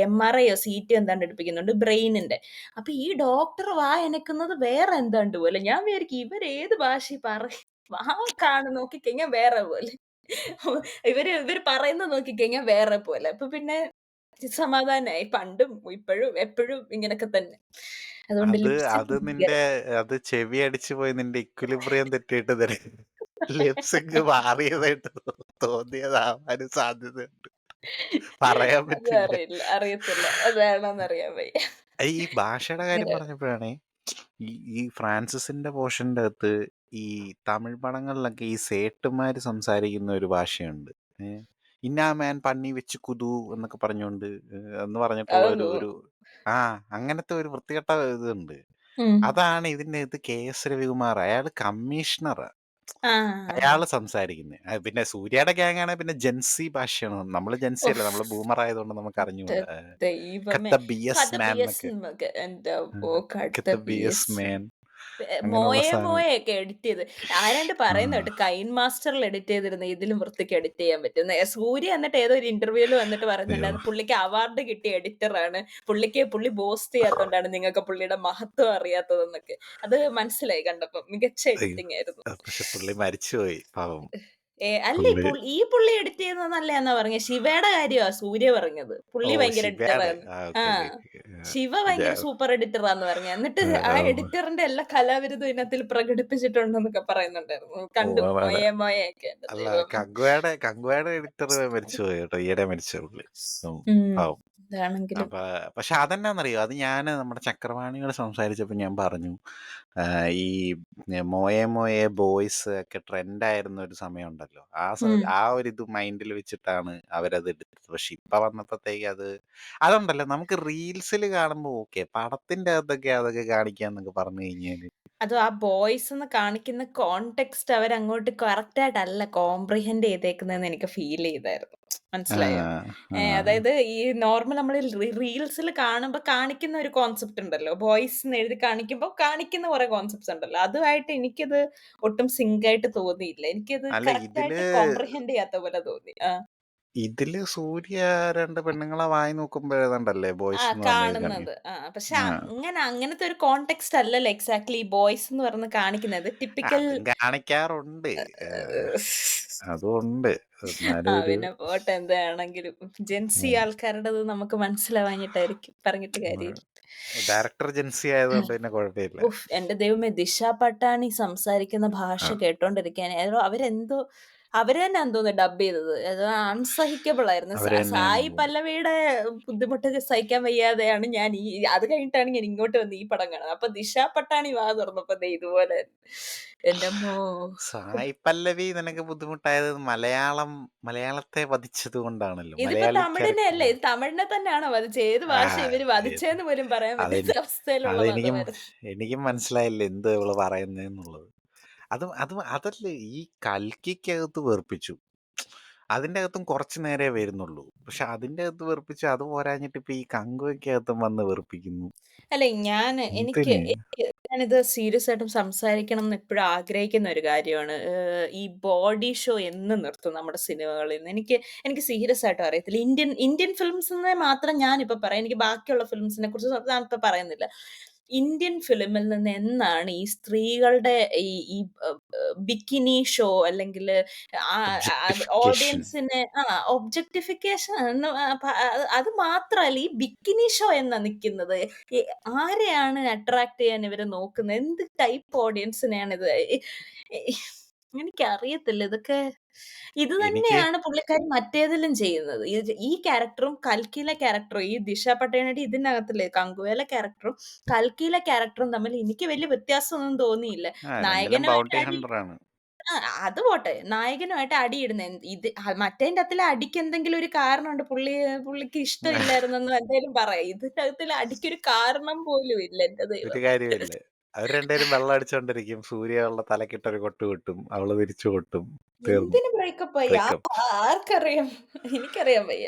എംആർഐയോ സിടിയോ എന്താണ്ട് എടുപ്പിക്കുന്നുണ്ട് ബ്രെയിനിന്റെ. അപ്പൊ ഈ ഡോക്ടർ അനക്കുന്നത് വേറെ എന്താണ്ട് പോലെ. ഞാൻ വിചാരിക്കും ഇവരേത് ഭാഷയിൽ പറയും. വാ നോക്കിക്കഴിഞ്ഞാൽ വേറെ പോലെ. ഇവര് പറയുന്നത് നോക്കിക്കഴിഞ്ഞാൽ വേറെ പോലെ. അപ്പൊ പിന്നെ സമാധാനായി. പണ്ടും ഇപ്പഴും എപ്പഴും ഇങ്ങനൊക്കെ തന്നെ. അതുകൊണ്ട് അത് ലിപ്സിക് അത് നിന്റെ അത് ചെവി അടിച്ചു പോയി നിന്റെ ഇക്വിലിബ്രിയം തെറ്റിയിട്ട് ലിപ്സിങ്ക് മാറിയതായിട്ട് തോന്നിയതാവാനും സാധ്യതയുണ്ട്. പറയാൻ അത് പറ്റില്ല. അറിയത്തില്ല. അതാണോന്ന് അറിയാൻ വയ്യ. ഈ ഭാഷയുടെ കാര്യം അങ്ങനെ പറഞ്ഞപ്പോഴാണേ ഈ ഈ ഫ്രാൻസിസിന്റെ പോർഷന്റെ അകത്ത് ഈ തമിഴ് പടങ്ങളിലൊക്കെ ഈ സേട്ടുമാര് സംസാരിക്കുന്ന ഒരു ഭാഷയുണ്ട്. ഇന്നാ മാൻ പന്നി വെച്ച് കുതു എന്നൊക്കെ പറഞ്ഞുകൊണ്ട് എന്ന് പറഞ്ഞിട്ടുള്ള ഒരു അതൊന്നും ഒരു ആ അങ്ങനത്തെ ഒരു വൃത്തികെട്ട ഇതുണ്ട്. ഉം. അതാണ് ഇതിന്റെ ഇത് കെ എസ് രവികുമാർ. അയാള് കമ്മീഷണറാ. ആ. അയാള് സംസാരിക്കുന്നത്. പിന്നെ സൂര്യയുടെ ഗ്യാങ് ആണെങ്കിൽ പിന്നെ ജെൻസി ഭാഷയാണ്. നമ്മള് ജെൻസി അല്ല, ഉഫ്! നമ്മള് ബൂമർ ആയതുകൊണ്ട് നമുക്ക് ന്റെ അറിഞ്ഞുകൂടാ. ദൈവമേ! കത്ത ബി എസ് കഥ മാൻ ബിഎസ് എന്നൊക്കെ. ന്നൊക്കെ എന്റമ്മോ! കടുത്ത കത്ത ബി എസ് ബിഎസ്. മാൻ അങ്ങനെയുള്ള മോയെ സാധനം. മോയെയൊക്കെ എഡിറ്റ് ചെയ്ത് ആരാണ്ട് ആ. പറയുന്ന കേട്ട് കൈൻ മാസ്റ്ററിൽ എഡിറ്റ് ചെയ്തിരുന്ന ഇതിലും വൃത്തിക്ക് എഡിറ്റ് ചെയ്യാൻ പറ്റും. സൂര്യ എന്നിട്ട് ഏതോ ഒരു ഇന്റർവ്യൂവിൽ വന്നിട്ട് അയ്യോ. പറയുന്നുണ്ടായിരുന്നു പുള്ളിക്ക് അവാർഡ് കിട്ടിയ എഡിറ്ററാണ്. പുള്ളി ബോസ്റ്റ് ചെയ്യാത്തോണ്ടാണ് നിങ്ങൾക്ക് പുള്ളിയുടെ മഹത്വം അറിയാത്തതെന്നൊക്കെ. അത് മനസ്സിലായി കണ്ടപ്പം. മികച്ച അയ്യോ. എഡിറ്റിംഗ് ആയിരുന്നു. പക്ഷെ പുള്ളി മരിച്ചുപോയി പാവം. അല്ല പുള്ളി ഈ പുള്ളി എഡിറ്റ് ചെയ്യുന്നത് നല്ലയാന്നാ പറഞ്ഞത്. ശിവയുടെ കാര്യമാ സൂര്യ പറഞ്ഞത്. ഓ പുള്ളി ഭയങ്കര ശിവയുടെ എഡിറ്ററാന്ന്. ആ. Okay okay. ശിവ ഭയങ്കര സൂപ്പർ എഡിറ്ററാന്ന് പറഞ്ഞു. എന്നിട്ട് ആ ഓ എഡിറ്ററിന്റെ എല്ലാ കലാവിരുതും ഇതിനകത്തിൽ പ്രകടിപ്പിച്ചിട്ടുണ്ടെന്നൊക്കെ പറയുന്നുണ്ടായിരുന്നു. ഓ കണ്ടു. അതാണ്. മോയെ എന്റെ അല്ല ദൈവമേ. കങ്കുവയുടെ എഡിറ്റർ മരിച്ചുപോയി കേട്ടോ. ഈയിടെ മരിച്ച പുള്ളി. ഉം, ഉം. പാവം. ഇതാണെങ്കിലും അപ്പൊ പക്ഷെ അതെന്നാന്നറിയോ, അത് ഞാൻ നമ്മുടെ ചക്രവാണികൾ സംസാരിച്ചപ്പോൾ ഞാൻ പറഞ്ഞു. ഈ മോയെ മോയെ ബോയ്സ് ഒക്കെ ട്രെൻഡ് ആയിരുന്ന ഒരു സമയമുണ്ടല്ലോ. ഉം. ആ ഒരു ഇത് മൈൻഡിൽ വെച്ചിട്ടാണ് അവരത് എടുത്തത്. പക്ഷെ ഇപ്പൊ വന്നപ്പോഴത്തേക്ക് അതുണ്ടല്ലോ, നമുക്ക് റീൽസിൽ കാണുമ്പോൾ ഓക്കെ, പടത്തിന്റെ അകത്തൊക്കെ അതൊക്കെ കാണിക്കാന്നൊക്കെ പറഞ്ഞു കഴിഞ്ഞാല് അതും ആ ബോയ്സ്ന്ന് കാണിക്കുന്ന കോണ്ടെക്സ്റ്റ് അവരങ്ങോട്ട് കറക്റ്റ് ആയിട്ടല്ല കോംപ്രിഹെൻഡ് ചെയ്തേക്കുന്നതെന്ന് എനിക്ക് ഫീൽ ചെയ്തായിരുന്നു. ആ, മനസ്സിലായോ? ആ. അതായത് ഈ നോർമൽ നമ്മള് റീൽസിൽ കാണുമ്പോ കാണിക്കുന്ന ഒരു കോൺസെപ്റ്റ് ഉണ്ടല്ലോ. ബോയ്സ്ന്ന് എഴുതി കാണിക്കുമ്പോ കാണിക്കുന്ന കുറെ കോൺസെപ്റ്റ്സ് ഉണ്ടല്ലോ. അതുമായിട്ട് എനിക്കത് ഒട്ടും സിങ്ക് ആയിട്ട് തോന്നിയില്ല. എനിക്കത് അല്ല കറക്റ്റ് ആയിട്ട് കോംപ്രിഹെൻഡ് ചെയ്യാത്ത പോലെ തോന്നി. ഇതില് സൂര്യ 2 പെണ്ണുങ്ങളെ വായി നോക്കുമ്പോ ഏതാണ്ടല്ലേ ബോയ്സ് എന്ന് പറഞ്ഞത് കാണുന്നത്. പക്ഷെ ആ, അങ്ങനത്തെ ഒരു കോണ്ടെക്സ്റ്റ് അല്ലല്ലോ എക്സാക്ട്ലി ഈ ബോയ്സ് എന്ന് പറഞ്ഞ് കാണിക്കുന്നത്. ടിപ്പിക്കൽ അതും കാണിക്കാറുണ്ട്. അതും ഉണ്ട്. എന്നാലും ഒരു പിന്നെ പോട്ടെ എന്താണെങ്കിലും. ജെൻസി ആൾക്കാരുടേത് നമുക്ക് മനസ്സിലാവാഞ്ഞിട്ടായിരിക്കും. പറഞ്ഞിട്ട് കാര്യമില്ല. ഡയറക്ടർ ജെൻസി ആയതുകൊണ്ട് പിന്നെ കുഴപ്പമില്ല. എന്റെ ദൈവമേ! ദിശ പട്ടാണി സംസാരിക്കുന്ന ഭാഷ ആ, കേട്ടോണ്ടിരിക്കാന് അവരെന്തോ അവര് തന്നെയാന്ന് തോന്നുന്നു ഡബ് ചെയ്തത്. അത് അൺസഹിക്കബിൾ ആയിരുന്നു. അവര് സായി തന്നെയാന്ന് തോന്നുന്നു. പല്ലവിയുടെ ബുദ്ധിമുട്ട് സഹിക്കാൻ വയ്യാതെയാണ് ഞാൻ അത് കഴിഞ്ഞിട്ടാണ് ഞാൻ ഇങ്ങോട്ട് വന്ന് ഈ പടം കാണുന്നത്. അപ്പൊ ദിശ പട്ടാണി വാ തുറന്നപ്പോ ദേ ഇതുപോലെ എന്റമ്മോ! സായി പല്ലവി നിനക്ക് ബുദ്ധിമുട്ടായത് മലയാളത്തെ വധിച്ചത് കൊണ്ടാണല്ലോ. ഇതിപ്പോ തമിഴിനെ മലയാളിക്കാർക്ക് അല്ലേ? ഇത് തമിഴിനെ തന്നെയാണോ വധിച്ചത്? ഏത് ആ, ഭാഷ ഇവര് ഏത് വധിച്ചതെന്ന് പോലും പറയാൻ അതെനി പറ്റാത്ത അവസ്ഥയിലുള്ള അതെനിക്കും പദമായിരുന്നു. എനിക്കും മനസ്സിലായില്ല എന്ത് ഇവള് പറയുന്നേന്നുള്ളത്. അതല്ല ഈ കൽക്കിക്കകത്ത് വെറുപ്പിച്ചു. അതിന്റെ അകത്തും കുറച്ച് നേരേ വരുന്നുള്ളൂ. പക്ഷെ അതിന്റെ അകത്ത് വെറുപ്പിച്ചു. അത് പോരാഞ്ഞിട്ട് ഇപ്പൊ ഈ കങ്കുവയ്ക്കകത്തും വന്ന് വെറുപ്പിക്കുന്നു. അല്ലെ എനിക്ക് എന്തിന്? ഞാനിത് സീരിയസ് ആയിട്ടും സംസാരിക്കണംന്ന് എപ്പഴും ആഗ്രഹിക്കുന്ന ഒരു കാര്യമാണ്. ഈ ബോഡി ഷോ എന്ന് നിർത്തും നമ്മുടെ സിനിമകളിൽ നിന്ന്? എനിക്ക് സീരിയസ് ആയിട്ടും അറിയത്തില്ല. ഇന്ത്യൻ ഇന്ത്യൻ ഫിലിംസിനെ മാത്രം ഞാനിപ്പോ പറയാം. എനിക്ക് ബാക്കിയുള്ള ഫിലിംസിനെ കുറിച്ച് ഞാനിപ്പോ പറയുന്നില്ല. ഇന്ത്യൻ ഫിലിമിൽ നിന്ന് എന്നാണ് ഈ സ്ത്രീകളുടെ ഈ ഈ ബിക്കിനി ഷോ അല്ലെങ്കില് ഒബ്ജക്ടിഫിക്കേഷൻ. ഓഡിയൻസിനെ ഒബ്ജക്ടിഫിക്കേഷൻ അത് മാത്രല്ല ഈ ബിക്കിനി ഷോ എന്നാ നിക്കുന്നത്. ഈ ആരെയാണ് അട്രാക്ട് ചെയ്യാൻ ഇവര് നോക്കുന്നത്? എന്ത് ടൈപ്പ് ഓഡിയൻസിനെയാണ് ഇത്? എ എനിക്കറിയത്തില്ല. ഇത് എനിക്ക് തന്നെയാണ് പുള്ളിക്കാരി മറ്റേതിലും ചെയ്യുന്നത്. ഈ ക്യാരക്ടറും കൽക്കിയിലെ ക്യാരക്ടറും ഈ ദിശ പട്ടേനയുടെ ഇതിനകത്തില്ലേ കങ്കുവയിലെ ക്യാരക്ടറും കൽക്കിയിലെ ക്യാരക്ടറും തമ്മിൽ എനിക്ക് വലിയ വ്യത്യാസമൊന്നും തോന്നിയില്ല. രണ്ടിലും നായകനുമായിട്ട് ബൗണ്ടി അടി ഹണ്ടറാണ്. ആ അത് പോട്ടെ. നായകനുമായിട്ട് അടിയിടുന്നെ. മറ്റേന്റെ അടിക്ക് എന്തെങ്കിലും ഒരു കാരണമുണ്ട്. പുള്ളിക്ക് ഇഷ്ടമില്ലായിരുന്നെന്നോ എന്തേലും പറയാം. ഇതിനകത്തില് അടിക്കൊരു കാരണം പോലും ഇല്ല. എന്റെ ഒരു ദൈവമേ! കാര്യമില്ല. അവര് രണ്ടുപേരും വെള്ളം അടിച്ചോണ്ടിരിക്കും. സൂര്യ അവളുടെ തലക്കിട്ടൊരു കൊട്ട് കൊട്ടും. അവള് തിരിച്ചു കൊട്ടും. തീർന്നു. എന്തിന് ബ്രേക്കപ്പായി? ബ്രേക്കപ്പ്. ആർക്കറിയാം? എനിക്കറിയാൻ വയ്യ.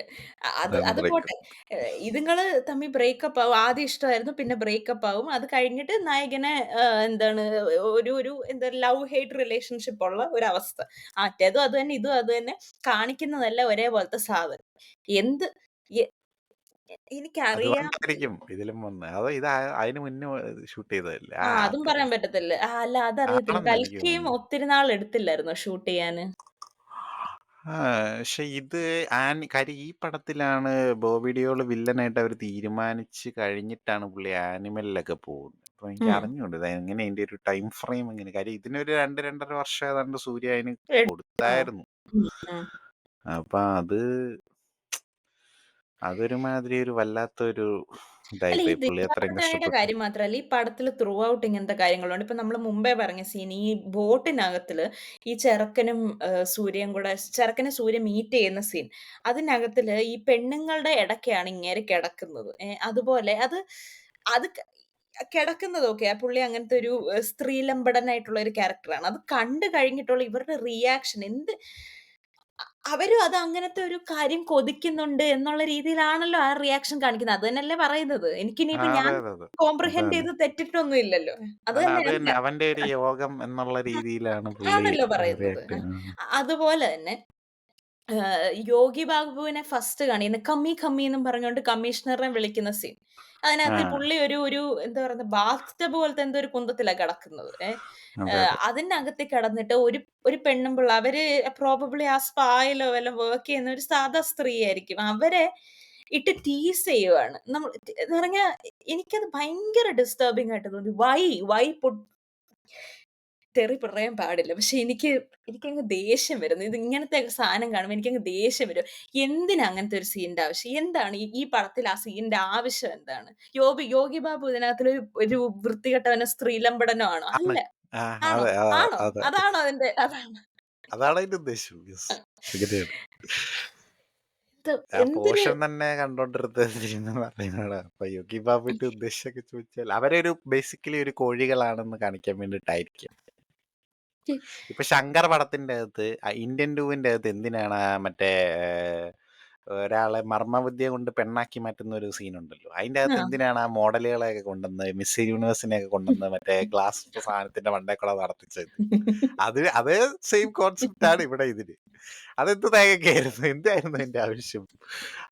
അത് പോട്ടെ. ബ്രേക്കപ്പ്. ഇതുങ്ങള് തമ്മിൽ ബ്രേക്കപ്പ് ആവും. ആദ്യം ഇഷ്ടമായിരുന്നു. പിന്നെ ബ്രേക്കപ്പ് ആവും. അത് കഴിഞ്ഞിട്ട് നായകനെ എന്താണ് ഒരു എന്താ ലവ് ഹേറ്റ് റിലേഷൻഷിപ്പ് ഉള്ള ഒരവസ്ഥ. മറ്റേതും അത് തന്നെ, ഇതും അത് തന്നെ. കാണിക്കുന്നതെല്ലാം ഒരേപോലത്തെ സാധനം. എന്ത് എ എനിക്കറിയാൻ അതുകൊണ്ടായിരിക്കും ഇതിലും വന്ന്. അതോ അതിന് മുന്നേ ഷൂട്ട് ചെയ്തതല്ലേ? അതും പറയാൻ ആർക്കറിയാം. പറ്റത്തില്ല. അല്ല അതറിയത്തില്ല. ആണെന്ന് എനിക്ക് കൽക്കിയും തോന്നുന്നു. ഒത്തിരി നാൾ എടുത്തില്ലായിരുന്നോ ഷൂട്ട് ചെയ്യാന്? ആ, പക്ഷെ ഇത് കാര്യം ഈ പടത്തിലാണ് ബോബി ഡിയോൾ വില്ലനായിട്ട് അവർ തീരുമാനിച്ച് കഴിഞ്ഞിട്ടാണ് പുള്ളി ആനിമലിലൊക്കെ പോകുന്നത്. അപ്പൊ എനിക്ക് ഉം. അറിഞ്ഞൂടാ ഇത് എങ്ങനെ ഇതിന്റെ ഒരു ടൈം ഫ്രെയിം എങ്ങനെ. കാര്യം ഇതിനൊരു 2, 2.5 വർഷം ഏതാണ്ട് സൂര്യ അതിന് ആ. കൊടുത്തായിരുന്നു. ഉം. ഉം. അപ്പൊ അതൊരുമാതിരി ഒരു വല്ലാത്തൊരു അല്ല ഈ ഇതായിപ്പോയി. പുള്ളി അത്രയും ദിശാപട്ടാണിയുടെ കഷ്ടപ്പെട്ടു. കാര്യം മാത്രല്ല, ഈ പടത്തില് ത്രൂ ഔട്ട് ഇങ്ങനത്തെ കാര്യങ്ങളുണ്ട്. ഇപ്പൊ നമ്മള് മുമ്പേ പറഞ്ഞ സീൻ ഈ ബോട്ടിനകത്തില് ഈ ചെറുക്കനും സൂര്യയും കൂടെ ചെറുക്കനെ സൂര്യ മീറ്റ് ചെയ്യുന്ന സീൻ. അതിനകത്തില് ഈ പെണ്ണുങ്ങളുടെ ഇടയ്ക്കാണ് ഇങ്ങേര് കിടക്കുന്നത്. അതുപോലെ അത് കിടക്കുന്നത് ഓക്കെ. ആ പുള്ളി അങ്ങനത്തെ ഒരു സ്ത്രീലമ്പടനായിട്ടുള്ള ഒരു ക്യാരക്ടറാണ്. അത് കണ്ട് കഴിഞ്ഞിട്ടുള്ള ഇവരുടെ റിയാക്ഷൻ അവരും അത് അങ്ങനത്തെ ഒരു കാര്യം കൊതിക്കുന്നുണ്ട് എന്നുള്ള രീതിയിലാണല്ലോ ആ റിയാക്ഷൻ കാണിക്കുന്നത്. അത് തന്നെയല്ലേ പറയുന്നത്. ആ, എനിക്കിനിയിപ്പോ ഞാൻ അതെ, അതെ, അതെ. കോംപ്രിഹെൻഡ് അതാണ്. ചെയ്ത് തെറ്റിട്ടൊന്നും ഇല്ലല്ലോ. അത് അല്ല അത് തന്നെയാണ് തന്നെ അവന്റെ ഒരു യോഗം എന്നുള്ള രീതിയിലാണ് പുള്ളി ആണല്ലോ പറയുന്നത്. റിയാക്ട് ചെയ്യുന്നത്. അതുപോലെ തന്നെ യോഗി ബാബുവിനെ ഫസ്റ്റ് കാണിക്കുന്ന കമ്മി കമ്മി എന്നും പറഞ്ഞുകൊണ്ട് കമ്മീഷണറിനെ വിളിക്കുന്ന സീൻ. ആ, അതിനകത്ത് പുള്ളി ഒരു എന്താ പറയുന്നത് ബാത്ത് ടബ് പോലത്തെ എന്തോ ഒരു കുന്തത്തിലാ കിടക്കുന്നത്. അതെ, അതെ. അതിനകത്ത് കിടന്നിട്ട് ഒരു പെണ്ണും പിള്ള അവര് പ്രോബബ്ലി ആ സ്പായിലോ വല്ലോം വർക്ക് ചെയ്യുന്ന ഒരു സാധാ സ്ത്രീയായിരിക്കും. അവരെ ഇട്ട് ടീസ് ചെയ്യുവാണ്. എന്ന് പറഞ്ഞാ എനിക്കത് ഭയങ്കര ഡിസ്റ്റർബിംഗ് ആയിട്ട് തോന്നി. വൈ തെറി പറയാൻ പാടില്ല. പക്ഷെ എനിക്കങ്ങ് ദേഷ്യം വരുന്നു. ഇത് ഇങ്ങനത്തെയൊക്കെ സാധനം കാണുമ്പോ എനിക്കങ്ങ് ദേഷ്യം വരും. എന്തിനാ അങ്ങനത്തെ ഒരു സീനിന്റെ ആവശ്യം? എന്താണ് ഈ പടത്തിൽ ആ സീനിന്റെ ആവശ്യം എന്താണ്? യോഗി ബാബു ഇതിനകത്തൊരു വൃത്തികെട്ടവനോ സ്ത്രീലമ്പടനോ ആണോ? ആണ്. അല്ല. ആ, ആണോ? അതെ, അതെ, ആണോ? അതെ. അതാണോ അതിന്റെ അതാണ്. അതാണ് അതിന്റെ ഉദ്ദേശം. യെസ്. അങ്ങനെയാണ്. ഇത് ആ എന്തൊരു പോർഷൻ തന്നെ കണ്ടോണ്ടിരുന്നത് എന്ന് പറയുന്നതാണ്. അപ്പൊ യോഗി ബാബുവിന്റെ ഉദ്ദേശമൊക്കെ ചോദിച്ചാൽ അവരൊരു ബേസിക്കലി ഒരു കോഴികളാണെന്ന് കാണിക്കാൻ വേണ്ടിയിട്ടായിരിക്കും. ഇപ്പൊ ശങ്കർ പടത്തിന്റെ അകത്ത് ഇന്ത്യൻ ടൂവിന്റെ അകത്ത് എന്തിനാണ് ആ മറ്റേ ഒരാളെ മർമ്മവിദ്യ കൊണ്ട് പെണ്ണാക്കി മാറ്റുന്ന ഒരു സീനുണ്ടല്ലോ. അതിന്റെ അകത്ത് ആ. എന്തിനാണ് ആ മോഡലുകളെയൊക്കെ കൊണ്ടുവന്ന് മിസ് യൂണിവേഴ്സിനെയൊക്കെ കൊണ്ടുവന്ന് മറ്റേ ഗ്ലാസ് സാധനത്തിന്റെ മണ്ടേ കൂടെ നടത്തിച്ചത്? അതേ സെയിം കോൺസെപ്റ്റ് ആണ് ഇവിടെ ഇതിന്. അതെന്ത് തേങ്ങയൊക്കെയായിരുന്നു? എന്തായിരുന്നു അതിന്റെ ആവശ്യം?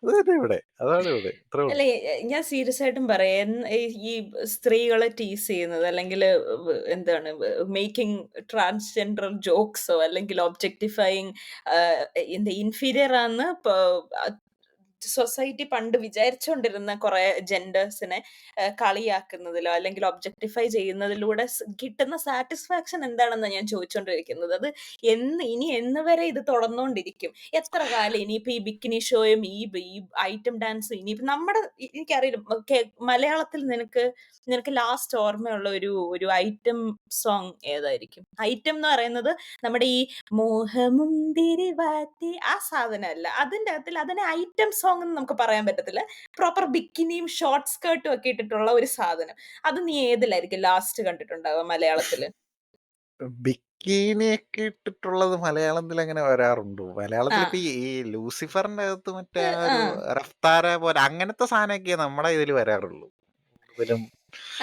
അത് തന്നെ ഇവിടെ. അതാണ് ഇവിടെ. ഇത്രേ അല്ല, ഉള്ളൂ. ഞാൻ സീരിയസ് ആയിട്ടും പറയാം. ഈ സ്ത്രീകളെ ടീസ് ചെയ്യുന്നത് അല്ലെങ്കിൽ എന്താണ് മേക്കിംഗ് ട്രാൻസ്ജെൻഡർ ജോക്സോ അല്ലെങ്കിൽ ഒബ്ജക്ടിഫൈയിങ് എന്താ ഇൻഫീരിയർ ആന്ന് സൊസൈറ്റി പണ്ട് വിചാരിച്ചുകൊണ്ടിരുന്ന കുറെ ജെൻഡേഴ്സിനെ കളിയാക്കുന്നതിലോ അല്ലെങ്കിൽ ഒബ്ജക്ടിഫൈ ചെയ്യുന്നതിലൂടെ കിട്ടുന്ന സാറ്റിസ്ഫാക്ഷൻ എന്താണെന്ന് ഞാൻ ചോദിച്ചുകൊണ്ടിരിക്കുന്നത്. അത് ഇനി എന്ന് വരെ ഇത് തുടർന്നുകൊണ്ടിരിക്കും? എത്ര കാലം ഇനിയിപ്പോ ഈ ബിക്കിനി ഷോയും ഈ ഐറ്റം ഡാൻസും ഇനിയിപ്പോ എനിക്കറിയില്ല. മലയാളത്തിൽ നിനക്ക് ലാസ്റ്റ് ഓർമ്മയുള്ള ഒരു ഐറ്റം സോങ് ഏതായിരിക്കും? ഐറ്റം എന്ന് പറയുന്നത് നമ്മുടെ ഈ മോഹമുന്തിരി വാറ്റി ആ സാധനമല്ല. അതിനെ ഐറ്റം സോങ് എന്ന് നമുക്ക് പറയാൻ പറ്റത്തില്ല. പ്രോപ്പർ ബിക്കിനിയും ഷോർട്ട് സ്കേർട്ടും ഒക്കെ ഇട്ടിട്ടുള്ള ഒരു സാധനം. അത് നീ ഏതിലായിരിക്കും ലാസ്റ്റ് കണ്ടിട്ടുണ്ടാവുക മലയാളത്തില്? ബിക്കീനിയൊക്കെ ഇട്ടിട്ടുള്ളത് മലയാളത്തിൽ അങ്ങനെ വരാറുണ്ടോ? മലയാളത്തിൽ ഇപ്പൊ ആ. ഈ ലൂസിഫറിന്റെ അകത്ത് മറ്റേ ആ ആ. ഒരു റഫ്താര പോലെ അങ്ങനത്തെ സാധനമൊക്കെ നമ്മുടെ ഇതിൽ വരാറുള്ളൂ കൂടുതലും.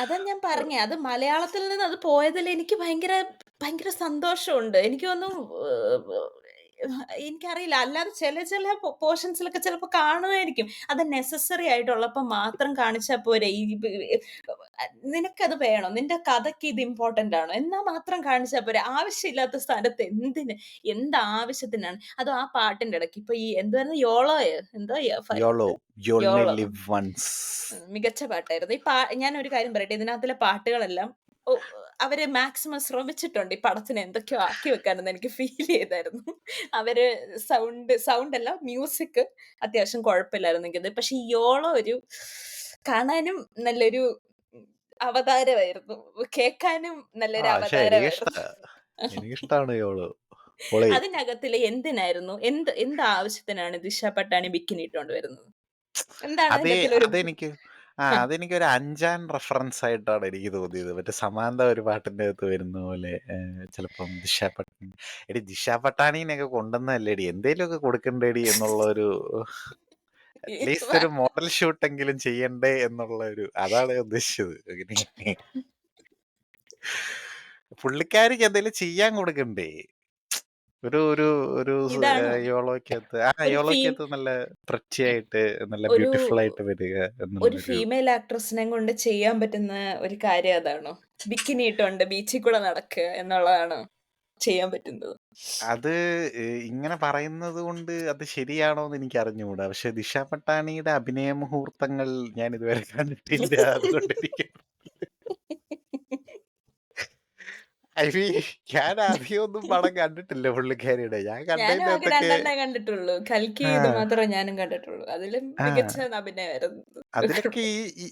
അതാ ഞാൻ പറഞ്ഞെ. അത് മലയാളത്തിൽ നിന്ന് അത് പോയതിൽ എനിക്ക് ഭയങ്കര ഭയങ്കര സന്തോഷമുണ്ട്. എനിക്ക് തോന്നുന്നു എനിക്കറിയില്ല. അല്ലാതെ ചില പോർഷൻസിലൊക്കെ ചിലപ്പോ കാണുമായിരിക്കും. അത് നെസസറി ആയിട്ടുള്ളപ്പോ മാത്രം കാണിച്ചാ പോരെ. നിനക്കത് വേണോ? നിന്റെ കഥയ്ക്ക് ഇത് ഇമ്പോർട്ടന്റ് ആണോ? എന്നാ മാത്രം കാണിച്ചാ പോരെ. ആവശ്യമില്ലാത്ത സ്ഥലത്ത് എന്താവശ്യത്തിനാണ്? അതും ആ പാട്ടിന്റെ ഇടയ്ക്ക്. ഇപ്പൊ ഈ എന്തുവായിരുന്നു യോളോയോ? എന്തോ YOLO, you only YOLO. Live once. മികച്ച പാട്ടായിരുന്നു. ഞാനൊരു കാര്യം പറയട്ടെ. ഇതിനകത്തിലെ പാട്ടുകളെല്ലാം ഒ അവര് മാക്സിമം ശ്രമിച്ചിട്ടുണ്ട്. ഈ പടത്തിന് എന്തൊക്കെയോ ആക്കി വെക്കാനെന്ന് എനിക്ക് ഫീൽ ചെയ്തായിരുന്നു. അവര് സൗണ്ട് അല്ല മ്യൂസിക് അത്യാവശ്യം കുഴപ്പമില്ലായിരുന്നു എനിക്കത്. പക്ഷെ ഈ യോളോ കാണാനും നല്ലൊരു അവതാരമായിരുന്നു. കേൾക്കാനും നല്ലൊരു പക്ഷെ അവതാരമായിരുന്നു. എനിക്കിഷ്ടാണ് യോളോ. പൊളി. അതിനകത്തില് എന്തിനായിരുന്നു? എന്ത് ആവശ്യത്തിനാണ് ദിശ പട്ടാണി ബിക്കിനി ഇട്ടോണ്ട് വരുന്നത്? എന്താണ് അതേ അതിന്റെ അകത്തിലൊരു അതെനിക്ക് അതെനിക്കൊരു അഞ്ചാൻ റെഫറൻസ് ആയിട്ടാണ് എനിക്ക് തോന്നിയത്. മറ്റേ സമാന്ത ഒരു പാട്ടിന്റെ അകത്ത് വരുന്ന പോലെ ചിലപ്പം ദിശ പട്ടാണി, എടി ദിശ പട്ടാണീനൊക്കെ കൊണ്ടുവന്നല്ലേടി, എന്തേലുമൊക്കെ കൊടുക്കണ്ടേടി എന്നുള്ള ഒരു അറ്റ്ലീസ്റ്റ് ഒരു മോഡൽ ഷൂട്ടെങ്കിലും ചെയ്യണ്ടേ എന്നുള്ള ഒരു അതാണ് ഞാൻ ഉദ്ദേശിച്ചത്. അങ്ങനെ പുള്ളിക്കാരിക്ക് എന്തെങ്കിലും ചെയ്യാൻ കൊടുക്കണ്ടേ? ഒരു ഒരു ഒരു ഇതാണോ? യോളോയ്ക്കകത്ത് ഒരു ഫീ യോളോയ്ക്കകത്ത് നല്ല പ്രത്യായിട്ട് നല്ല ഒരു ബ്യൂട്ടിഫുൾ ആയിട്ട് വരിക ഒരു എന്നുള്ളൊരു. ഫീമെയിൽ ആക്ട്രസിനെ കൊണ്ട് ചെയ്യാൻ പറ്റുന്ന ഒരു കാര്യം അതാണോ? ബിക്കിനി ഇട്ടോണ്ട് ബീച്ചിൽ കൂടെ നടക്കുക എന്നുള്ളതാണോ ചെയ്യാൻ പറ്റുന്നത്? അത് ഇങ്ങനെ പറയുന്നത് കൊണ്ട് അത് ശരിയാണോന്ന് എനിക്ക് അറിഞ്ഞുകൂടാ. പക്ഷെ ദിശ പട്ടാണിയുടെ അഭിനയ മുഹൂർത്തങ്ങൾ ഞാൻ ഇതുവരെ കണ്ടിട്ടില്ല. അതുകൊണ്ട് എനിക്ക് ഐ മീൻ ഞാൻ അധികമൊന്നും പടം കണ്ടിട്ടില്ല പുള്ളിക്കാരിയുടെ. ഞാൻ ഞാനും കണ്ടതിന്റെ ആകെ അകത്തൊക്കെ 2 കണ്ടിട്ടുള്ളൂ. കൽക്കി ആ ഇത് മാത്രമേ ഞാനും കണ്ടിട്ടുള്ളൂ. അതിലും ആ മികച്ച അഭിനയമായിരുന്നു. അതിലൊക്കെ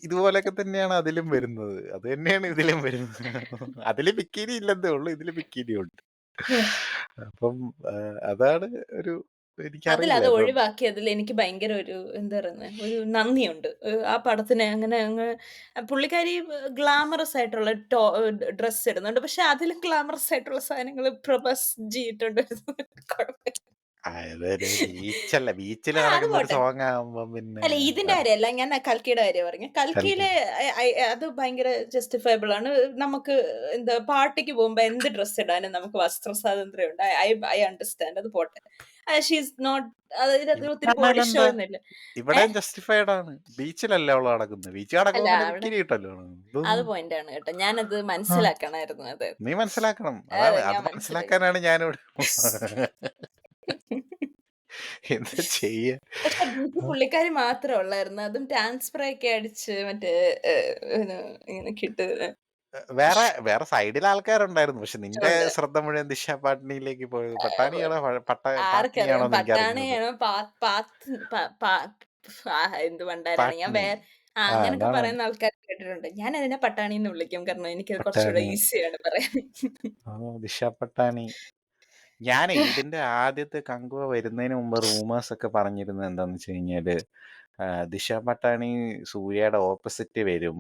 ഇതുപോലൊക്കെ തന്നെയാണ് അതിലും വരുന്നത്. അത് തന്നെയാണ് ഇതിലും വരുന്നത്. അതില് ബിക്കിനി ഇല്ലെന്നേ ഉള്ളൂ, ഇതില് ബിക്കിനി ഉണ്ട്. അപ്പം അതാണ് ഒരു എനിക്കറിയില്ല അതിലത് ഇപ്പം. ഒഴിവാക്കിയതിൽ എനിക്ക് ഭയങ്കര എന്താ പറയുന്നെ, ഒരു നന്ദിയുണ്ട്. ആ പടത്തിന് അങ്ങനെ അങ്ങ് പുള്ളിക്കാരി ഗ്ലാമറസ് ആയിട്ടുള്ള ഡ്രസ്സ് ഇടുന്നുണ്ട്. പക്ഷെ അതിലും ഗ്ലാമറസ് ആയിട്ടുള്ള സാധനങ്ങള് പ്രഭാസ് ജി ഇട്ടോണ്ട് വരുന്നത് കുഴപ്പമില്ല. അതൊരു ബീച്ചല്ല, ബീച്ചിൽ അത് നടക്കുന്ന ഒരു പോട്ടെ. സോങ് ആകുമ്പം പിന്നെ അല്ല, ഇതിന്റെ കാര്യമല്ല. ഞാൻ കൽക്കിയുടെ കാര്യാ പറഞ്ഞെ. കൽക്കി. കൽക്കിയിലെ അത് ഭയങ്കര ജസ്റ്റിഫയബിൾ ആണ്. നമുക്ക് എന്താ പാർട്ടിക്ക് പോകുമ്പോ എന്ത് ഡ്രസ് ഇടാനും നമുക്ക് വസ്ത്ര സ്വാതന്ത്ര്യമുണ്ട്. I I understand. അത് പോട്ടെ. ഷീ ഈസ് നോട്ട് അതായത് അതിന് ഒത്തിരി ബോഡി ഷോ ഇവിടെയാണെന്താ? ഒന്നുമില്ല. ഇവിടെയും ഏഹ്? ജസ്റ്റിഫൈഡ് ആണ്. ബീച്ചിലല്ലേ അവള് നടക്കുന്നത്. ബീച്ചിൽ അല്ല, നടക്കുമ്പോ പിന്നെ അവിടെ ബിക്കിനി ഇട്ടല്ലോ നടക്കുന്നത്. അത് ഇതൊന്നും പോയിന്റാണ് കേട്ടോ. ഞാനത് ആ മനസ്സിലാക്കണായിരുന്നു. അതെ. നീ മനസ്സിലാക്കണം. അതെ, അതാണ് അത് ഞാൻ മനസ്സിലാക്കി. മനസ്സിലാക്കാനാണ് ഞാനിവിടെ. എന്താ ചെയ്യാ? പക്ഷെ ബീച്ചിൽ പുള്ളിക്കാരി മാത്രേ ഉള്ളായിരുന്നു. അതും ടാൻ സ്പ്രേ ഒക്കെ അടിച്ച് മറ്റേ ഇങ്ങനൊക്കെ ഇട്ട് വേറെ വേറെ സൈഡിൽ ആൾക്കാരുണ്ടായിരുന്നു. പക്ഷെ നിന്റെ ഉണ്ട്. ശ്രദ്ധ മുഴുവൻ ദിശ പാട്നിയിലേക്ക് പോയത്. പട്ടാണിയാണോ ആർക്കറിയാം പാട്നിയാണോന്ന് എനിക്കറിഞ്ഞൂടാ. പട്ടാണിയാണോ പാത്ത് പ പാ എന്ത് പണ്ടാരാണ്. ഞാൻ പാട്നി. അങ്ങനൊക്കെ അതാണ് പറയുന്ന ആൾക്കാരെ കേട്ടിട്ടുണ്ട്. ഞാൻ അതിനെ പട്ടാണിന്ന് വിളിക്കും. കാരണം എനിക്കത് കുറച്ചുകൂടെ പട്ടാണി. ഈസിയാണ് പറയാൻ. ദിശ പട്ടാണി. ഞാനേ ഇതിന്റെ ആദ്യത്തെ കങ്കുവ വരുന്നതിന് മുമ്പ് റൂമേഴ്സ് ഒക്കെ പറഞ്ഞിരുന്നത് എന്താന്ന് വെച്ച് കഴിഞ്ഞാല് ദിശ പട്ടാണി സൂര്യയുടെ ഓപ്പോസിറ്റ് വരും.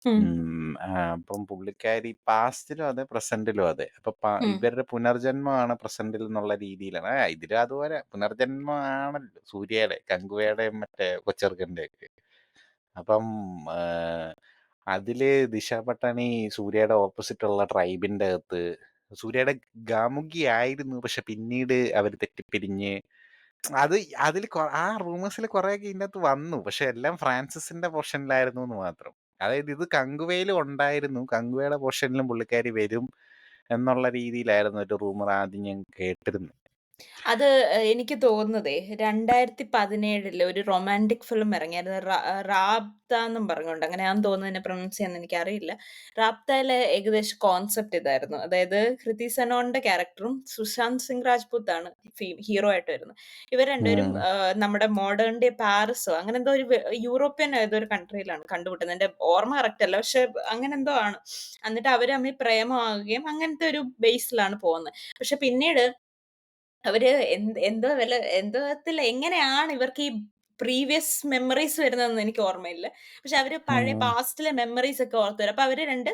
ഉം. അപ്പം പുള്ളിക്കാരി പാസ്റ്റിലും അതെ, പ്രസന്റിലും അതെ. അപ്പൊ ഉം. ഇവരുടെ പുനർജന്മമാണ് പ്രസന്റിൽ എന്നുള്ള രീതിയിലാണ്. ഇതിലും അതുപോലെ പുനർജന്മമാണല്ലോ സൂര്യയുടെ, കങ്കുവയുടെയും മറ്റേ കൊച്ചെറുക്കന്റെ ഒക്കെ. അപ്പം അതില് ദിശ പട്ടാണി സൂര്യയുടെ ഓപ്പോസിറ്റ് ഉള്ള ട്രൈബിന്റെ അകത്ത് സൂര്യയുടെ ഗാമുകി ആയിരുന്നു, പക്ഷെ പിന്നീട് അവർ തെറ്റിപ്പിരിഞ്ഞ് അത് അതിൽ ആ റൂമേഴ്സിൽ കുറെയൊക്കെ ഇതിനകത്ത് വന്നു, പക്ഷെ എല്ലാം ഫ്രാൻസിസിന്റെ പോർഷനിലായിരുന്നു എന്ന് മാത്രം. അതായത് ഇത് കങ്കുവയിലും ഉണ്ടായിരുന്നു, കങ്കുവയുടെ പോർഷനിലും പുള്ളിക്കാരി വരും എന്നുള്ള രീതിയിലായിരുന്നു ഒരു റൂമർ ആദ്യം ഞാൻ കേട്ടിരുന്നത്. അത് എനിക്ക് തോന്നുന്നതേ 2017 ഒരു റൊമാന്റിക് ഫിലിം ഇറങ്ങിയായിരുന്നു. റാബ്ത എന്നും പറഞ്ഞുകൊണ്ട്. അങ്ങനെയാണെന്ന് തോന്നുന്നു അതിനെ പ്രൊനൗൺസ് ചെയ്യാൻ എനിക്കറിയില്ല. റാബ്തയിലെ ഏകദേശം കോൺസെപ്റ്റ് ഇതായിരുന്നു. അതായത് കൃതി സനോണിന്റെ ക്യാരക്ടറും സുശാന്ത് സിംഗ് രാജ്പൂത്ത് ആണ് ഹീറോ ആയിട്ട് വരുന്നത്. ഇവർ രണ്ടുപേരും ഉം. നമ്മുടെ മോഡേൺ ഡേ പാരീസോ അങ്ങനെ എന്തോ ഒരു യൂറോപ്യൻ ഏതോ ഒരു കൺട്രിയിലാണ് കണ്ടുമുട്ടുന്നത്. എന്റെ ഓർമ്മ കറക്റ്റ് അല്ല, പക്ഷെ അങ്ങനെ എന്തോ ആണ്. എന്നിട്ട് അവർ തമ്മിൽ പ്രേമമാകുകയും അങ്ങനത്തെ ഒരു ബേസിലാണ് പോകുന്നത്. പക്ഷെ പിന്നീട് അവര് എന്തോ വിധത്തിൽ എങ്ങനെയാണ് ഇവർക്ക് ഈ പ്രീവിയസ് മെമ്മറീസ് വരുന്നതെന്ന് എനിക്ക് ഓർമ്മയില്ല. പക്ഷെ അവര് പഴയ ഉം. പാസ്റ്റിലെ മെമ്മറീസ് ഒക്കെ ഓർത്ത് വരും. അപ്പൊ അവര് 2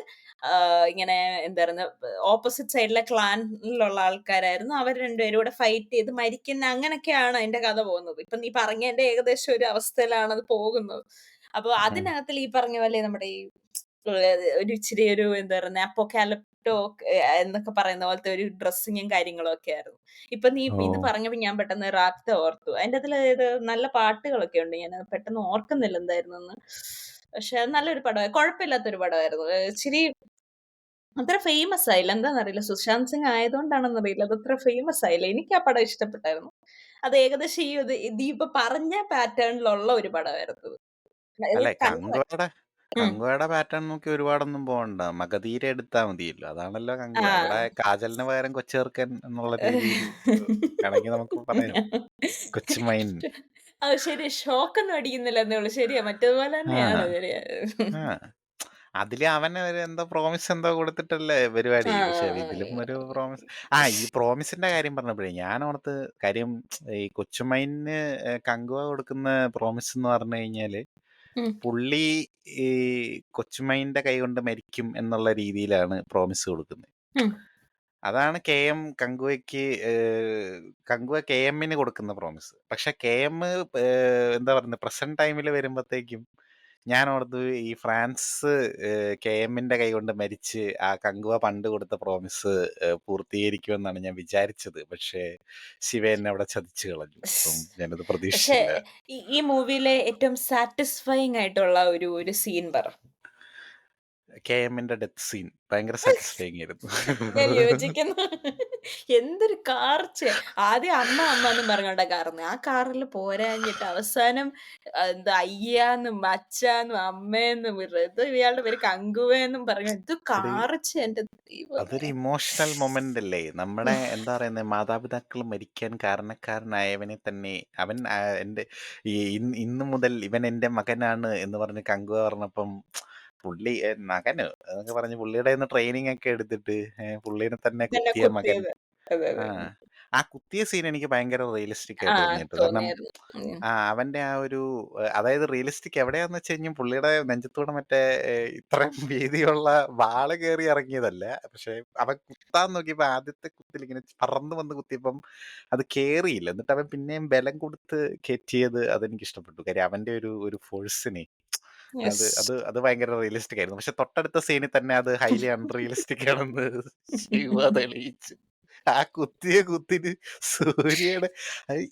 ഇങ്ങനെ എന്തായിരുന്നു ഓപ്പോസിറ്റ് സൈഡിലെ ക്ലാനിലുള്ള ആൾക്കാരായിരുന്നു. അവര് 2 പേരും കൂടെ ഫൈറ്റ് ചെയ്ത് മരിക്കുന്ന അങ്ങനെയൊക്കെയാണ് അതിന്റെ കഥ പോകുന്നത്. ഇപ്പൊ നീ പറഞ്ഞതിന്റെ ഏകദേശം ഒരു അവസ്ഥയിലാണ് അത് പോകുന്നത്. അപ്പൊ ഉം. അതിനകത്തിൽ ഈ പറഞ്ഞ പോലെ നമ്മുടെ ഈ ഒരു ഇച്ചിരി ഒരു എന്താ പറയുന്നെ അപ്പോകാലിപ്റ്റോ എന്നൊക്കെ പറയുന്ന പോലത്തെ ഒരു ഡ്രസ്സിങ്ങും കാര്യങ്ങളും ഒക്കെ ആയിരുന്നു. ഇപ്പൊ നീ ഓ. ഇത് പറഞ്ഞപ്പോ ഞാൻ പെട്ടെന്ന് റാപ്ത ഓർത്തു. അതിന്റകത്തില് നല്ല പാട്ടുകളൊക്കെ ഉണ്ട്. ഞാനത് പെട്ടെന്ന് ഓർക്കുന്നില്ല എന്തായിരുന്നെന്ന്. പക്ഷെ അത് നല്ലൊരു പടമാ. കുഴപ്പമില്ലാത്തൊരു പടമായിരുന്നു. ഇച്ചിരി അത്ര ഫേമസ് ആയില്ല. എന്താന്നറിയില്ല. സുശാന്ത് സിംഗ് ആയതുകൊണ്ടാണെന്നറിയില്ല. അതത്ര ഫേമസ് ആയില്ല. എനിക്ക് ആ പടം ഇഷ്ടപ്പെട്ടായിരുന്നു. അത് ഏകദേശം നീ ഇപ്പൊ പറഞ്ഞ പാറ്റേണിലുള്ള ഒരു പടമായിരുന്നു. അല്ലെ, അതായത് കങ്കുവയുടെ ഉം. കങ്കുവയുടെ പാറ്റേൺ നോക്കി ഒരുപാടൊന്നും പോകണ്ട, മഗധീര എടുത്താൽ മതിയല്ലോ. അതാണല്ലോ കങ്കുവ. അവിടെ ആ. കാജലിന് പകരം കൊച്ചേർക്കൻ എന്നുള്ള രീതിയിൽ വേണമെങ്കിൽ നമുക്ക് പറയാം. കൊച്ചുമൈൻ. അത് ശരി. ഷോക്കൊന്നും അടിക്കുന്നില്ലെന്നേ ഉള്ളൂ. ശരിയാ. മറ്റേതുപോലെ തന്നെയാണ്. ആ. ശരിയാ. ആ. അതില് അവന് ഒരു എന്തോ പ്രോമിസ് എന്തോ കൊടുത്തിട്ടല്ലേ പരിപാടി. ആ, പക്ഷെ ആ, ഇതിലും ഒരു ആ. പ്രോമിസ്. ഈ പ്രോമിസിന്റെ കാര്യം പറഞ്ഞപ്പോഴേ ഞാൻ ഓർത്ത് കാര്യം, ഈ കൊച്ചുമൈനിന് കങ്കുവ കൊടുക്കുന്ന പ്രോമിസ് എന്ന് പറഞ്ഞു കഴിഞ്ഞാല് ഉം. പുള്ളി ഈ കൊച്ചുമൈന്റെ കൈ കൊണ്ട് മരിക്കും എന്നുള്ള രീതിയിലാണ് പ്രോമിസ് കൊടുക്കുന്നത്. ഉം. അതാണ് കെ എം കങ്കുവയ്ക്ക് കങ്കുവ കെ എമ്മിന് കൊടുക്കുന്ന പ്രോമിസ്. പക്ഷെ കെ എം എന്താ പറയുന്നത് പ്രസന്റ് ടൈമിൽ വരുമ്പോഴത്തേക്കും ഞാൻ ഓർത്തു ഈ ഫ്രാൻസ് കെ എമ്മിന്റെ കൈ കൊണ്ട് മരിച്ച് ആ കങ്കുവ പണ്ട് കൊടുത്ത പ്രോമിസ് പൂർത്തീകരിക്കുമെന്നാണ് ഞാൻ വിചാരിച്ചത്. പക്ഷേ ശിവ എന്നെ അവിടെ ചതിച്ചു കളഞ്ഞു. അപ്പം ഞാനത് പക്ഷെ പ്രതീക്ഷിച്ചില്ല. ഈ മൂവിയിലെ ഏറ്റവും സാറ്റിസ്ഫൈയിങ് ആയിട്ടുള്ള ഒരു സീൻ പറ. കെ എമ്മിന്റെ ഡെത്ത് സീൻ ഭയങ്കര സാറ്റിസ്ഫൈങ് ആയിരുന്നു. ഞാൻ യോജിക്കുന്നു. എന്തൊരു കാർച്ചയാ. ആദ്യം അമ്മ അമ്മ എന്നും പറഞ്ഞോണ്ടാ കാറുന്നെ. ആ കാറിൽ പോരാഞ്ഞിട്ട് അവസാനം എന്താ അയ്യാന്നും അച്ഛാന്നും അമ്മേന്നും ഇത് ഇയാളുടെ പേര് കങ്കുവെന്നും പറഞ്ഞു. എന്ത് എടീ, കാർച്ച എന്റെ ദൈവമേ. അതൊരു ഇമോഷണൽ മൊമെന്റ് അല്ലേ? നമ്മുടെ എന്താ പറയുന്നത്, മാതാപിതാക്കൾ മരിക്കാൻ കാരണക്കാരനായവനെ തന്നെ അവൻ എന്റെ ഇന്നു മുതൽ ഇവൻ എന്റെ മകനാണ് എന്ന് പറഞ്ഞ് കങ്കുവ പറഞ്ഞപ്പം പുള്ളി മകന് എന്നൊക്കെ പറഞ്ഞ് പുള്ളിയുടെ ട്രെയിനിങ് ഒക്കെ എടുത്തിട്ട് പുള്ളിനെ തന്നെ തന്നെ കുത്തിയ മകൻ. കുത്തിയത്. അതെ ആ അതെ. ആ കുത്തിയ സീൻ എനിക്ക് ഭയങ്കര റിയലിസ്റ്റിക് ആ ആയിട്ട് തോന്നി കേട്ടോ. കാരണം തോന്നിയായിരുന്നു. ഉം. അവന്റെ ആ ഒരു അതായത് റിയലിസ്റ്റിക് എവിടെയാന്ന് വെച്ച് കഴിഞ്ഞാൽ പുള്ളിയുടെ നെഞ്ചത്തൂടെ മറ്റേ ഇത്രയും വീതിയുള്ള വാള് കയറി ഇറങ്ങിയതല്ല. പക്ഷെ അവൻ കുത്താൻ നോക്കിയപ്പോ ആദ്യത്തെ കുത്തിൽ ഇങ്ങനെ പറന്ന് വന്ന് കുത്തിയപ്പം അത് കേറിയില്ല. എന്നിട്ട് അവൻ പിന്നെയും ബലം കൊടുത്ത് കയറ്റിയത് അതെനിക്ക് ഇഷ്ടപ്പെട്ടു. കാര്യം അവന്റെ ഒരു ഒരു ഫോഴ്സിനെ അത് യെസ്. അത് അത് ഭയങ്കര റിയലിസ്റ്റിക് ആയിരുന്നു. പക്ഷെ തൊട്ടടുത്ത സീനിൽ തന്നെ അത് ഹൈലി അൺറിയലിസ്റ്റിക് ആണെന്ന് ശിവ തെളിയിച്ചു. ആ കുത്തിയ കുത്തിന് സൂര്യയുടെ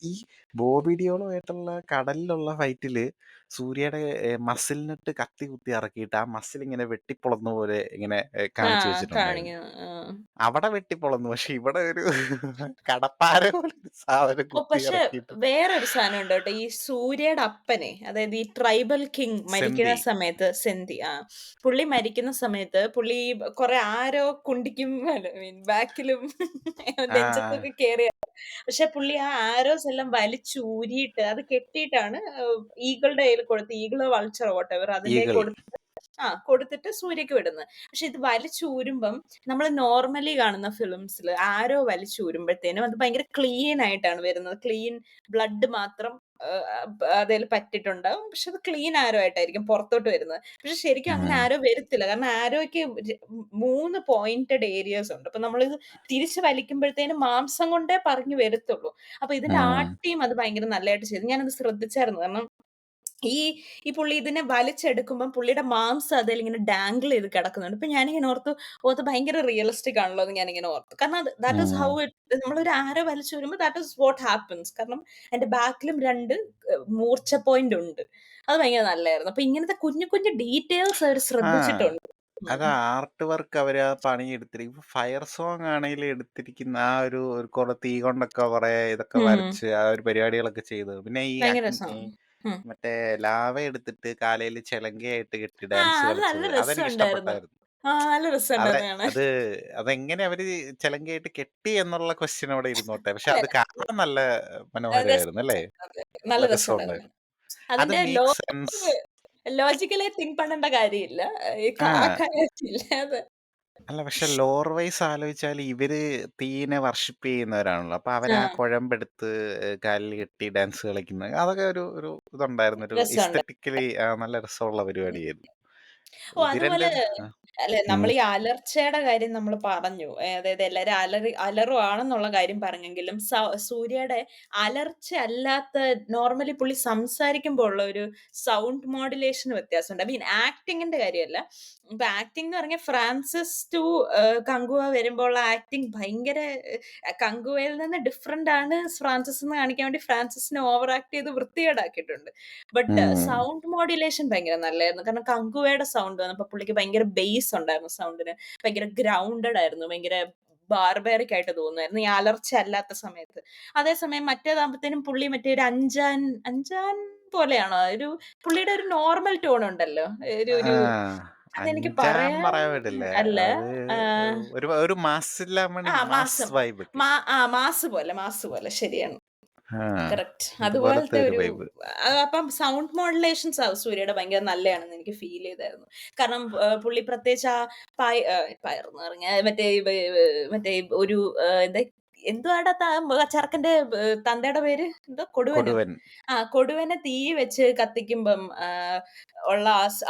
ഈ ബോബി ഡിയോളുമായിട്ടുള്ള കടലിലുള്ള ഫൈറ്റില് സൂര്യയുടെ മസിലിനിട്ട് കത്തി കുത്തി ഇറക്കിയിട്ട് ആ മസിൽ ഇങ്ങനെ വെട്ടിപ്പൊളന്ന പോലെ ഇങ്ങനെ ആ കാണിച്ചു വെച്ചിട്ടുണ്ടായിരുന്നു. കാണിക്കുന്നു. ആ. അവിടെ വെട്ടിപ്പൊളന്നു, പക്ഷെ ഇവിടെ ഒരു കടപ്പാര പോലെ ഒരു സാധനം ഓ! കുത്തി പക്ഷെ ഇറക്കിയിട്ട് വേറൊരു സാധനമുണ്ട് കേട്ടോ. ഈ സൂര്യയുടെ അപ്പനെ, അതായത് ഈ ട്രൈബൽ കിങ് മരിക്കുന്ന സെന്തി. സമയത്ത് സെന്തി പുള്ളി മരിക്കുന്ന സമയത്ത് പുള്ളി കുറെ ആരോ കുണ്ടിക്കും ബാക്കിലും ആ. നെഞ്ചത്തൊക്കെ കേറി. പക്ഷെ പുള്ളി ആ ആരോസ് എല്ലാം വലിച്ചൂരിയിട്ട് അത് കെട്ടിയിട്ടാണ് ഈഗിളുടെ കയ്യിൽ കൊടുത്ത് ഈഗിളോ വൾച്ചറോ വോട്ടെവർ അതിന്റെ ഈഗിൾ. കൊടുത്തിട്ട് സൂര്യക്ക് വിടുന്നത്. പക്ഷെ ഇത് വലിച്ചൂരുമ്പം നമ്മള് നോർമലി കാണുന്ന ഫിലിംസില് ആരോ വലിച്ചൂരുമ്പഴത്തേനും അത് ഭയങ്കര ക്ലീൻ ആയിട്ടാണ് വരുന്നത്. ക്ലീൻ ബ്ലഡ് മാത്രം അതേല് പറ്റിയിട്ടുണ്ടാവും. പക്ഷെ അത് ക്ലീൻ ആരോ ആയിട്ടായിരിക്കും പുറത്തോട്ട് വരുന്നത്. പക്ഷെ ശരിക്കും അങ്ങനെ ഉം. ആരോ വരത്തില്ല. കാരണം ആരോയ്ക്ക് 3 പോയിന്റഡ് ഏരിയാസ് ഉണ്ട്. അപ്പൊ നമ്മളിത് തിരിച്ച് വലിക്കുമ്പഴത്തേനും മാംസം കൊണ്ടേ പറഞ്ഞു വരത്തുള്ളൂ. അപ്പൊ ഇതിന്റെ ഉം. ആർട്ട് ടീം അത് ഭയങ്കര നല്ലതായിട്ട് ചെയ്തു. ഞാനത് ശ്രദ്ധിച്ചായിരുന്നു. കാരണം ഈ ഈ പുള്ളി ഇതിനെ വലിച്ചെടുക്കുമ്പം പുള്ളിയുടെ മാംസം അതിലിങ്ങനെ ഡാങ്കിൾ ചെയ്ത് കിടക്കുന്നുണ്ട്. അപ്പൊ ഞാനിങ്ങനെ ഓർത്ത് ഭയങ്കര റിയലിസ്റ്റിക് ആണല്ലോ എന്ന് ഞാനിങ്ങനെ ഓർത്തു. കാരണം ദാറ്റ് ഈസ് ഹൗ ഉം. ഇറ്റ് നമ്മളൊരു ആരോ വലിച്ചു വരുമ്പോ ദാറ്റ് ഈസ് വാട്ട് ഹാപ്പൻസ്. കാരണം അതിന്റെ ബാക്കിലും 2 മൂർച്ച പോയിന്റ് ഉണ്ട്. അത് ഭയങ്കര നല്ലായിരുന്നു. അപ്പൊ ഇങ്ങനത്തെ കുഞ്ഞു കുഞ്ഞു ഡീറ്റെയിൽസ് അവര് ആ. ശ്രദ്ധിച്ചിട്ടുണ്ട്. അത് ഉം. ആർട്ട് വർക്ക് അവര് ആ പണിയെടുത്തിരിക്കും. ഇപ്പൊ ഫയർ സോങ് ആണെങ്കിലും എടുത്തിരിക്കുന്ന ആ ഒരു കുറെ തീ കൊണ്ടൊക്കെ കുറെ ഇതൊക്കെ ഉം. വരച്ച് ആ ഒരു പരിപാടികളൊക്കെ ചെയ്തത്. പിന്നെ ഈ ഭയങ്കര രസമാണ്. ഉം. മറ്റേ ലാവ എടുത്തിട്ട് കാലയിൽ ചിലങ്കയായിട്ട് കെട്ടി ആ ഡാൻസ് അത് നല്ല കളിച്ചത് അതെനിക്ക് രസമുണ്ടായിരുന്നു. ഇഷ്ടപ്പെട്ടായിരുന്നു. ആ നല്ല അതെ. രസമുണ്ടായിരുന്നു കാണാൻ. അത് അതെങ്ങനെ അവര് ചിലങ്കയായിട്ട് കെട്ടി എന്നുള്ള ക്വസ്റ്റ്യൻ അവിടെ ഇരുന്നോട്ടെ. പക്ഷെ അത് അല്ലല്ല. കാണാൻ നല്ല മനോഹരമായിരുന്നു അല്ലേ? അതെ. നല്ല നല്ല രസമുണ്ടായിരുന്നു. രസമുണ്ടായിരുന്നു. അത് അതിന്റെ മേക്ക് സെൻസ്. ലോജിക്കലി തിങ്ക് பண்ணേണ്ട കാര്യമില്ല. ആ ആ. കാര്യത്തില്ല. അത്. അല്ല പക്ഷെ ലോർ വൈസ് ആലോചിച്ചാല് ഇവര് തീനെ വർഷിപ്പ് ചെയ്യുന്നവരാണല്ലോ. അപ്പൊ അവരാ ആ കുഴമ്പെടുത്ത് കാലിൽ കെട്ടി ഡാൻസ് കളിക്കുന്നത് അതൊക്കെ ഒരു ഇതുണ്ടായിരുന്നു. ഒരു രസമുണ്ട്. എസ്തെറ്റിക്കലി നല്ല രസമുള്ള പരിപാടിയായിരുന്നു. അതുപോലെ ഉതിരന്റേത് അല്ലെ ഉം. നമ്മൾ ഈ അലർച്ചയുടെ കാര്യം നമ്മൾ പറഞ്ഞു. അതായത് എല്ലാരും അലറുവാണെന്നുള്ള കാര്യം പറഞ്ഞെങ്കിലും സൂര്യയുടെ അലർച്ച അല്ലാത്ത നോർമലി പുള്ളി സംസാരിക്കുമ്പോൾ ഉള്ള ഒരു സൗണ്ട് മോഡുലേഷൻ വ്യത്യാസമുണ്ട്. ഐ മീൻ ആക്ടിങ്ങിന്റെ കാര്യമല്ല. ഇപ്പൊ ആക്ടിംഗ് എന്ന് പറഞ്ഞാൽ ഫ്രാൻസിസ് ടു കങ്കുവ വരുമ്പോൾ ഉള്ള ആക്ടിങ് ഭയങ്കര കങ്കുവയിൽ നിന്ന് ഡിഫറന്റ് ആണ് ഫ്രാൻസിസ് എന്ന് കാണിക്കാൻ വേണ്ടി ഫ്രാൻസിസിനെ ഓവർ ആക്ട് ചെയ്ത് വൃത്തികേടാക്കിയിട്ടുണ്ട്. ബട്ട് ഉം. സൗണ്ട് മോഡുലേഷൻ ഭയങ്കര നല്ലായിരുന്നു. കാരണം കങ്കുവയുടെ സൗണ്ട് വന്നപ്പോ പുള്ളിക്ക് ഭയങ്കര ബേസ് ഉണ്ടായിരുന്നു സൗണ്ടിന്. ഭയങ്കര ഗ്രൗണ്ടഡ് ആയിരുന്നു. ഭയങ്കര ബാർബാരിക് ആയിട്ട് തോന്നുമായിരുന്നു. ഈ അലർച്ച അല്ലാത്ത സമയത്ത്. അതേസമയം മറ്റേതാകുമ്പത്തേനും പുള്ളി മറ്റേ ഒരു അഞ്ചാൻ അഞ്ചാൻ പോലെയാണോ? പുള്ളിയുടെ ഒരു നോർമൽ ടോൺ ഉണ്ടല്ലോ. ഒരു ആ. ഒരു അതെനിക്ക് അഞ്ചാൻ പറയാൻ പറയാൻ പറ്റില്ല. അല്ല. അത് ആഹ് ഒരു മാസില്ലാമണി മാസ് മാസം. വൈബൊക്കെ. മാസ് പോലെ ശരിയാണ്. ആ. കറക്റ്റ്. അതുപോലത്തെ അതുപോലത്തെ ഒരു ഒരു വൈബ്. അപ്പം സൗണ്ട് മോഡുലേഷൻസ് സൂര്യയുടെ ഭയങ്കര നല്ലയാണെന്ന് എനിക്ക് ഫീൽ ചെയ്തായിരുന്നു. കാരണം പുള്ളി പ്രത്യേകിച്ച് ആ പയർന്ന് പറഞ്ഞ മറ്റേ ഒരു എന്താ എന്തുവാടാ ചെറുക്കന്റെ തന്തയുടെ പേര്? എന്തോ കൊടുവനോ? കൊടുവൻ. കൊടുവനെ തീ വെച്ച് കത്തിക്കുമ്പം ഉള്ള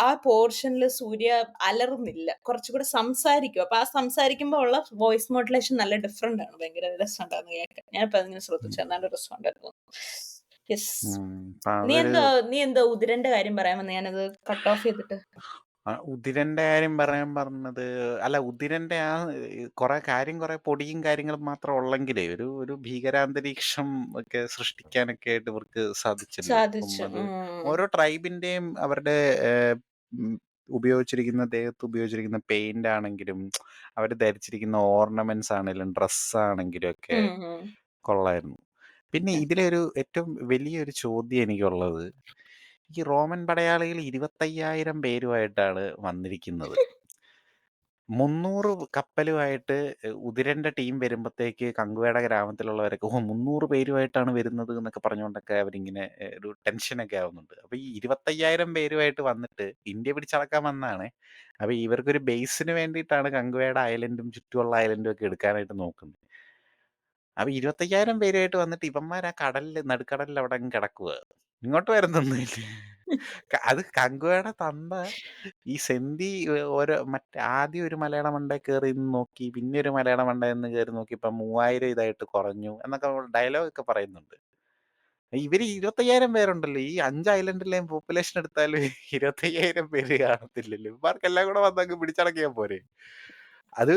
ആ പോർഷനില് സൂര്യ അലറുന്നില്ല. കുറച്ചുകൂടെ സംസാരിക്കും. അപ്പൊ ആ സംസാരിക്കുമ്പോ ഉള്ള വോയിസ് മോഡുലേഷൻ നല്ല ഡിഫറന്റ് ആണ്. ഭയങ്കര രസമുണ്ടായിരുന്നു കേൾക്കാൻ. ഞാനിപ്പോ അതിങ്ങനെ ശ്രദ്ധിച്ചു. നല്ല രസമുണ്ടായിരുന്നു. യെസ്. അപ്പൊ അതൊരു നീ എന്തോ ഉതിരന്റെ കാര്യം പറയാൻ വന്നെ. ഞാനത് കട്ട് ഓഫ് ചെയ്തിട്ട്. ഉതിരന്റെ കാര്യം പറയാൻ പറഞ്ഞത് അല്ല ഉതിരന്റെ കുറെ പൊടിയും കാര്യങ്ങളും മാത്രം ഉള്ളെങ്കിലേ ഒരു ഒരു ഭീകരാന്തരീക്ഷം ഒക്കെ സൃഷ്ടിക്കാനൊക്കെ ആയിട്ട് ഇവർക്ക് സാധിച്ചല്ലോ. അപ്പം സാധിച്ചു. അത് ഓരോ ട്രൈബിന്റെയും അവരുടെ ഏഹ്, ഉം, ദേഹത്ത് ഉപയോഗിച്ചിരിക്കുന്ന പെയിന്റ് ആണെങ്കിലും അവർ ധരിച്ചിരിക്കുന്ന ഓർണമെന്റ്സ് ആണെങ്കിലും ഡ്രസ് ആണെങ്കിലും ഒക്കെ ഉം, ഉം. കൊള്ളായിരുന്നു. പിന്നെ ഇതിലെ ഒരു ഏറ്റവും വലിയൊരു ചോദ്യം എനിക്കുള്ളത് ഈ റോമൻ പടയാളികൾ 25,000 പേരുമായിട്ടാണ് വന്നിരിക്കുന്നത്. 300 കപ്പലുമായിട്ട് ഉതിരന്റെ ടീം വരുമ്പത്തേക്ക് കങ്കുവയുടെ ഗ്രാമത്തിലുള്ളവരൊക്കെ 300 പേരുമായിട്ടാണ് വരുന്നത് എന്നൊക്കെ പറഞ്ഞുകൊണ്ടൊക്കെ അവരിങ്ങനെ ഒരു ടെൻഷനൊക്കെ ആവുന്നുണ്ട്. അപ്പൊ ഈ 25,000 പേരുമായിട്ട് വന്നിട്ട് ഇന്ത്യ പിടിച്ചടക്കാൻ വന്നതാണേ. അപ്പൊ ഇവർക്കൊരു ബേസിന് വേണ്ടിയിട്ടാണ് കങ്കുവയുടെ ഐലൻഡും ചുറ്റുമുള്ള ഐലൻഡും ഒക്കെ എടുക്കാനായിട്ട് നോക്കുന്നത്. അപ്പൊ 25,000 പേരുമായിട്ട് വന്നിട്ട് ഇവന്മാർ ആ നടുക്കടലിൽ അവിടെ അങ്ങ് കിടക്കുക. ഇങ്ങോട്ട് വരുന്നൊന്നുമില്ല. അത് കങ്കുവയുടെ തന്ത ഈ സെന്തി ആദ്യം ഒരു മലയുടെ മണ്ടയിൽ കയറി നിന്ന് നോക്കി പിന്നെ ഒരു മലയുടെ മണ്ടയിൽ നിന്ന് കയറി നോക്കി ഇപ്പൊ 3,000 ഇതായിട്ട് കുറഞ്ഞു എന്നൊക്കെ ഡയലോഗ് ഒക്കെ പറയുന്നുണ്ട്. ഇവര് 25,000 പേരുണ്ടല്ലോ ഈ 5 ഐലൻഡിലെയും പോപ്പുലേഷൻ എടുത്താലും 25,000 പേര് കാണത്തില്ലല്ലോ. ഇവന്മാർക്കെല്ലാം കൂടെ വന്നങ്ങ് പിടിച്ചടക്കിയാ പോരെ. അത്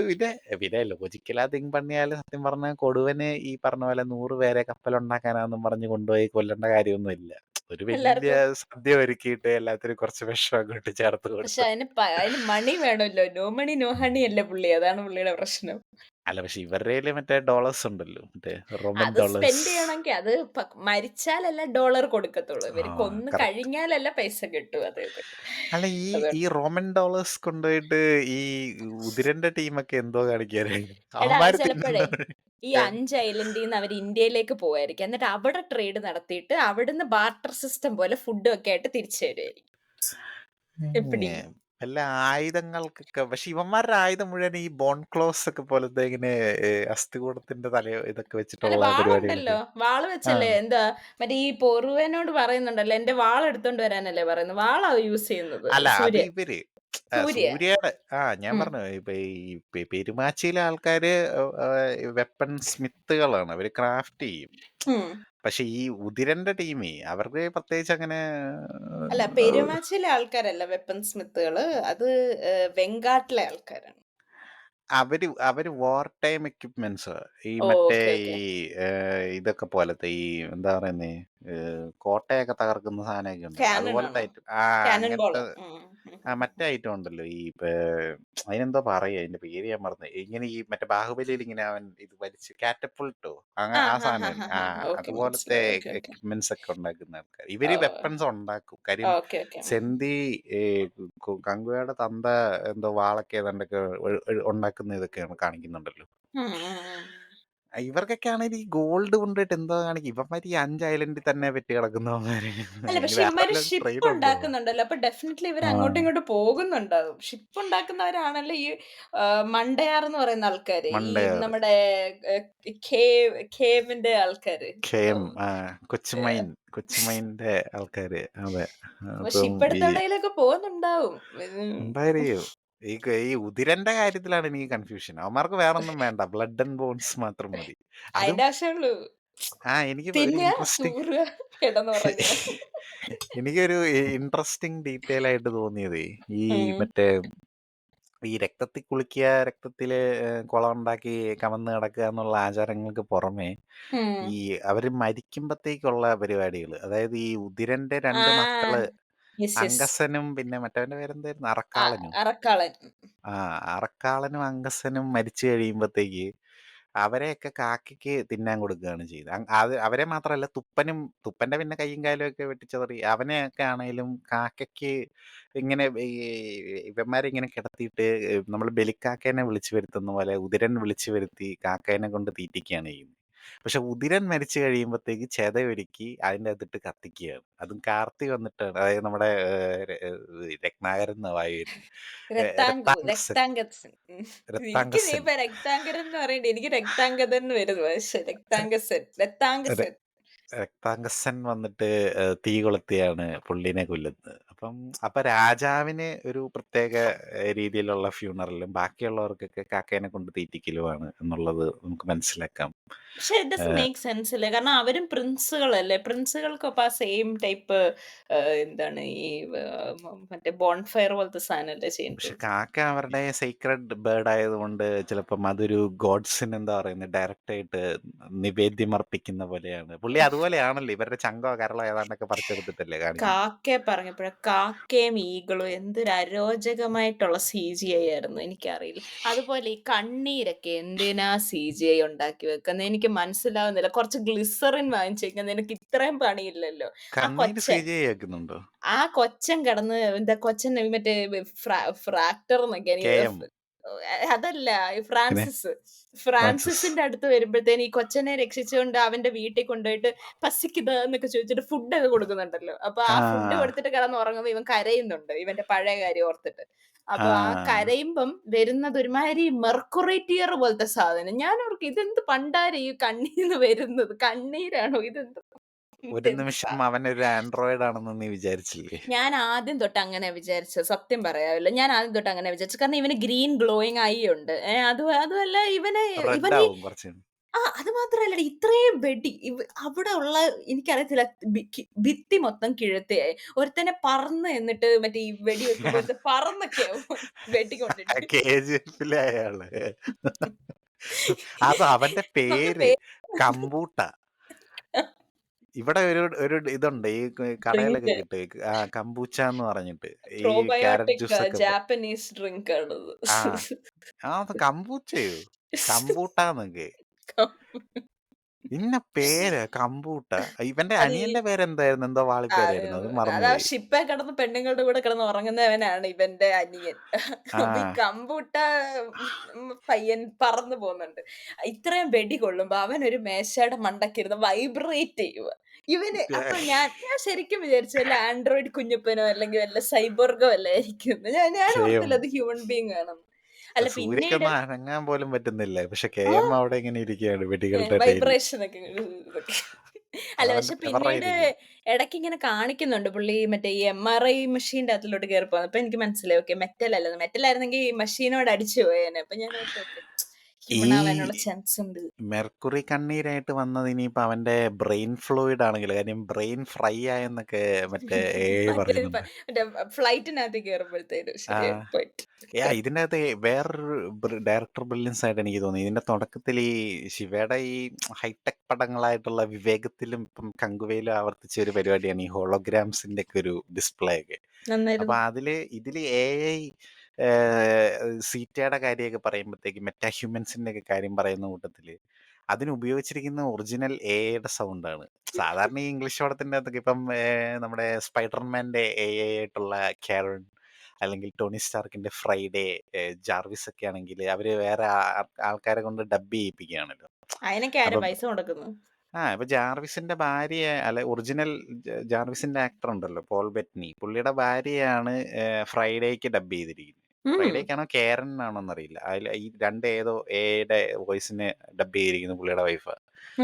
പിന്നെ ലോജിക്കലാ തിങ്ക് പണിയാല് സത്യം പറഞ്ഞ കൊടുവന് ഈ പറഞ്ഞ പോലെ 100 പേരെ കപ്പലുണ്ടാക്കാനാന്നും പറഞ്ഞ് കൊണ്ടുപോയി കൊല്ലേണ്ട കാര്യമൊന്നും ഇല്ല. ഒരു വലിയ എല്ലാവർക്കും സദ്യ ഒരുക്കിയിട്ട് എല്ലാത്തിനും കുറച്ച് വിഷം അങ്ങോട്ട് ചേർത്ത് പക്ഷെ കൊടുത്ത്. അതിന് മണി വേണമല്ലോ. നോ മണി നോ ഹണി അല്ലേ പുള്ളി. അതാണ് പുള്ളിയുടെ പ്രശ്നം. അല്ല പക്ഷെ ഇവരുടെ മറ്റേ ഡോളേഴ്സ് ഉണ്ടല്ലോ മറ്റേ റോമൻ അത് ഡോളേഴ്സ്. സ്പെൻഡ് ചെയ്യണമെങ്കിൽ അത് മരിച്ചാലല്ല ഡോളർ കൊടുക്കത്തുള്ളൂ. ആ ഇവര് കൊന്ന് കറക്റ്റ്. കഴിഞ്ഞാലല്ല പൈസ കിട്ടൂ. അതെ അതെ. അല്ല ഈ അതുകൊണ്ട് ഈ റോമൻ ഡോളേഴ്സ് കൊണ്ടുപോയിട്ട് ഈ ഉതിരന്റെ ടീമൊക്കെ എന്തോ കാണിക്കാനായി എടാ അത് അവന്മാര് ചിലപ്പോഴേ തിന്നുന്നത്. ഈ 5 ഐലൻഡിൽ നിന്ന് അവർ ഇന്ത്യയിലേക്ക് പോവായിരിക്കും. എന്നിട്ട് അവിടെ ട്രേഡ് നടത്തിയിട്ട് അവിടുന്ന് ബാർട്ടർ സിസ്റ്റം പോലെ ഫുഡും ഒക്കെ ആയിട്ട് തിരിച്ചു വരുമായിരിക്കും. എപ്പിടി? വല്ല ആയുധങ്ങൾക്കൊക്കെ പക്ഷെ ഇവന്മാരുടെ ആയുധം മുഴുവൻ ഈ ബോൺ ക്ലോസ് ഒക്കെ പോലത്തെ ഇങ്ങനെ അസ്ഥികൂടത്തിന്റെ ഇതൊക്കെ അല്ല വെച്ചിട്ടുള്ള വാളുണ്ടല്ലോ. പരിപാടികളൊക്കെ. വാള് ആ വെച്ചല്ലേ എന്താ മറ്റേ ഈ പൊറുവനോട് പറയുന്നുണ്ടല്ലോ, "എന്റെ വാൾ എടുത്തോണ്ട് വരാനല്ലേ പറയുന്നത്." വാളാ യൂസ് ചെയ്യുന്നത് അല്ല അത് സൂര്യ. ഇവര് സൂര്യ. സൂര്യയുടെ ഞാൻ ഉം. പറഞ്ഞു ഇപ്പൊ ഈ പെരുമാച്ചിയിലെ ആൾക്കാര് വെപ്പൺ സ്മിത്തുകളാണ്, അവര് ക്രാഫ്റ്റ് ചെയ്യും. ഉം. പക്ഷെ ഈ ഉതിരന്റെ ടീമേ അവർക്ക് പ്രത്യേകിച്ച് അങ്ങനെ അല്ല പെരുമാച്ചിലെ ആൾക്കാരല്ല വെപ്പൺ സ്മിത്തുകള്. അത് വെങ്കാട്ടിലെ ആൾക്കാരാണ്. അവര് വാർ ടൈം എക്യുപ്മെന്റ്സ് ഈ മറ്റേ ഓക്കെ, ഈ ഓക്കെ. ഇതൊക്കെ പോലത്തെ ഈ എന്താ പറയുന്നേ കോട്ടയൊക്കെ തകർക്കുന്ന സാധനമൊക്കെ ഉണ്ടല്ലോ കാനൺ അതുപോലത്തെ ആണോ? ഐറ്റം കാനൺ അങ്ങനത്തെ ബോള്. ഉം. ഉം. മറ്റേ ഐറ്റം ഉണ്ടല്ലോ ഈ അതിനെന്തോ പറയുക അതിന്റെ പേര് ഞാൻ മറന്നു ഇങ്ങനെ ഈ മറ്റേ ബാഹുബലിയിൽ ഇങ്ങനെ അവൻ ഇത് വലിച്ച് കാറ്റപ്പുൾട്ടോ ആ, ആ ഹാ, ഹാ, സാധനം ഹാ, ഹാ. ഓക്കെ അതുപോലത്തെ മനസ്സിലായി. Okay, okay. എക്യുപ്മെന്റ്സ് ഒക്കെ ഉണ്ടാക്കുന്ന ആൾക്കാർ ഓ, ഇവര് വെപ്പൺസ് ഉണ്ടാക്കും കാര്യം. Okay, okay. സെന്തി ഈ കങ്കുവയുടെ തന്ത എന്തോ വാളൊക്കെ ഏതാണ്ടൊക്കെ ഉണ്ടാക്കുന്ന ഇതൊക്കെയാണ് കാണിക്കുന്നുണ്ടല്ലോ. ഉം, ഉം, ഉം. ഇവർക്കൊക്കെ ആണെങ്കിൽ ഈ ഗോൾഡ് കൊണ്ടിട്ട് എന്തോ കാണിക്കും ഇവന്മാര് ഈ 5 ഐലൻഡിൽ തന്നെ പെറ്റ് കിടക്കുന്നവന്മാര്. അല്ല ഇനി പക്ഷെ വേറെ ഇവന്മാര് വല്ലതും ഷിപ്പ് ട്രേഡ് ഉണ്ടോ? ഉണ്ടാക്കുന്നുണ്ടല്ലോ. അപ്പൊ ഡെഫിനറ്റ്ലി ഇവർ ആ അങ്ങോട്ടും ഇങ്ങോട്ടും പോകുന്നുണ്ടാവും. ഷിപ്പ് ഉണ്ടാക്കുന്നവരാണല്ലോ ഈ മണ്ടയാർ എന്ന് പറയുന്ന ആൾക്കാര്. ഈ മണ്ടയാറ് നമ്മുടെ കേവിന്റെ ആൾക്കാര്. ഓ, ക്ഷയം ഏഹ്, കൊച്ചുമൈൻ്റെ ആൾക്കാര് അതെ. അപ്പൊ അപ്പം ഷിപ്പ് ഈ എടുത്ത് എവിടെയെങ്കിലുമൊക്കെ പോകുന്നുണ്ടാവും. എന്തായാലും ഈ ഉതിരന്റെ കാര്യത്തിലാണ് എനിക്ക് കൺഫ്യൂഷൻ. അവന്മാർക്ക് വേറൊന്നും വേണ്ട, ബ്ലഡ് ആൻഡ് ബോൺസ് മാത്രം മതി. അതും അതിന്റെ ആവശ്യമുള്ളൂ. എനിക്ക് ഒരു തിന്നുക, ഇൻട്രസ്റ്റിംഗ് തൂറുക, കിടന്നുറങ്ങുക. എനിക്കൊരു ഇൻട്രസ്റ്റിംഗ് ഡീറ്റെയിൽ ആയിട്ട് തോന്നിയത് ഈ ഉം. മറ്റേ ഈ രക്തത്തിൽ കുളിക്കുക, രക്തത്തില് കുളം ഉണ്ടാക്കി കമന്ന് കിടക്കുക എന്നുള്ള ആചാരങ്ങൾക്ക് പുറമെ ഉം. ഈ അവര് മരിക്കുമ്പത്തേക്കുള്ള പരിപാടികൾ, അതായത് ഈ ഉതിരന്റെ ആ, 2 മക്കള് യെസ്, യെസ്. അങ്കസനും പിന്നെ മറ്റവന്റെ പേരെന്തായിരുന്നു, അറക്കാളനും. അറക്കാളൻ. ആ അറക്കാളനും അങ്കസനും മരിച്ചു കഴിയുമ്പത്തേക്ക് അവരെയൊക്കെ കാക്കയ്ക്ക് തിന്നാൻ കൊടുക്കുകയാണ് ചെയ്തത്. അത് അവരെ മാത്രമല്ല തുപ്പന്റെ പിന്നെ കൈയും കാലും ഒക്കെ വെട്ടിച്ചതറി അവനെയൊക്കെ ആണെങ്കിലും കാക്കയ്ക്ക് ഇങ്ങനെ ഈ ഇവന്മാരെ ഇങ്ങനെ കിടത്തിയിട്ട് നമ്മൾ ബലിക്കാക്കേനെ വിളിച്ചു വരുത്തുന്ന പോലെ ഉതിരൻ വിളിച്ചു വരുത്തി കാക്കേനെ കൊണ്ട് തീറ്റിക്കുകയാണ് ചെയ്യുന്നത്. പക്ഷെ ഉതിരൻ മരിച്ചു കഴിയുമ്പത്തേക്ക് ചെതയൊരുക്കി അതിൻ്റെ അകത്തിട്ട് കത്തിക്കുകയാണ്. അതും കാർത്തി വന്നിട്ടാണ്, അതായത് നമ്മുടെ രത്നാകരൻ എന്ന വായു വരുന്നത്. രക്താംഗസൻ രക്താംഗതൻ. എനിക്ക് നീ രക്താംഗസൻ ഇപ്പൊ രക്താംഗരൻ എന്ന് പറയണ്ട. എനിക്ക് രക്താംഗതൻ എന്ന് വരുന്നു. പക്ഷെ രക്താംഗസൻ. രക്താംഗസൻ. രക്താംഗസൻ വന്നിട്ട് തീ കൊളുത്തിയാണ് പുള്ളിനെ കൊല്ലുന്നത്. അപ്പൊ രാജാവിന് ഒരു പ്രത്യേക രീതിയിലുള്ള ഫ്യൂണറലും ബാക്കിയുള്ളവർക്കൊക്കെ കാക്കേനെ കൊണ്ട് തീറ്റിക്കലുമാണ് എന്നുള്ളത് നമുക്ക് മനസ്സിലാക്കാം. പക്ഷെ ഇറ്റ് ഡസന്റ് മേക്ക് സെൻസ് അല്ലേ? കാരണം അവരും പ്രിൻസുകളല്ലേ? പ്രിൻസുകൾക്കൊപ്പം ആ സെയിം ടൈപ്പ് എന്താണ് ഈ മറ്റേ ബോൺഫയർ പോലത്തെ സാധനല്ലേ പക്ഷെ ചെയ്യേണ്ടത്? കാക്ക അവരുടെ സീക്രട്ട് ബേർഡ് ആയതുകൊണ്ട് ചിലപ്പം അതൊരു ഗോഡ്സിന് എന്താ പറയുന്നത് ഡയറക്റ്റ് ആയിട്ട് നിവേദ്യം അർപ്പിക്കുന്ന പോലെയാണ്. പുള്ളി അതുപോലെയാണല്ലോ, ഇവരുടെ ചങ്കോ കരളോ ഏതാണ്ടൊക്കെ പറിച്ചെടുത്തിട്ടല്ലേ കാണിക്കുന്നത്. കാക്കയെ പറഞ്ഞപ്പോഴാ കാക്കയും ഈഗിളും എന്തൊരു അരോചകമായിട്ടുള്ള CGI ആയിരുന്നു. എനിക്കറിയില്ല. അതുപോലെ ഈ കണ്ണീരൊക്കെ എന്തിനാ CGI ഉണ്ടാക്കി വെക്കുന്നത്? എനിക്ക് മനസ്സിലാവുന്നില്ല. കുറച്ച് ഗ്ലിസറിൻ വാങ്ങിച്ചേക്കുന്നത് നിനക്ക് ഇത്രയും പണിയില്ലല്ലോ. ആ കണ്ണീര് കൊച്ചൻ CGI ആക്കുന്നുണ്ടോ? ആ കൊച്ചൻ കിടന്ന് എന്താ കൊച്ചൻ മറ്റേ ഫ്രാക്ടർ എന്നൊക്കെ കെ എനിക്ക് എം അതല്ല ഈ പിന്നെ ഫ്രാൻസിസ് ഫ്രാൻസിസിന്റെ അടുത്ത് വരുമ്പോഴത്തേന് ഈ കൊച്ചനെ രക്ഷിച്ചുകൊണ്ട് അവന്റെ വീട്ടിൽ കൊണ്ടുപോയിട്ട് പസിക്കുത് എന്നൊക്കെ ചോദിച്ചിട്ട് ഫുഡൊക്കെ കൊടുക്കുന്നുണ്ടല്ലോ. അപ്പൊ ആ ഫുഡ് ആ കൊടുത്തിട്ട് കിടന്ന് ഉറങ്ങുമ്പോ ഇവൻ കരയുന്നുണ്ട്, ഇവന്റെ പഴയ കാര്യം ഓർത്തിട്ട്. അപ്പൊ ആ ആ കരയുമ്പം വരുന്നത് ഒരുമാതിരി മെർക്കുറേറ്റിയർ പോലത്തെ സാധനം. ഞാൻ ഓർക്കും ഇതെന്ത് പണ്ടാരം ഈ കണ്ണീന്ന് വരുന്നത്, കണ്ണീരാണോ ഇതെന്ത്? ഒരു ഇതെന്ത് നിമിഷം സാ- അവൻ ഒരു ആൻഡ്രോയിഡ് ആണെന്ന് നീ വിചാരിച്ചില്ലേ? ഞാൻ ആദ്യം തൊട്ട് അങ്ങനെ വിചാരിച്ചത്, സത്യം പറയാമല്ലോ. ഞാൻ ആദ്യം തൊട്ട് അങ്ങനെ വിചാരിച്ചു. കാരണം ഇവന് ഗ്രീൻ ഗ്ലോയിങ് ഐ ഉണ്ട്. അതുമല്ല റെഡ് ഇവന് ആവും കുറച്ച്. അത് മാത്രല്ലടി ഇത്രയും വെടി അവിടെ ഉള്ള എനിക്കറിയത്തില്ല, ഭിത്തി മൊത്തം കിഴത്തയായി. ഒരുത്തനെ പറന്ന് എന്നിട്ട് മറ്റേ ഈ വെടി വെക്കുമ്പോ ഒരുത്തൻ പറന്നൊക്കെയാവും വെടി കൊണ്ടിട്ട്. KGF-ലെ അയാള്. അത് അവന്റെ അവന്റെ പേര് പേര് കമ്പൂട്ട. ഇവിടെ ഒരു ഒരു ഇതുണ്ട് ഈ കടയിലൊക്കെ ഡ്രിങ്ക് കിട്ടും, കമ്പൂച്ച എന്ന് പറഞ്ഞിട്ട് ഈ ക്യാരറ്റ് പ്രോബയോട്ടിക് ജ്യൂസ് ഒക്കെ ജാപ്പനീസ് ഡ്രിങ്ക് ആണത്. ആ അത് കമ്പൂച്ചയോ കമ്പൂട്ടാന്നൊക്കെ ഇന്ന പേര് കമ്പൂട്ട. ഇവന്റെ അത് ഈ അനിയന്റെ പേരെന്തായിരുന്നു, എന്തോ ആ, വാളിപ്പേരായിരുന്നു, അത് അതാ മറന്നുപോയി. ഷിപ്പേ കിടന്ന് പെണ്ണുങ്ങളുടെ കൂടെ കിടന്ന് ഉറങ്ങുന്നവനാണ് ഇവന്റെ അനിയൻ. ആ അപ്പൊ ഈ കമ്പൂട്ട പയ്യൻ പറന്നു പോകുന്നുണ്ട്. ഇത്രയും വെടി കൊള്ളുമ്പോ അവൻ ഒരു മേശയുടെ മണ്ടക്കിരുന്ന് വൈബ്രേറ്റ് ചെയ്യുക. ഇവന് അപ്പൊ ഞാൻ ശരിക്കും വിചാരിച്ചു വല്ല ആൻഡ്രോയിഡ് കുഞ്ഞപ്പനോ അല്ലെങ്കിൽ വല്ല സൈബോർഗോ വല്ല ആയിരിക്കുമെന്ന്. ഞാൻ കെ.എം. ഓർത്തില്ല അത് ഹ്യൂമൻ ബീങ് ആണെന്ന്. അല്ല പിന്നീട് സൂര്യക്കൊന്നും അനങ്ങാൻ പോലും പറ്റുന്നില്ല. പക്ഷെ കെ.എം അവിടെ ഇങ്ങനെ ഇരിക്കുകയാണ് വെടികളുടെ ഇടയിൽ. വൈബ്രേഷൻ ഒക്കെ ഇതൊക്കെ. അല്ല അതവന്റെ പക്ഷെ പിന്നീട് ഫെവറായിരിക്കും. ഇടയ്ക്ക് ഇങ്ങനെ കാണിക്കുന്നുണ്ട് പുള്ളി മറ്റേ ഈ MRI മെഷീന്റെ അകത്തിലോട്ട് കയറി പോകുന്നത്. അപ്പൊ എനിക്ക് മനസ്സിലായി ഓക്കെ മെറ്റൽ അല്ലെന്ന്. മെറ്റൽ ആയിരുന്നെങ്കിൽ ഈ മെഷീനോട് അടിച്ചു പോയേനെ. അപ്പൊ ഞാൻ ഓർത്തു ഓക്കെ ഹ്യൂമൻ ആവാനുള്ള ഈ ചാൻസ് ഉണ്ട്. മെർക്കുറി കണ്ണീരായിട്ട് വന്നത് ഇനിയിപ്പോ അവന്റെ ബ്രെയിൻ ഫ്ലൂയിഡ് ആണെങ്കില്, കാര്യം ബ്രെയിൻ ഫ്രൈ ആയെന്നൊക്കെ മറ്റേ AI മറ്റേ പറയുന്നുണ്ട്. മറ്റേ ഫ്ലൈറ്റിനകത്ത് കയറുമ്പോഴത്തേനും ആ. ശരിയാ പോയിട്ട്. ഇതിന്റെ അകത്ത് വേറൊരു ഡയറക്ടർ ബ്രില്യൻസ് ആയിട്ട് എനിക്ക് തോന്നി. ഇതിന്റെ തുടക്കത്തിൽ ഈ ശിവയുടെ ഈ ഹൈടെക് പടങ്ങളായിട്ടുള്ള വിവേകത്തിലും ഇപ്പം കങ്കുവയിലും ആവർത്തിച്ച ഒരു പരിപാടിയാണ് ഈ ഹോളോഗ്രാംസിന്റെ ഒക്കെ ഒരു ഡിസ്പ്ലേ ഒക്കെ. അപ്പൊ നന്നായിരുന്നു. ഇതില് AI സീറ്റയുടെ കാര്യമൊക്കെ പറയുമ്പോഴത്തേക്ക് മെറ്റാ ഹ്യൂമൻസിന്റെ ഒക്കെ കാര്യം പറയുന്ന കൂട്ടത്തില് അതിന് ഉപയോഗിച്ചിരിക്കുന്ന ഒറിജിനൽ AI സൗണ്ടാണ്. സാധാരണ ഈ ഇംഗ്ലീഷ് പടത്തിന്റെ അകത്തൊക്കെ ഇപ്പം നമ്മുടെ സ്പൈഡർമാന്റെ AI ആയിട്ടുള്ള കാരൺ, അല്ലെങ്കിൽ ടോണി സ്റ്റാർക്കിന്റെ ഫ്രൈഡേ, ജാർവിസ് ഒക്കെ ആണെങ്കിൽ അവര് വേറെ ആൾക്കാരെ കൊണ്ട് ഡബ് ചെയ്യിപ്പിക്കുകയാണല്ലോ. അതിനൊക്കെ ആരാ അപ്പം പൈസ മുടക്കുന്നത്? ഇപ്പൊ ജാർവിസിന്റെ ഭാര്യ, അല്ല ഒറിജിനൽ ജാർവിസിന്റെ ആക്ടർ ഉണ്ടല്ലോ പോൾ ബെറ്റ്നി, പുള്ളിയുടെ ഭാര്യയാണ് ഫ്രൈഡേക്ക് ഡബ് ചെയ്തിരിക്കുന്നത്. ഉം. ഫ്രൈഡേക്കാണോ കേരനാണോ എന്നറിയില്ല. അതിൽ ഈ രണ്ട് ഏതോ എയുടെ വോയിസിന് ഡബ് ചെയ്തിരിക്കുന്നത് പുള്ളിയുടെ വൈഫ്.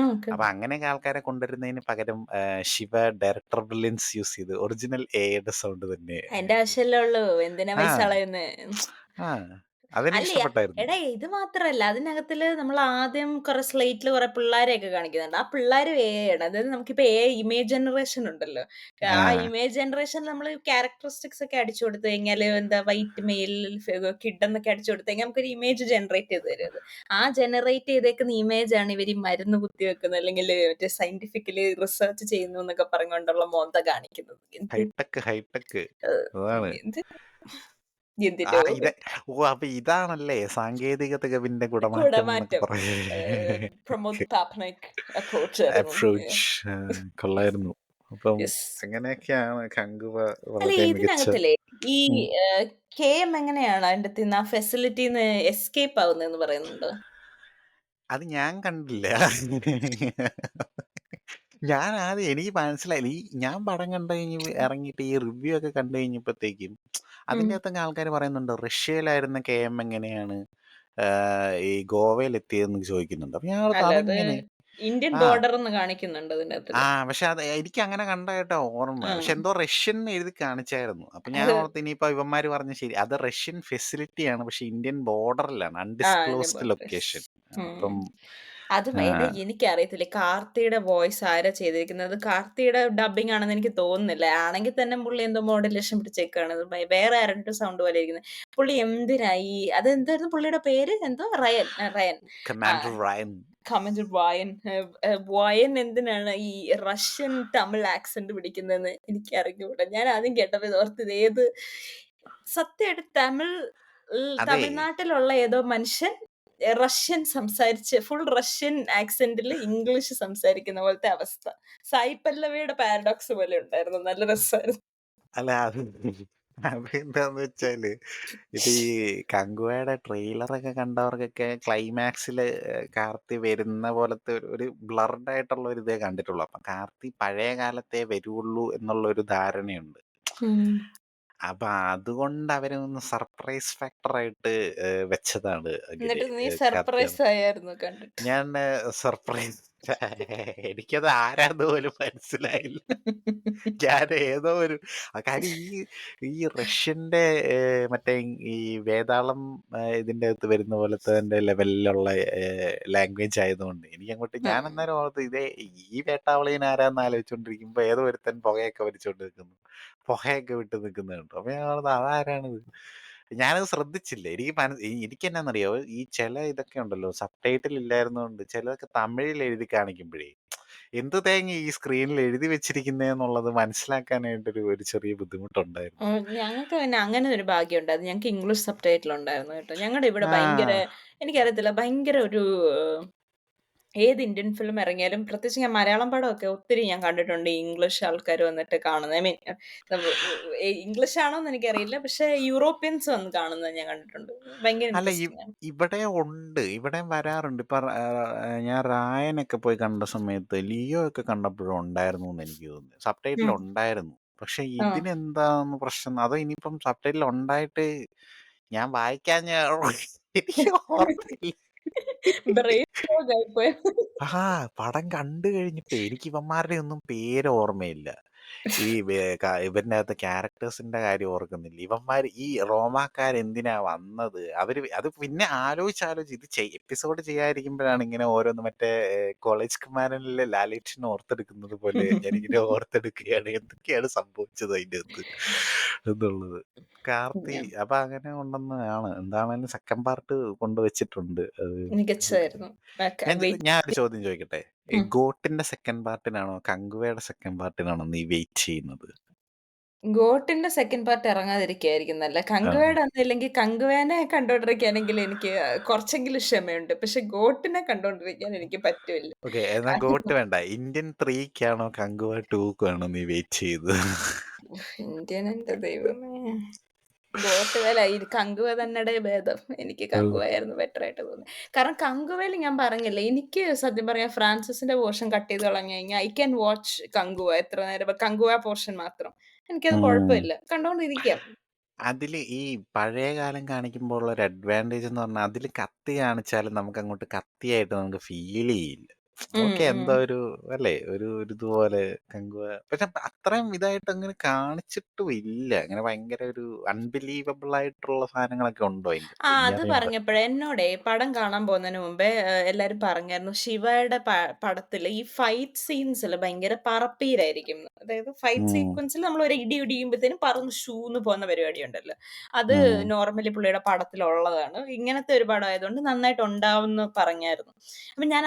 ഓക്കെ. അപ്പൊ അങ്ങനെയൊക്കെ ആൾക്കാരെ കൊണ്ടുവരുന്നതിന് പകരം ശിവ ഡയറക്ടർ ബ്രില്യൻസ് യൂസ് ചെയ്ത് ഒറിജിനൽ എയുടെ സൗണ്ട് തന്നെ. അതിന്റെ ആവശ്യമല്ലേ ഉള്ളൂ. എന്തിനാ ആ പൈസ കളയുന്നേ? ആ അതെനിക്ക് അല്ലേ ഇഷ്ടപ്പെട്ടായിരുന്നു. എടാ ഇത് മാത്രല്ല. അതിനകത്തില് നമ്മൾ ആദ്യം കുറെ സ്ലേറ്റില് കുറെ പിള്ളാരെയൊക്കെ കാണിക്കുന്നുണ്ട്. ആ പിള്ളാര് AI ആണ്. അതായത് നമുക്കിപ്പോ AI ഇമേജ് ജനറേഷൻ ഉണ്ടല്ലോ. ആ ആ ഇമേജ് ജനറേഷനിൽ നമ്മള് ക്യാരക്ടറിസ്റ്റിക്സ് ഒക്കെ അടിച്ചു കൊടുത്തു കഴിഞ്ഞാല് എന്താ വൈറ്റ് മെയിൽ കിഡ് എന്നൊക്കെ അടിച്ചു കൊടുത്തു കഴിഞ്ഞാൽ നമുക്കൊരു ഇമേജ് ജനറേറ്റ് ചെയ്ത് തരും അത്. ആ ജനറേറ്റ് ചെയ്തേക്കുന്ന ഇമേജ് ആണ് ഇവര് ഈ മരുന്ന് കുത്തിവെക്കുന്നത് അല്ലെങ്കിൽ മറ്റേ സയന്റിഫിക്കലി റിസർച്ച് ചെയ്യുന്നു എന്നൊക്കെ പറഞ്ഞുകൊണ്ടുള്ള മോന്ത കാണിക്കുന്നത്. എന്ത് ഹൈടെക് ഹൈടെക് അതാണ്. എന്ത് ആ എന്തിന്റെ ഇത് അപ്പൊ ഇതാണല്ലേ സാങ്കേതിക തികവിന്റെ ഗുണമാറ്റം എന്നൊക്കെ കുടമാറ്റം. പറയുന്നത്. പ്രമോദ് പാപ്നിക് അപ്രോച്ച് ആയിരുന്നു. അപ്രോച്ച് കൊള്ളായിരുന്നു. അപ്പം യെസ്. അങ്ങനെയൊക്കെയാണ് കങ്കുവ അല്ല വളരെ മികച്ച. ഇതിനകത്തില്ലേ ഈ ഉം. KM എങ്ങനെയാണ് അതിന്റെ ആ ഫെസിലിറ്റിന്ന് എസ്കേപ്പ് ആവുന്നതെന്ന് പറയുന്നുണ്ട്. അത് ഞാൻ കണ്ടില്ല. ഞാൻ ആദ്യം എനിക്ക് മനസ്സിലായില്ല. ഞാൻ പടം കണ്ടു കഴിഞ്ഞ് ഇറങ്ങിയിട്ട് ഈ റിവ്യൂ ഒക്കെ കണ്ടു കഴിഞ്ഞപ്പോഴത്തേക്കും ഉം. അതിൻ്റെ അകത്തൊക്കെ ആൾക്കാർ പറയുന്നുണ്ട് റഷ്യയിലായിരുന്ന KM എങ്ങനെയാണ് ഈ ഗോവയിൽ എത്തിയതെന്ന് ചോദിക്കുന്നുണ്ട്. അപ്പൊ ഞാൻ ഓർത്ത് അല്ല അത് അതെങ്ങനെ. ഇന്ത്യൻ ആ ബോർഡർ എന്ന് കാണിക്കുന്നുണ്ട് അതിനകത്തില്. പക്ഷെ അത് എനിക്ക് അങ്ങനെ കണ്ടതായിട്ടാ ഓർമ്മ. ആ. പക്ഷെ എന്തോ റഷ്യൻ എഴുതി കാണിച്ചായിരുന്നു. അപ്പൊ ഞാൻ അത് ഓർത്ത് ഇനിയിപ്പോ ഇവന്മാര് പറഞ്ഞ ശരി അത് റഷ്യൻ ഫെസിലിറ്റിയാണ്, പക്ഷെ ഇന്ത്യൻ ബോർഡറിലാണ്, ഇന്ത്യൻ അൺഡിസ്ക്ലോസ്ഡ് ബോർഡർ. ലൊക്കേഷൻ. ഉം. അപ്പം അതും ആ, എടാ എനിക്കറിയത്തില്ല. കാർത്തിയുടെ വോയിസ് ആരാ ചെയ്തിരിക്കുന്നത്? കാർത്തിയുടെ ഡബ്ബിംഗ് ആണെന്ന് എനിക്ക് തോന്നുന്നില്ല. ആണെങ്കിൽ തന്നെ പുള്ളി എന്തോ മോഡുലേഷൻ പിടിച്ചേക്കാണ്. അത് വേറെ ആരുടെ സൗണ്ട് പോലെ ഇരിക്കുന്നത്. പുള്ളി എന്തിനായി അതെന്തായിരുന്നു പുള്ളിയുടെ പേര്? എന്തോ റയൻ. റയൻ. ആ കമാൻഡർ റയൻ. കമന്റ് വയൻ. വയൻ എന്തിനാണ് ഈ റഷ്യൻ തമിഴ് ആക്സന്റ് പിടിക്കുന്നതെന്ന് എനിക്ക് അറിഞ്ഞുകൂടാ. ഞാൻ ആദ്യം കേട്ടപ്പോ ഇത് ഓർത്ത് ഇത് ഏത് സത്യമായിട്ട് അതെ. തമിഴ്നാട്ടിലുള്ള ഏതോ മനുഷ്യൻ റഷ്യൻ സംസാരിച്ച് ഫുൾ റഷ്യൻ ആക്സെന്റിൽ ഇംഗ്ലീഷ് സംസാരിക്കുന്ന പോലത്തെ അവസ്ഥ. സായി പല്ലവിയുടെ പാരഡോക്സ് പോലെ ഉണ്ടായിരുന്നു. നല്ല രസമായിരുന്നു. അല്ല അതെന്താന്ന് വെച്ചാല് ഇത് ഈ കങ്കുവയുടെ ട്രെയിലറൊക്കെ കണ്ടവർക്കൊക്കെ ക്ലൈമാക്സില് കാർത്തി വരുന്ന പോലത്തെ ഒരു ബ്ലർഡ് ആയിട്ടുള്ള ഒരു ഇതേ കണ്ടിട്ടുള്ളൂ. അപ്പൊ കാർത്തി പഴയ കാലത്തെ വരുള്ളൂ എന്നുള്ള ഒരു ധാരണയുണ്ട്. ഉം. അപ്പൊ അതുകൊണ്ട് അവരൊന്ന് സർപ്രൈസ് ഫാക്ടർ ആയിട്ട് വെച്ചതാണ് അങ്ങനെ എന്നിട്ട് നീ കാർത്തി. സർപ്രൈസ് ആയിരുന്നു കണ്ടിട്ട്. ഞാൻ സർപ്രൈസ് എനിക്കത് ആരാന്ന് പോലും മനസ്സിലായില്ല. ഞാൻ ഏതോ ഒരു കാര്യം ഈ റഷ്യന്റെ മറ്റേ ഈ വേതാളം ഇതിന്റെ അകത്ത് വരുന്ന പോലത്തെ ലെവലിലുള്ള ലാംഗ്വേജ് ആയതുകൊണ്ട് എനിക്ക് അങ്ങോട്ട്, ഞാൻ ഉം. അന്നേരം ഓർത്ത് ഇതേ ഈ വേട്ടാവളിയൻ ആരാന്ന് ആലോചിച്ചോണ്ടിരിക്കുമ്പോ ഏതോ ഒരുത്തൻ പുകയൊക്കെ വലിച്ചോണ്ട് നിൽക്കുന്നു, പുകയൊക്കെ വിട്ട് നിൽക്കുന്നത് കണ്ടു. അപ്പൊ ഞാൻ ഓർത്ത് അതാരാണിത്. ഞാനത് ശ്രദ്ധിച്ചില്ല. എനിക്ക് എന്നാന്നറിയാവോ, ഈ ചില ഇതൊക്കെ ഉണ്ടല്ലോ സബ് ടൈറ്റിൽ ഇല്ലായിരുന്നോണ്ട് ചിലതൊക്കെ തമിഴിൽ എഴുതി കാണിക്കുമ്പോഴേ എന്ത് തേങ്ങ ഈ സ്ക്രീനിൽ എഴുതി വെച്ചിരിക്കുന്നേന്നുള്ളത് മനസ്സിലാക്കാനായിട്ടൊരു ഒരു ചെറിയ ബുദ്ധിമുട്ടുണ്ടായിരുന്നു. ഞങ്ങൾക്ക് പിന്നെ അങ്ങനെ ഒരു ഭാഗ്യം ഉണ്ടായിരുന്നു. ഞങ്ങൾക്ക് ഇംഗ്ലീഷ് സബ് ടൈറ്റിൽ ഉണ്ടായിരുന്നു കേട്ടോ. ഞങ്ങളുടെ ഇവിടെ ഭയങ്കര ആ എനിക്കറിയത്തില്ല ഭയങ്കര ഒരു ഏത് ഇന്ത്യൻ ഫിലിം ഇറങ്ങിയാലും പ്രത്യേകിച്ച് ഞാൻ മലയാളം പടമൊക്കെ ഒത്തിരി ഞാൻ കണ്ടിട്ടുണ്ട്. ഈ ഇംഗ്ലീഷ് ആൾക്കാര് വന്നിട്ട് കാണുന്നത്. ഐ മീൻ ഇംഗ്ലീഷ് ആണോന്ന് എനിക്കറിയില്ല. പക്ഷെ യൂറോപ്യൻസ് വന്ന് കാണുന്നത് ഞാൻ കണ്ടിട്ടുണ്ട്. ഭയങ്കര അല്ല ഇൻട്രസ്റ്റിംഗ് ആണ്. ഇവിടെ ഉണ്ട്. ഇവിടെയും വരാറുണ്ട്. ഇപ്പൊ ഞാൻ റായനൊക്കെ പോയി കണ്ട സമയത്ത് ലിയോ ഒക്കെ കണ്ടപ്പോഴും ഉണ്ടായിരുന്നൂന്ന് എനിക്ക് തോന്നുന്നു. സബ്‌ടൈറ്റിൽ ഉം. ഉണ്ടായിരുന്നു. പക്ഷെ ആ. ഇതിനെന്താന്ന് പ്രശ്നം? അതോ ഇനിയിപ്പം സബ്‌ടൈറ്റിൽ ഉണ്ടായിട്ട് ഞാൻ വായിക്കാഞ്ഞാണോ? എനിക്ക് ഓർമ്മയില്ല. ബ്രെയിൻ ഫോഗ് ആയിപ്പോയി. ആ പടം കണ്ടു കഴിഞ്ഞിട്ട് എനിക്ക് ഇവന്മാരുടെ ഒന്നും പേര് ഓർമ്മയില്ല. ഈ ഇവന്റെ അകത്തെ ക്യാരക്ടേഴ്സിന്റെ കാര്യം ഓർക്കുന്നില്ല. ഇവന്മാര് ഈ റോമാക്കാരെന്തിനാ വന്നത്? അത് പിന്നെ ആലോചിച്ച് ഇത് എപ്പിസോഡ് ചെയ്യാതിരിക്കുമ്പോഴാണ് ഇങ്ങനെ ഓരോന്ന് മറ്റേ കോളേജ് കുമാരനിലെ ലാലേട്ടനെ ഓർത്തെടുക്കുന്നത് പോലെ ഞാനിങ്ങനെ ഓർത്തെടുക്കുകയാണ്. എന്തൊക്കെയാണ് സംഭവിച്ചത് അതിന്റെ അകത്ത് എന്നുള്ളത്. കാർത്തി അപ്പൊ അങ്ങനെ ഉണ്ടെന്നാണ്. എന്താണേലും സെക്കൻഡ് പാർട്ട് കൊണ്ടുവച്ചിട്ടുണ്ട്. അത് മികച്ചതായിരുന്നു. ഞാൻ വെയിറ്റ്. ഒരു ചോദ്യം ചോദിക്കട്ടെ? ഈ ഗോട്ടിന്റെ സെക്കൻഡ് പാർട്ടിനാണോ കങ്കുവയുടെ സെക്കൻഡ് പാർട്ടിനാണോ നീ വെയിറ്റ് ചെയ്യുന്നത്? ഗോട്ടിന്റെ സെക്കൻഡ് പാർട്ട് ഇറങ്ങാതിരിക്കുകയായിരിക്കും നല്ലത്. ആ. കങ്കുവയുടെ ഒന്നുമില്ലെങ്കിൽ കങ്കുവേനെ കണ്ടോണ്ടിരിക്കുകയാണെങ്കിൽ എനിക്ക് കുറച്ചെങ്കിലും ക്ഷമയുണ്ട്. പക്ഷെ ഗോട്ടിനെ കണ്ടോണ്ടിരിക്കാൻ എനിക്ക് പറ്റൂല്ല. ഓക്കെ. എന്നാ ഗോട്ട് വേണ്ട. ഇന്ത്യൻ 3ക്കാണോ കങ്കുവ 2ക്കാണോ നീ വെയിറ്റ് ചെയ്തത്? ഇന്ത്യൻ എന്റെ ദൈവമേ. ഗോട്ട് വേല ഈ കങ്കുവ തന്നെടെ ഭേദം. എനിക്ക് കങ്കുവയായിരുന്നു ബെറ്റർ ആയിട്ട് തോന്നി. കാരണം കങ്കുവയിൽ ഞാൻ പറഞ്ഞില്ലേ, എനിക്ക് സത്യം പറയാം ഫ്രാൻസിസിന്റെ പോർഷൻ കട്ട് ചെയ്ത് കളഞ്ഞു കഴിഞ്ഞാൽ ഐ ക്യാൻ വാച്ച് കങ്കുവ എത്ര നേരം. കങ്കുവ പോർഷൻ മാത്രം. എനിക്കത് ഉം. കുഴപ്പമില്ല. കണ്ടോണ്ടിരിക്കാം. അതില് ഈ പഴയ കാലം കാണിക്കുമ്പോൾ ഉള്ള ഒരു അഡ്വാൻറ്റേജ് എന്ന് പറഞ്ഞാൽ അതില് കത്തി കാണിച്ചാലും നമുക്ക് അങ്ങോട്ട് കത്തിയായിട്ട് നമുക്ക് ഫീൽ ചെയ്യില്ല. ഉം, ഓക്കെ ഉം. എന്തോ ഒരു അല്ലേ ഒരു ഇതുപോലെ കങ്കുവ പക്ഷെ അത്രയും ഇതായിട്ട് അങ്ങനെ കാണിച്ചിട്ടും ഇല്ല. അങ്ങനെ ഭയങ്കര ഒരു അൺബിലീവബിൾ ആയിട്ടുള്ള സാധനങ്ങളൊക്കെ ഉണ്ടോ അതിന്റെ ആ അകത്ത്? അത് എനിക്കറിയണ്ട. പറഞ്ഞപ്പോഴേ എന്നോടേ പടം കാണാൻ പോകുന്നതിന് മുമ്പേ എല്ലാരും പറഞ്ഞായിരുന്നു ശിവയുടെ പടത്തില് ഈ ഫൈറ്റ് സീൻസിൽ ഭയങ്കര പറപ്പീരായിരിക്കും. അതായത് ഫൈറ്റ് ഉം. സീക്വൻസിൽ നമ്മൾ ഒരു ഇടി ഇടിയുമ്പോഴത്തേനും പറന്ന് ഷൂന്ന് പോകുന്ന പരിപാടി ഉണ്ടല്ലോ. അത് ഉം. നോർമലി പുള്ളിയുടെ പടത്തിലുള്ളതാണ്. ഇങ്ങനത്തെ ഒരു പടം ആയതുകൊണ്ട് നന്നായിട്ട് ഉണ്ടാവുമെന്ന് പറഞ്ഞായിരുന്നു. അപ്പൊ ഞാൻ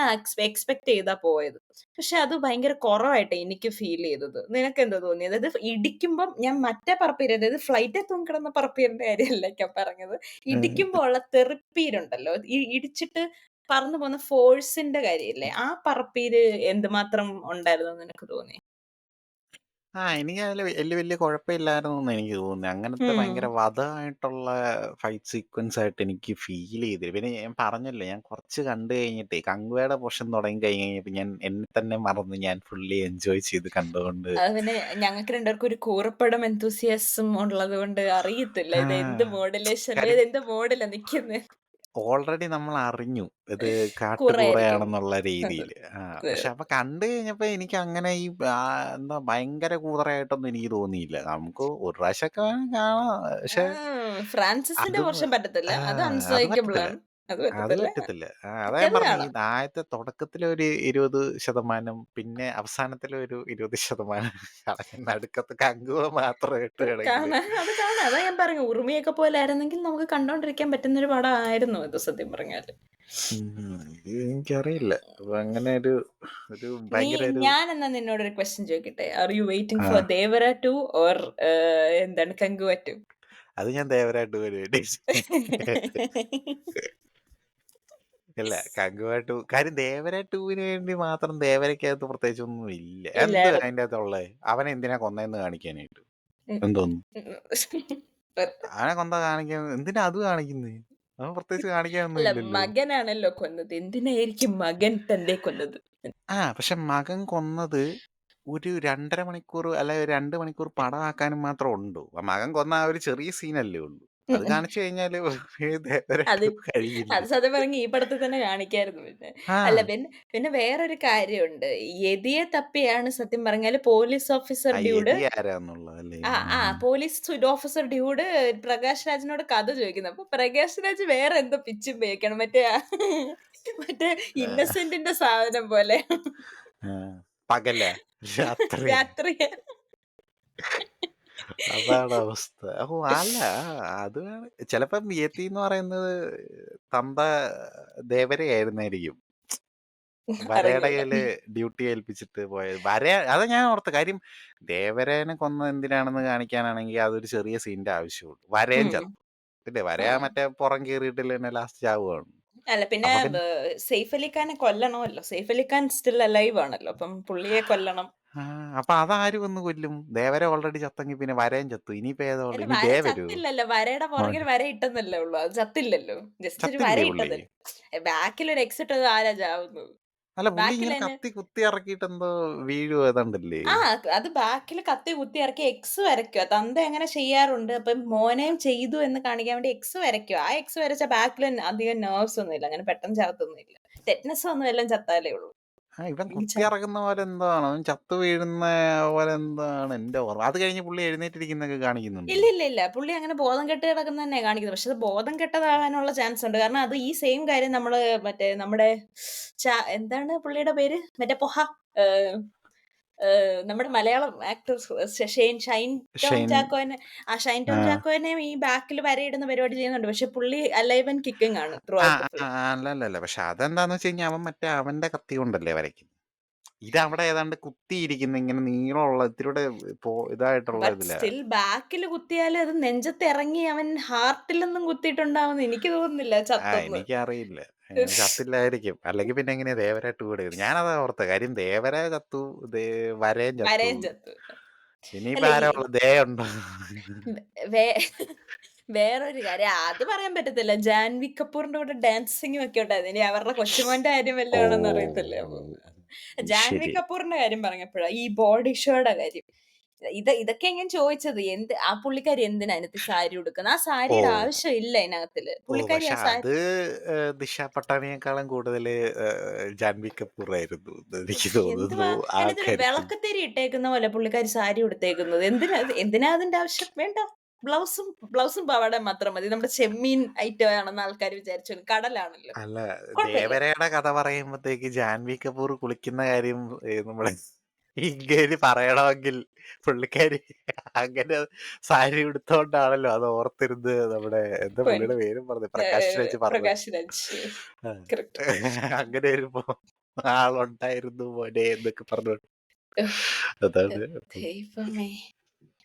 എക്സ്പെക്ട് ചെയ്താ പോയത്. പക്ഷെ അത് ഭയങ്കര കുറവായിട്ട് എനിക്ക് ഫീൽ ചെയ്തത്. നിനക്ക് എന്താ തോന്നിയത്? അതായത് ഇടിക്കുമ്പം ഞാൻ മറ്റേ പറപ്പീര് അതായത് ഫ്ലൈറ്റിൽ തൂങ്ങിക്കിടന്ന പറപ്പീരിന്റെ കാര്യമല്ല ഞാൻ പറഞ്ഞത്. ഉം. ഇടിക്കുമ്പോ ഉള്ള തെറിപ്പീരുണ്ടല്ലോ. ഇടിച്ചിട്ട് പറന്നു പോകുന്ന ഫോഴ്സിന്റെ കാര്യമില്ലേ? ആ പറപ്പീര് എന്തുമാത്രം ഉണ്ടായിരുന്നെന്ന് നിനക്ക് തോന്നി? എനിക്ക് അതില് വലിയ കുഴപ്പമില്ലായിരുന്നെന്ന് എനിക്ക് തോന്നുന്നത്. അങ്ങനത്തെ ഉം. ഭയങ്കര വധമായിട്ടുള്ള ഫൈറ്റ് സീക്വൻസ് ആയിട്ട് എനിക്ക് ഫീൽ ചെയ്തില്ല. പിന്നെ ഞാൻ പറഞ്ഞല്ലോ ഞാൻ കുറച്ച് കണ്ടു കഴിഞ്ഞിട്ടേ കങ്കുവയുടെ പോർഷൻ തുടങ്ങി കഴിഞ്ഞപ്പോൾ ഞാൻ എന്നെ തന്നെ മറന്ന് ഞാൻ ഫുള്ളി എൻജോയ് ചെയ്ത് കണ്ടുകൊണ്ട് അത് പിന്നെ ഞങ്ങൾക്ക് രണ്ടുപേർക്കും ഒരു കൂറപ്പടം എന്തൂസിയാസം ഉള്ളതുകൊണ്ട് അറിയത്തില്ല. ഇത് എന്ത് ആ മോഡുലേഷനിലാ കാര്യം ഇത് എന്ത് മോഡിലാ നിക്കുന്നെ. ഓൾറെഡി നമ്മൾ അറിഞ്ഞു ഇത് കൂറായിരിക്കും. കാട്ടുകൂറയാണെന്നുള്ള അത്. രീതിയിൽ. അത്. പക്ഷെ അപ്പൊ കണ്ടു കഴിഞ്ഞപ്പോൾ എനിക്ക് അങ്ങനെ എന്താ ഭയങ്കര കൂതറയായിട്ടൊന്നും എനിക്ക് തോന്നിയില്ല. നമുക്ക് ഒരു പ്രാവശ്യമൊക്കെ വേണമെങ്കിൽ കാണാം. പക്ഷെ ഫ്രാൻസിസിന്റെ അത് പോർഷൻ പറ്റത്തില്ല. ആ അത് അത് അൺസഹിക്കബിൾ പറ്റത്തില്ല. ആണ്. അത് അത് പറ്റത്തില്ല. പറ്റത്തില്ല. അതാ ഞാൻ മറ്റേത് പറഞ്ഞെ. ഈ കാണാം. ആദ്യത്തെ തുടക്കത്തിലെ ഒരു 20% പിന്നെ അവസാനത്തിലെ ഒരു 20% കളഞ്ഞ് നടുക്കത്തെ കങ്കുവ മാത്രം ഇടുവാണെങ്കില് അത് കാണാം. അതാ ഞാൻ പറഞ്ഞു. ഉറുമിയൊക്കെ പോലെ ആയിരുന്നെങ്കിൽ നമുക്ക് കണ്ടോണ്ടിരിക്കാൻ പറ്റുന്നൊരു പടമായിരുന്നു ഇത് സത്യം പറഞ്ഞാല്. ഇത് എനിക്കറിയില്ല. അപ്പൊ അങ്ങനെ ഒരു നീ ഭയങ്കര ഒരു ഞാൻ എന്നാ നിന്നോടൊരു ക്വസ്റ്റ്യൻ ചോദിക്കട്ടെ? ആർ യു വെയിറ്റിംഗ് ആ ഫോർ ദേവര 2 ഓർ എന്താണ് കങ്കുവ 2? അത് ഞാൻ ദേവരായിട്ട് വേണ്ടി ഇല്ല കങ്കുവ 2 കാര്യം ദേവര 2വിന് വേണ്ടി മാത്രം ദേവരക്കകത്ത് പ്രത്യേകിച്ചൊന്നും ഇല്ല. എന്ത് ഇല്ലായിരുന്നു. അതിന്റെ അകത്തുള്ളേ? അവനെ എന്തിനാ കൊന്നേന്ന് കാണിക്കാനായിട്ട്? എന്തോന്ന്? അവനെ കൊന്ന കാണിക്കാൻ എന്തിനാ അത് കാണിക്കുന്നേ? അവൻ പ്രത്യേകിച്ച് കാണിക്കാനൊന്നും അല്ല ഇല്ലല്ലോ. മകനാണല്ലോ കൊന്നത്. എന്തിനായിരിക്കും മകൻ തന്റെ കൊന്നത്? പക്ഷെ മകൻ കൊന്നത് ഒരു 2.5 മണിക്കൂർ അല്ലെ ഒരു 2 മണിക്കൂർ പടമാക്കാനും മാത്രം ഉണ്ടോ? മകൻ കൊന്ന ആ ഒരു ചെറിയ സീനല്ലേ ഉള്ളൂ. അത് കാണിച്ചു കഴിഞ്ഞാല് അത് കഴിയില്ലേ? അത് സത്യം പറഞ്ഞാ ഈ പടത്തിൽ തന്നെ കാണിക്കായിരുന്നു പിന്നെ. ആ അല്ല പിന്നെ വേറൊരു കാര്യമുണ്ട്. യതിയെ തപ്പിയാണ് സത്യം പറഞ്ഞാല് പോലീസ് ഓഫീസർ ഡ്യൂഡ് യതി ആരാന്നുള്ളതല്ലേ? പോലീസ് ഓഫീസർ ഡ്യൂഡ് പ്രകാശ് രാജിനോട് കഥ ചോദിക്കുന്നത്. അപ്പൊ പ്രകാശ് രാജ് വേറെ എന്തോ പിച്ചും പേക്കണം. മറ്റേ ആ, ഇന്നസെന്റിന്റെ സാധനം പോലെ. ആ. പകലാ? രാത്രിയാ? രാത്രി അതാണ് അവസ്ഥ. അല്ല അത് ചിലപ്പം യതി എന്ന് പറയുന്നത് തന്ത ദേവരയായിരുന്നായിരിക്കും. വരയുടെ അറിഞ്ഞൂടാ. കയ്യില് ഡ്യൂട്ടി ഏൽപ്പിച്ചിട്ട് പോയത്. അതാ ഞാൻ ഓർത്ത കാര്യം. ദേവരേനെ കൊന്നത് എന്തിനാണെന്ന് കാണിക്കാനാണെങ്കിൽ അതൊരു ചെറിയ സീനിന്റെ ആവശ്യമുള്ളൂ. വരയും ഉം. ചത്തു. പിന്നെ വരയാ ഉം. മറ്റേ പുറം കീറിയിട്ടില്ല തന്നെ ലാസ്റ്റ് ചാവുകയാണ്. അല്ല പിന്നെ അപ്പൊ പിന്നെ സെയ്ഫ് അലി ഖാനെ കൊല്ലണമല്ലോ. സെയ്ഫ് അലി ഖാൻ സ്റ്റിൽ അലൈവ് ആണല്ലോ. അപ്പം പുള്ളിയെ കൊല്ലണം. ആ, അപ്പൊ അതാര് വന്ന് കൊല്ലും? ദേവര ഓൾറെഡി ചത്തെങ്കിൽ പിന്നെ വരയും ചത്തു. ഇനിയിപ്പോ ഏതാ അല്ല ഉള്ളത്? ഇനി വര ദേ വരൂ. ചത്തില്ലല്ലോ. വരയുടെ പുറകിൽ വര ഇട്ടെന്നല്ലേ ഉള്ളൂ. അത് ചത്തില്ലല്ലോ. ജസ്റ്റ് ഒരു വര ചത്തില്ലേ പുള്ളി? ഇട്ടതല്ലേ. ബാക്കിൽ ഒരു എക്സ് ഇട്ടത് ആരാ ചാവുന്നത്? അല്ല, പുള്ളി ഇങ്ങനെ ബാക്കിലന്നെ കത്തി കുത്തി ഇറക്കിയിട്ട് എന്തോ വീഴുവോ ഏതാണ്ടല്ലേ? ആ അത് ബാക്കിൽ കത്തി കുത്തി ഇറക്കി എക്സ് വരയ്ക്കുക. തന്ത അങ്ങനെ ചെയ്യാറുണ്ട്. അപ്പം മോനെയും ചെയ്തു എന്ന് കാണിക്കാൻ വേണ്ടി എക്സ് വരയ്ക്കുക. ആ എക്സ് വരച്ച ബാക്കിൽ അധികം നെർവ്സ് ഒന്നുമില്ല. അങ്ങനെ പെട്ടെന്ന് ചാവത്തൊന്നുമില്ല. ടെറ്റനസ് ഒന്നും എല്ലാം ചത്താലേ ഉള്ളൂ. ഇവൻ ഈ കുത്തി ഇറക്കുന്ന പോലെ എന്താണ്, അവൻ ചത്തു വീഴുന്ന പോലെ എന്താണ് എന്റെ ഓർമ്മ. അത് കഴിഞ്ഞ് പുള്ളി എഴുന്നേറ്റിരിക്കുന്നൊക്കെ ഇല്ല, കാണിക്കുന്നുണ്ടല്ലോ. ഇല്ല, ഇല്ല. പുള്ളി അങ്ങനെ ബോധം കെട്ട് കിടക്കുന്നത് തന്നെയാ കാണിക്കുന്നത്. പക്ഷെ അത് ബോധം കെട്ടതാകാനുള്ള ചാൻസ് ഉണ്ട്. കാരണം അത് ഈ സെയിം കാര്യം നമ്മള് മറ്റേ നമ്മുടെ എന്താണ് പുള്ളിയുടെ പേര്? മറ്റേ ഏഹ് നമ്മുടെ മലയാളം ആക്ടർ ഷൈൻ ടോം ഷെയ്ൻ. ചാക്കോനെ ഷൈൻ ടോം ആ, ചാക്കോനെയും ഈ ബാക്കിൽ വരയിടുന്ന പരിപാടി ചെയ്യുന്നുണ്ട്. പക്ഷെ പുള്ളി അലൈവ് ആൻഡ് കിക്കിങ് ആണ് ത്രൂ ആ, ഔട്ട് ദ ആ, ഫിലിം. അല്ലല്ല, പക്ഷെ അതെന്താന്ന് വെച്ച് കഴിഞ്ഞാൽ അവൻ മറ്റേ അവന്റെ കത്തി കൊണ്ടല്ലേ വരയ്ക്കുന്നത്. ഇതവിടെ ഏതാണ്ട് കുത്തിയിരിക്കുന്ന ഇങ്ങനെ നീളമുള്ള ഇത്തിരിയുടെ ഇതായിട്ടുള്ള ബട്ട് ഇതിലാ. സ്റ്റിൽ ബാക്കിൽ കുത്തിയാല് അത് നെഞ്ചത്തിറങ്ങി അവൻ ഹാർട്ടിലൊന്നും കുത്തിയിട്ടുണ്ടാവുമെന്ന് എനിക്ക് തോന്നുന്നില്ല ചത്തെന്ന്. എനിക്കറിയില്ല. ചത്തില്ലായിരിക്കും. അല്ലെങ്കിൽ പിന്നെ എങ്ങനെയാ ദേവര 2 എടുക്കുന്നത്? ഞാനതാ ഓർത്തെ. കാര്യം ദേവര ചത്തു, വരയും ചത്തു. വരയും ചത്തു. ഇനിയിപ്പോ അല്ല ഈ ആരാ ഉള്ളത്? ദേ ഉണ്ടോ? വേ വേറൊരു കാര്യം അത് പറയാൻ പറ്റത്തില്ല. ജാൻവി കപൂറിന്റെ കൂടെ ഡാൻസിങ്ങും ഒക്കെ ഉണ്ടായിരുന്നു. ഇനി അവരുടെ കൊച്ചുമോന്റെ കാര്യം ഓ, വല്ലോം ആണെന്ന് അറിയത്തില്ല. അപ്പൊ ജാൻവി ശരി. കപൂറിന്റെ കാര്യം പറഞ്ഞപ്പോഴാ ഈ ബോഡി ഷോയുടെ കാര്യം. ഇതൊക്കെ ഞാൻ ചോദിച്ചത്. ആ പുള്ളിക്കാരി എന്തിനാ അതിനകത്ത് സാരി ഉടുക്കുന്നത്? ആ ഓ, സാരിയുടെ ആവശ്യം ഇല്ല അതിനകത്തില്. പുള്ളിക്കാരി പക്ഷെ ആ സാരി അത് ദിശ പട്ടാണിയെക്കാളും കൂടുതൽ ജാൻവി കപൂർ ആയിരുന്നു എന്ന് എനിക്ക് എന്തുവാ തോന്നുന്നു ആ അതിനകത്തൊരു കാര്യത്തിൽ. വിളക്കത്തിരി ഇട്ടേക്കുന്ന പോലെ പുള്ളിക്കാരി സാരി ഉടുത്തേക്കുന്നത്. എന്തിനാ അതിന്റെ ആവശ്യം? വേണ്ട. ബ്ലൗസും പാവാടയും മാത്രം മതി. നമ്മുടെ ചെമ്മീൻ ഐറ്റം ആണെന്ന് ആൾക്കാർ വിചാരിച്ചു. കടലാണല്ലോ. അല്ല, കുഴപ്പമില്ല. ദേവരയുടെ കഥ പറയുമ്പോഴത്തേക്ക് ജാൻവി കപൂർ കുളിക്കുന്ന കാര്യം നമ്മുടെ ഇങ്ങേര് പറയണമെങ്കിൽ പുള്ളിക്കാരി അങ്ങനെ സാരി ഉടുത്തോണ്ടാണല്ലോ അത് ഓർത്തിരുന്ന് നമ്മുടെ എന്താ പുള്ളിയുടെ പോയിന്റ്. പേരും പറഞ്ഞു, പ്രകാശ് രാജ് പറഞ്ഞത്. പ്രകാശ് രാജ്. ആ. കറക്റ്റ്. അങ്ങനെ വരുമ്പോ ആളുണ്ടായിരുന്നു മോനെ എന്നൊക്കെ പറഞ്ഞു. അതാണ്. അപ്പം ദൈവമേ.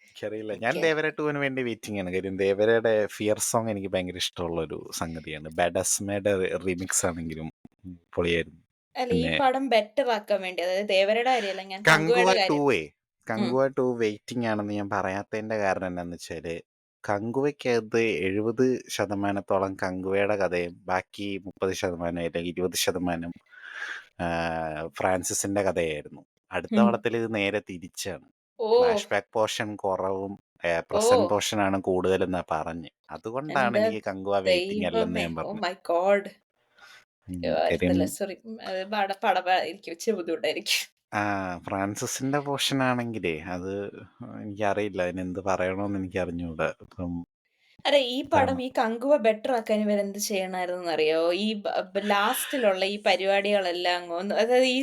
എനിക്കറിയില്ല. ഞാൻ ഓക്കെ. ദേവര 2 വേണ്ടി വെയിറ്റിംഗ് ആണ്. കാര്യം ദേവരയുടെ ഫിയർ സോങ് എനിക്ക് ഭയങ്കര ഇഷ്ടമുള്ള ഒരു സംഗതിയാണ്. ബാഡസ്മയുടെ റീമിക്സ് ആണെങ്കിലും പൊളിയായിരുന്നു. അല്ല ഈ പിന്നെ പടം ബെറ്റർ ആക്കാൻ വേണ്ടി അതായത് ദേവരയുടെ കാര്യമല്ല ഞാൻ കങ്കുവ കങ്കുവയുടെ കാര്യം. 2 ഉം. കങ്കുവ 2 വെയിറ്റിംഗ് ആണെന്ന് ഞാൻ പറയാത്തതിന്റെ കാരണം എന്താന്ന് വെച്ചാല്, കങ്കുവയ്ക്കകത്ത് 70% കങ്കുവയുടെ കഥയും ബാക്കി 30% അല്ലെങ്കിൽ 20% ഫ്രാൻസിസിന്റെ കഥയായിരുന്നു. അടുത്ത ഉം. പടത്തിൽ ഇത് നേരെ തിരിച്ചാണ്. ഓ ഫ്ലാഷ് ബാക്ക് പോർഷൻ കുറവും ഓ പ്രസന്റ് പോർഷൻ ആണ് കൂടുതലെന്നാ പറഞ്ഞ്. അതുകൊണ്ടാണ് എന്റെ എനിക്ക് കങ്കുവ വെയിറ്റിംഗ് അല്ലെന്ന് ദൈവമേ. ഞാൻ ഓ പറഞ്ഞത്. My God. കാര്യം വരത്തില്ല. സോറി. എനിക്ക് ഇച്ചിരി ബുദ്ധിമുട്ടായിരിക്കും. ഫ്രാൻസിസിന്റെ പോർഷൻ ആണെങ്കിലേ അത് എനിക്കറിയില്ല. അതിനെന്ത് പറയണമെന്ന് എനിക്ക് അറിഞ്ഞൂടാ. ഇപ്പം അല്ല ഈ പടം ഇതാണ്. ഈ കങ്കുവ ബെറ്റർ ആക്കാൻ ഇവരെന്ത് ചെയ്യണമായിരുന്നെന്നറിയോ? ഈ ലാസ്റ്റിലുള്ള ഈ പരിപാടികളെല്ലാം അങ്ങ് അതായത് ഈ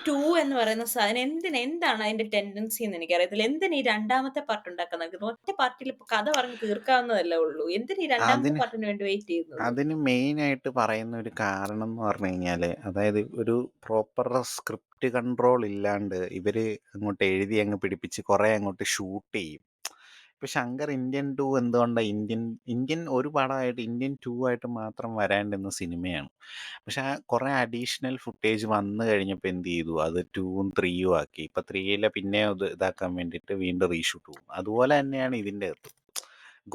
2 എന്ന് പറയുന്ന സാധനം എന്താണ് അതിന്റെ ടെൻഡൻസി എന്ന് എനിക്കറിയത്തില്ല. എന്തിനാ ഈ രണ്ടാമത്തെ പാർട്ട് ഉണ്ടാക്കാൻ ഒറ്റ പാർട്ടിൽ ഇപ്പൊ കഥ പറഞ്ഞ് തീർക്കാവുന്നതല്ലേ ഉള്ളൂ. എന്തിനാ ഈ രണ്ടാമത്തെ അതിന് പാർട്ടിന് വേണ്ടി വെയിറ്റ് ചെയ്യുന്നത്? അതിന് മെയിനായിട്ട് പറയുന്ന ഒരു കാരണം എന്ന് പറഞ്ഞു കഴിഞ്ഞാല്, അതായത് ഒരു പ്രോപ്പർ സ്ക്രിപ്റ്റ് കൺട്രോൾ ഇല്ലാണ്ട് ഇവര് അങ്ങോട്ട് എഴുതി അങ്ങ് പിടിപ്പിച്ച് കുറെ അങ്ങോട്ട് ഷൂട്ട് ചെയ്യും. ഇപ്പൊ ശങ്കർ ഇന്ത്യൻ 2 എന്തുകൊണ്ടാ ഇന്ത്യൻ ഇന്ത്യൻ ഒരു പടമായിട്ട് ഇന്ത്യൻ 2 ആയിട്ട് മാത്രം വരാണ്ടിരുന്ന സിനിമയാണ്. പക്ഷെ ആ കുറെ അഡീഷണൽ ഫുട്ടേജ് വന്നു കഴിഞ്ഞപ്പോൾ എന്ത് ചെയ്തു, അത് 2ഉം 3ഉം ആക്കി. ഇപ്പൊ 3യിലെ പിന്നെ ഇതാക്കാൻ വേണ്ടിയിട്ട് വീണ്ടും റീഷൂട്ട് പോകും. അതുപോലെ തന്നെയാണ് ഇതിൻ്റെ അകത്ത്.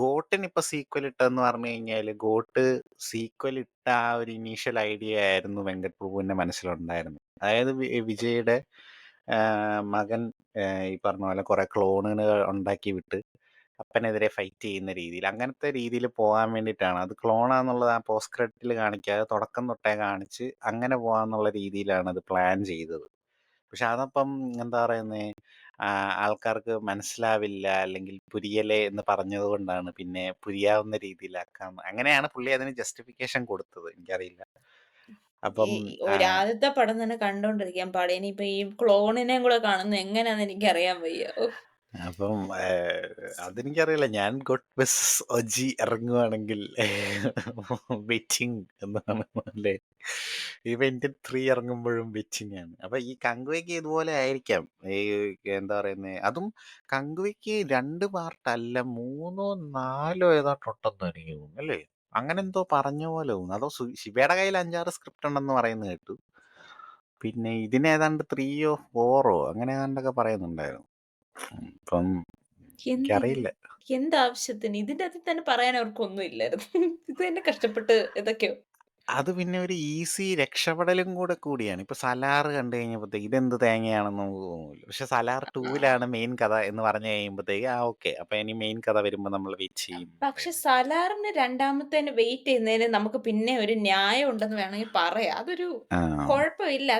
ഗോട്ടിന് ഇപ്പൊ സീക്വൽ ഇട്ടെന്ന് പറഞ്ഞു കഴിഞ്ഞാല്, ഗോട്ട് സീക്വൽ ഇട്ട ആ ഒരു ഇനീഷ്യൽ ഐഡിയ ആയിരുന്നു വെങ്കട് പ്രഭുവിന്റെ മനസ്സിലുണ്ടായിരുന്നത്. അതായത് വിജയുടെ മകൻ ഈ പറഞ്ഞ പോലെ കുറെ ക്ലോണുകൾ ഉണ്ടാക്കി വിട്ട് അപ്പനെതിരെ ഫൈറ്റ് ചെയ്യുന്ന രീതിയിൽ, അങ്ങനത്തെ രീതിയിൽ പോകാൻ വേണ്ടിയിട്ടാണ്. അത് ക്ലോണാന്നുള്ളത് ആ പോസ്റ്റ് ക്രെഡിറ്റിൽ കാണിക്കാതെ തുടക്കം തൊട്ടേ കാണിച്ച് അങ്ങനെ പോകാന്നുള്ള രീതിയിലാണ് അത് പ്ലാൻ ചെയ്തത്. പക്ഷെ അതപ്പം എന്താ പറയുന്നേ, ആൾക്കാർക്ക് മനസ്സിലാവില്ല അല്ലെങ്കിൽ പുരിയലേ എന്ന് പറഞ്ഞത് കൊണ്ടാണ് പിന്നെ പുരിയാവുന്ന രീതിയിലാക്കാം. അങ്ങനെയാണ് പുള്ളി അതിന് ജസ്റ്റിഫിക്കേഷൻ കൊടുത്തത്. എനിക്കറിയില്ല. ഈ അപ്പം ആ, ഒരു ആദ്യത്തെ പടം തന്നെ കണ്ടോണ്ടിരിക്കാൻ പാടില്ല. ഇനിയിപ്പോ ഈ ക്ലോണിനെയും കൂടെ കാണുന്നത് എങ്ങനെയാന്ന് എനിക്കറിയാൻ വയ്യ. ഓഹ്! അപ്പം അതെനിക്കറിയില്ല. ഞാൻ ഗോഡ് വെസസ് ഒജി ഇറങ്ങുവാണെങ്കിൽ വെയിറ്റിംഗ് എന്നാണ് അല്ലേ. ഇപ്പൊ ഇന്ത്യൻ 3 ഇറങ്ങുമ്പോഴും വെയിറ്റിംഗ് ആണ്. അപ്പൊ ഈ കങ്കുവയ്ക്ക് ഇതുപോലെ ആയിരിക്കാം. ഈ എന്താ പറയുന്നത്, അതും കങ്കുവയ്ക്ക് 2 പാർട്ട് അല്ല 3ഓ 4ഓ ഏതാണ്ടുണ്ടെന്ന് എനിക്ക് തോന്നുന്നു അല്ലേ. അങ്ങനെന്തോ പറഞ്ഞ പോലെ തോന്നുന്നു. അതോ ശിവയുടെ കയ്യിൽ 5, 6 സ്ക്രിപ്റ്റ് ഉണ്ടെന്ന് പറയുന്നത് കേട്ടു. പിന്നെ ഇതിനേതാണ്ട് 3ഓ 4ഓ അങ്ങനെ ഏതാണ്ടൊക്കെ പറയുന്നുണ്ടായിരുന്നു. ഇപ്പം എന്തിന്? എനിക്കറിയില്ല. എന്താവശ്യത്തിന്? ഇതിന്റെ അകത്ത് തന്നെ പറയാൻ അവർക്കൊന്നും ഇല്ലായിരുന്നു. ഇത് തന്നെ കഷ്ടപ്പെട്ട് ഏതൊക്കെയോ അത് പിന്നെ ഒരു ഈസി രക്ഷപ്പെടലും കൂടെ കൂടിയാണ്. ഇപ്പൊ 'സലാർ' കണ്ടു കഴിഞ്ഞപ്പോഴത്തേക്ക് ഇതെന്ത് തേങ്ങയാണെന്ന് നമുക്ക് തോന്നൂല. പക്ഷെ 'സലാർ ആ. 2'ലാണ് മെയിൻ കഥ എന്ന് പറഞ്ഞു കഴിയുമ്പോഴത്തേക്ക് ഓക്കെ. അപ്പൊ ഇനി മെയിൻ കഥ വരുമ്പോ നമ്മൾ വെയിറ്റ് ചെയ്യും എന്ന് പക്ഷെ പറയുന്നത്. സലാറിന് രണ്ടാമത്തേന് വെയിറ്റ് ചെയ്യുന്നതിന് നമുക്ക് പിന്നെ ഒരു ന്യായം ഉണ്ടെന്ന് വേണമെങ്കിൽ പറയാം. അതൊരു ആ. കുഴപ്പമില്ല.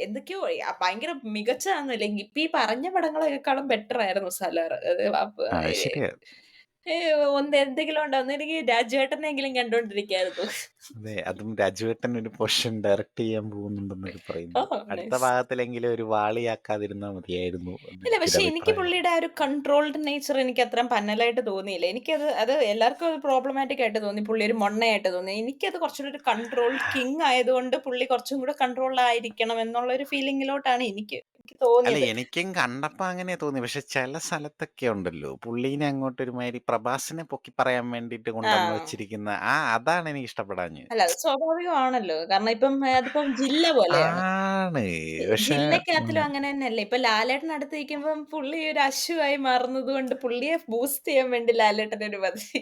എന്തൊക്കെയോ ഭയങ്കര മികച്ചതാന്നല്ല. ഇപ്പൊ ഈ പറഞ്ഞ പടങ്ങളെക്കാളും ബെറ്റർ ആയിരുന്നു സലാർ. അത് ആ ശരിയാ. ഒന്ന് എന്തെങ്കിലും ഉണ്ടോ? ഒന്നെനിക്ക് രാജുവേട്ടനെങ്കിലും കണ്ടോണ്ടിരിക്കായിരുന്നു. അതെ. അതും രാജുവേട്ടൻ ഒരു പോർഷൻ ഡയറക്റ്റ് ചെയ്യാൻ പോകുന്നുണ്ടെന്നൊക്കെ ഓ പറയുന്നു. അടുത്ത നൈസ്. ഭാഗത്തിലെങ്കിലും ഒരു വാളിയാക്കാതിരുന്നാ മതിയായിരുന്നു എന്ന് ഇല്ല പക്ഷെ എനിക്കൊരു എനിക്ക് അഭിപ്രായം. പുള്ളിയുടെ ആ ഒരു കൺട്രോൾഡ് നേച്ചർ എനിക്ക് അത്രയും പന്നലായിട്ട് തോന്നിയില്ല. അത് എല്ലാവർക്കും അത് പ്രോബ്ലമാറ്റിക് ആയിട്ട് തോന്നി. പുള്ളി ഒരു മൊണ്ണയായിട്ട് തോന്നി. എനിക്കത് കുറച്ചുകൂടി ഒരു കൺട്രോൾഡ് കിങ് ആയതുകൊണ്ട് പുള്ളി കുറച്ചും കൂടെ കൺട്രോൾഡ് ആയിരിക്കണം എന്നുള്ള ഒരു ഫീലിംഗിലോട്ടാണ് എനിക്ക് അല്ല തോന്നിയത്. എനിക്കും കണ്ടപ്പോ അങ്ങനെ തോന്നി. പക്ഷെ ചില സ്ഥലത്തൊക്കെ ഉണ്ടല്ലോ പുള്ളീനെ അങ്ങോട്ട് ഒരുമാതിരി പ്രഭാസിനെ പൊക്കി പറയാൻ വേണ്ടിയിട്ട് കൊണ്ടുവന്ന് ആ. വെച്ചിരിക്കുന്ന അതാണ് എനിക്ക് ഇഷ്ടപ്പെടാഞ്ഞത്. അല്ല അത് സ്വാഭാവികമാണല്ലോ. കാരണം അതിപ്പം ജില്ല പോലെയാണ്. ആണ്. പക്ഷെ ജില്ലക്കകത്തിലും അങ്ങനെ തന്നെയല്ലേ. ഇപ്പൊ ലാലേട്ടൻ അടുത്ത് നിൽക്കുമ്പം പുള്ളി ഒരു അശുവായി മാറുന്നത് കൊണ്ട് പുള്ളിയെ ബൂസ്റ്റ് ചെയ്യാൻ വേണ്ടി ലാലേട്ടൻ ഒരു പദ്ധതി